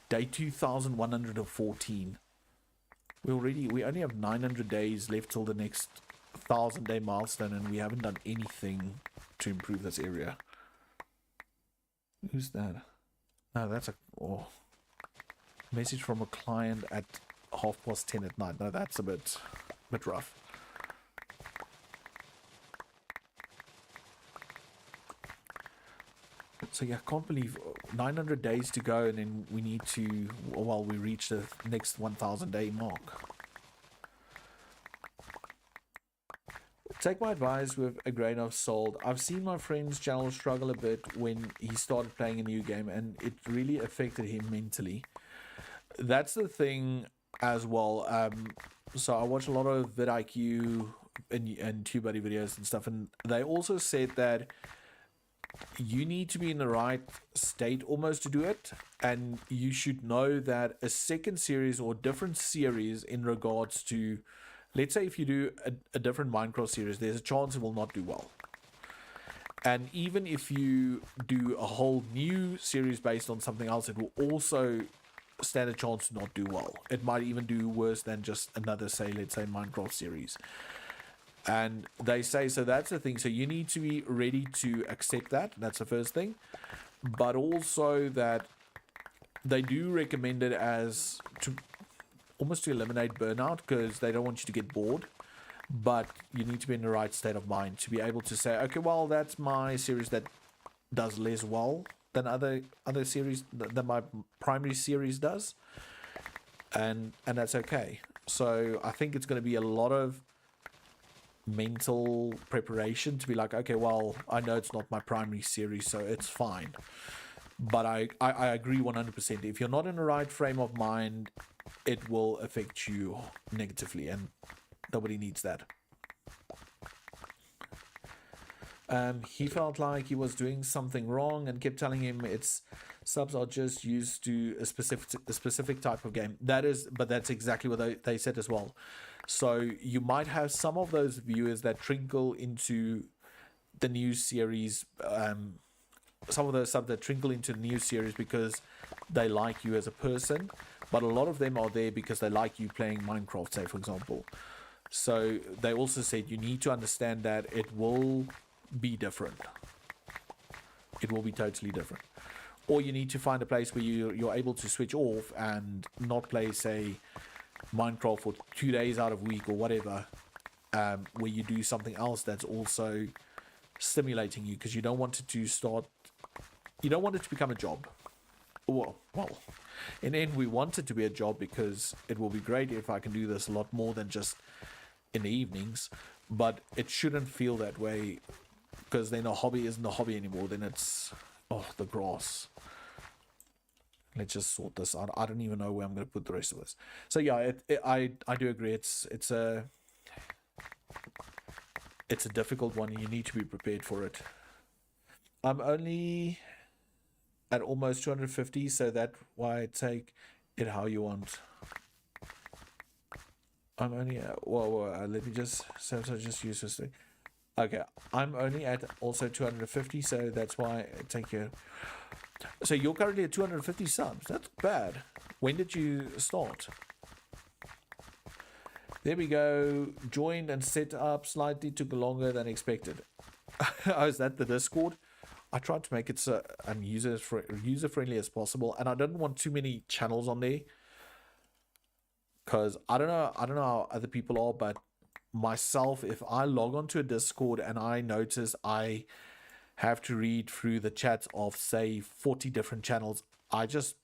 Day 2114. We only have 900 days left till the next 1,000-day milestone, and we haven't done anything to improve this area. Who's that? No, that's a message from a client at 10:30 at night. No, that's a bit rough. So yeah, I can't believe 900 days to go, and then we need to, well, we reach the next 1,000-day mark. Take my advice with a grain of salt. I've seen my friend's channel struggle a bit when he started playing a new game, and it really affected him mentally. That's the thing as well. So I watch a lot of vidIQ and TubeBuddy videos and stuff, and they also said that you need to be in the right state almost to do it, and you should know that a second series or different series in regards to, let's say if you do a different Minecraft series, there's a chance it will not do well. And even if you do a whole new series based on something else, it will also stand a chance to not do well. It might even do worse than just another, let's say Minecraft series. And they say, so that's the thing. So you need to be ready to accept that. That's the first thing. But also that they do recommend it as to almost to eliminate burnout, because they don't want you to get bored. But you need to be in the right state of mind to be able to say, okay, well, that's my series that does less well than other series than my primary series does. And that's okay. So I think it's going to be a lot of mental preparation to be like, okay, well, I know it's not my primary series, so it's fine. But I agree 100%. If you're not in the right frame of mind, it will affect you negatively, and nobody needs that. He felt like he was doing something wrong and kept telling him its subs are just used to a specific type of game. But that's exactly what they said as well. So you might have some of those viewers that trickle into the new series, some of those subs that trickle into the new series because they like you as a person, but a lot of them are there because they like you playing Minecraft, say, for example. So they also said you need to understand that it will be different. It will be totally different. Or you need to find a place where you're able to switch off and not play, say, Minecraft for 2 days out of a week or whatever, where you do something else that's also stimulating you, because you don't want it to become a job. Well, in the end, we want it to be a job because it will be great if I can do this a lot more than just in the evenings, but it shouldn't feel that way, because then a hobby isn't a hobby anymore. Then it's, the grass. Let's just sort this out. I don't even know where I'm going to put the rest of this. So yeah, I do agree. It's a difficult one. You need to be prepared for it. I'm only at almost 250, so that's why I take it how you want. I'm only at, let me just use this thing. Okay, I'm only at also 250, so that's why I take it. So you're currently at 250 subs. That's bad. When did you start? There we go. Joined and set up slightly took longer than expected. Oh, is that the Discord? I tried to make it so user friendly as possible, and I didn't want too many channels on there, because I don't know how other people are, but myself, if I log onto a Discord and I notice I have to read through the chats of say 40 different channels, I just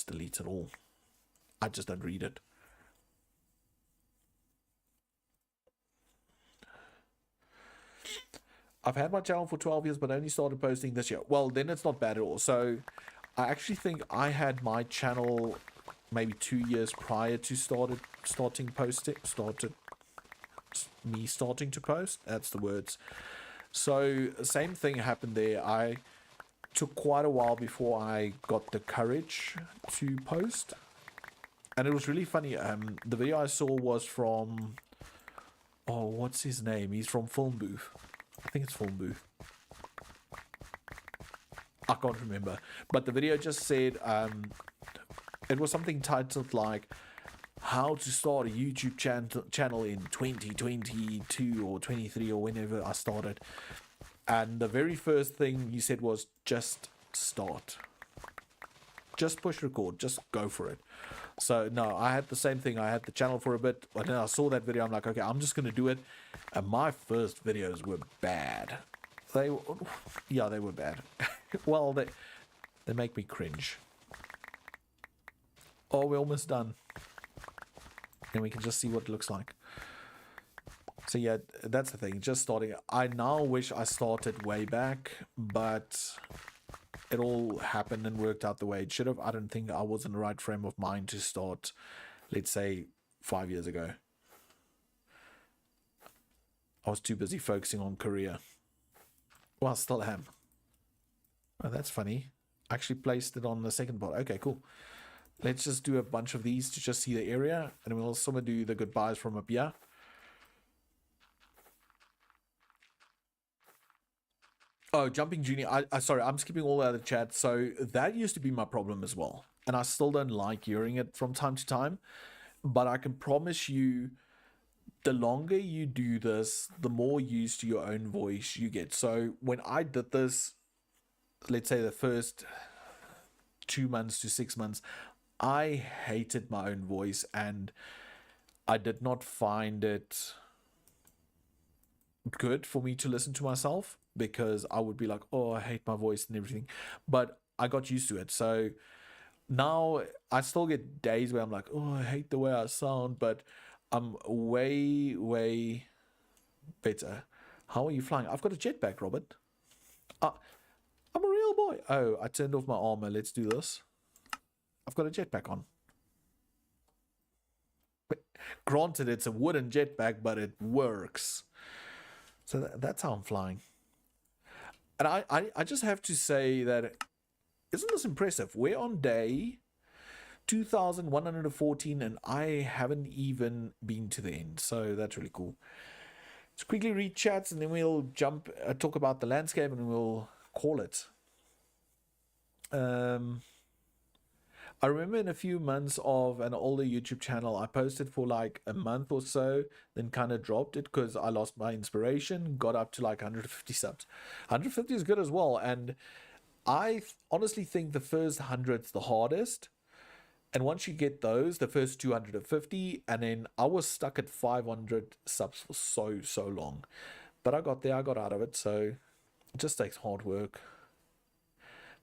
delete it all. I just don't read it. I've had my channel for 12 years, but only started posting this year. Well, then it's not bad at all. So I actually think I had my channel maybe 2 years prior to starting to post. That's the words. So same thing happened there. I took quite a while before I got the courage to post, and it was really funny. The video I saw was from, oh, what's his name? He's from Film Booth. I think it's Film Booth. I can't remember, but the video just said it was something titled like how to start a YouTube channel in 2022 or 23 or whenever I started. And the very first thing he said was just start. Just push record. Just go for it. So no, I had the same thing. I had the channel for a bit, but then I saw that video. I'm like, okay, I'm just going to do it. And my first videos were bad. They were bad. Well, they make me cringe. Oh, we're almost done. And we can just see what it looks like. So yeah, that's the thing. Just starting. I now wish I started way back, but it all happened and worked out the way it should have. I don't think I was in the right frame of mind to start, let's say, 5 years ago. I was too busy focusing on career. Well, I still am. Oh, that's funny. I actually placed it on the second part. Okay, cool. Let's just do a bunch of these to just see the area, and we'll also do the goodbyes from up here. Oh, Jumping Junior. Sorry, I'm skipping all the other chat. So that used to be my problem as well, and I still don't like hearing it from time to time. But I can promise you, the longer you do this, the more used to your own voice you get. So when I did this, let's say the first 2 months to 6 months, I hated my own voice, and I did not find it good for me to listen to myself, because I would be like, oh, I hate my voice and everything. But I got used to it. So now I still get days where I'm like, oh, I hate the way I sound, but I'm way, way better. How are you flying? I've got a jetpack, Robert. I'm a real boy. Oh, I turned off my armor. Let's do this. I've got a jetpack on. Granted, it's a wooden jetpack, but it works. So that's how I'm flying. And I just have to say that, isn't this impressive? We're on day 2114 and I haven't even been to the end. So that's really cool. Let's quickly read chats and then we'll talk about the landscape and we'll call it. I remember in a few months of an older YouTube channel, I posted for like a month or so, then kind of dropped it because I lost my inspiration, got up to like 150 subs. 150 is good as well. And I honestly think the first 100's the hardest. And once you get those, the first 250, and then I was stuck at 500 subs for so long. But I got there, I got out of it. So it just takes hard work.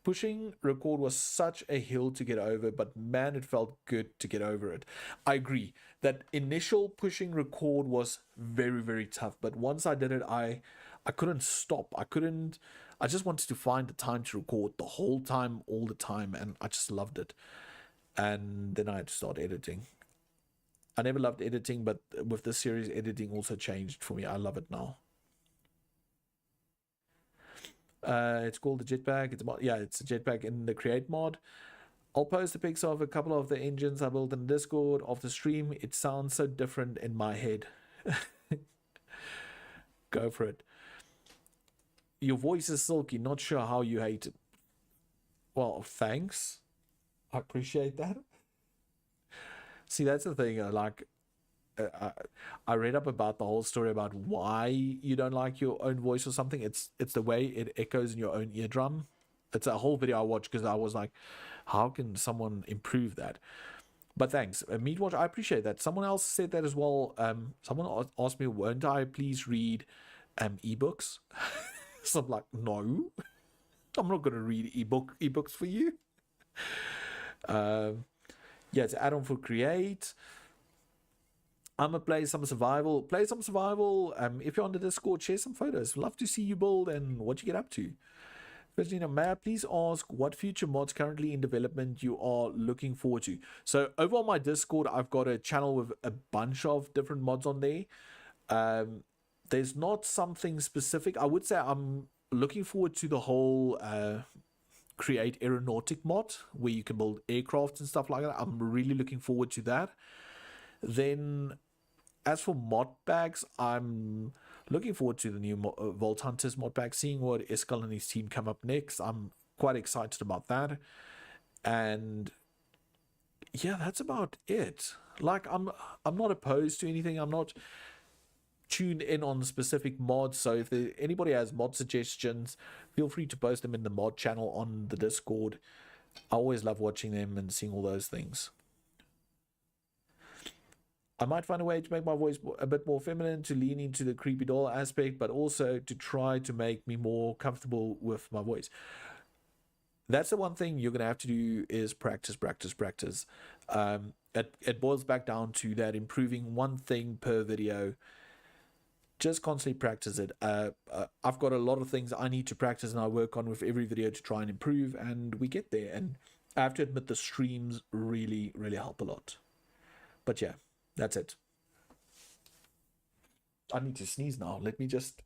Pushing record was such a hill to get over, but man, it felt good to get over it. I agree that initial pushing record was very, very tough. But once I did it, I couldn't stop. I just wanted to find the time to record the whole time, all the time. And I just loved it. And then I had to start editing. I never loved editing, but with this series, editing also changed for me. I love it now. It's called the jetpack. It's a jetpack in the create mod. I'll post the pics of a couple of the engines I built in Discord of the stream. It sounds so different in my head. Go for it. Your voice is silky. Not sure how you hate it. Well, thanks. I appreciate that. See, that's the thing. Like, I read up about the whole story about why you don't like your own voice or something. It's the way it echoes in your own eardrum. It's a whole video I watched because I was like, how can someone improve that? But thanks, Meatwatch. I appreciate that. Someone else said that as well. Someone asked me, won't I please read ebooks? So I'm like, no, I'm not going to read ebooks for you. Yeah, it's an add-on for Create. I'm gonna play some survival. If you're on the Discord, share some photos. Love to see you build and what you get up to. Virginia, may I please ask what future mods currently in development you are looking forward to? So over on my Discord, I've got a channel with a bunch of different mods on there. There's not something specific. I would say I'm looking forward to the whole create aeronautic mod where you can build aircraft and stuff like that. I'm really looking forward to that. Then as for mod packs, I'm looking forward to the new Vault Hunters mod pack, seeing what Iskal and his team come up next. I'm quite excited about that. And yeah, that's about it. Like, I'm not opposed to anything. I'm not tuned in on specific mods. So if anybody has mod suggestions, feel free to post them in the mod channel on the Discord. I always love watching them and seeing all those things. I might find a way to make my voice a bit more feminine, to lean into the creepy doll aspect, but also to try to make me more comfortable with my voice. That's the one thing you're going to have to do is practice. It boils back down to that improving one thing per video. Just constantly practice it. I've got a lot of things I need to practice and I work on with every video to try and improve, and we get there. And I have to admit the streams really, really help a lot. But yeah. That's it. I need to sneeze now. Let me just...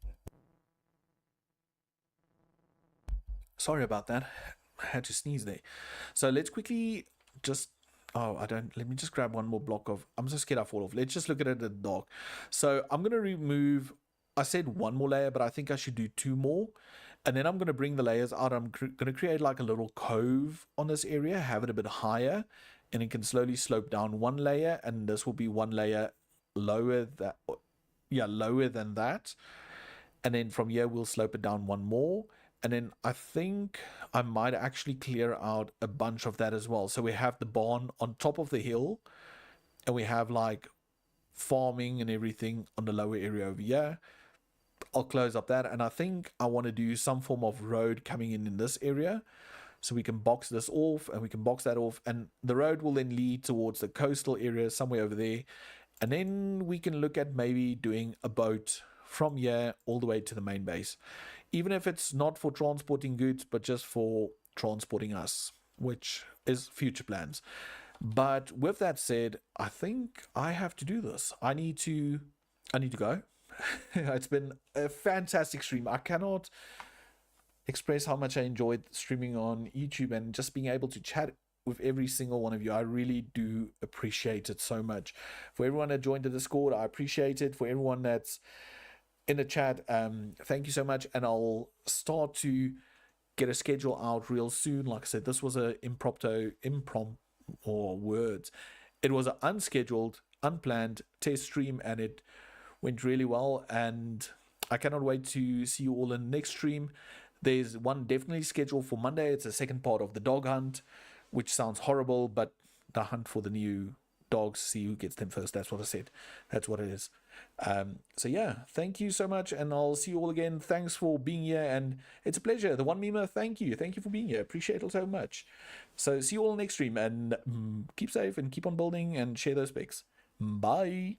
Sorry about that. I had to sneeze there. So let's quickly just... Oh, I don't... Let me just grab one more block of... I'm so scared I fall off. Let's just look at it in the dark. So I'm going to remove... I said one more layer, but I think I should do 2 more. And then I'm going to bring the layers out. I'm going to create like a little cove on this area, have it a bit higher. And it can slowly slope down 1 layer, and this will be 1 layer lower than that. And then from here we'll slope it down 1 more, and then I think I might actually clear out a bunch of that as well. So we have the barn on top of the hill, and we have like farming and everything on the lower area over here. I'll close up that, and I think I want to do some form of road coming in this area. So we can box this off and we can box that off, and the road will then lead towards the coastal area somewhere over there. And then we can look at maybe doing a boat from here all the way to the main base, even if it's not for transporting goods, but just for transporting us, which is future plans. But with that said, I think I have to do this. I need to go. It's been a fantastic stream. I cannot express how much I enjoyed streaming on YouTube and just being able to chat with every single one of you. I really do appreciate it so much. For everyone that joined the Discord, I appreciate it. For everyone that's in the chat, thank you so much. And I'll start to get a schedule out real soon. Like I said, this was a impromptu words. It was an unscheduled, unplanned test stream, and it went really well. And I cannot wait to see you all in the next stream. There's one definitely scheduled for Monday. It's a second part of the dog hunt, which sounds horrible, but the hunt for the new dogs, see who gets them first. That's what I said. That's what it is. So yeah, thank you so much, and I'll see you all again. Thanks for being here, and it's a pleasure. The One Memer, thank you for being here. Appreciate it so much. So see you all next stream, and keep safe and keep on building and share those pics. Bye.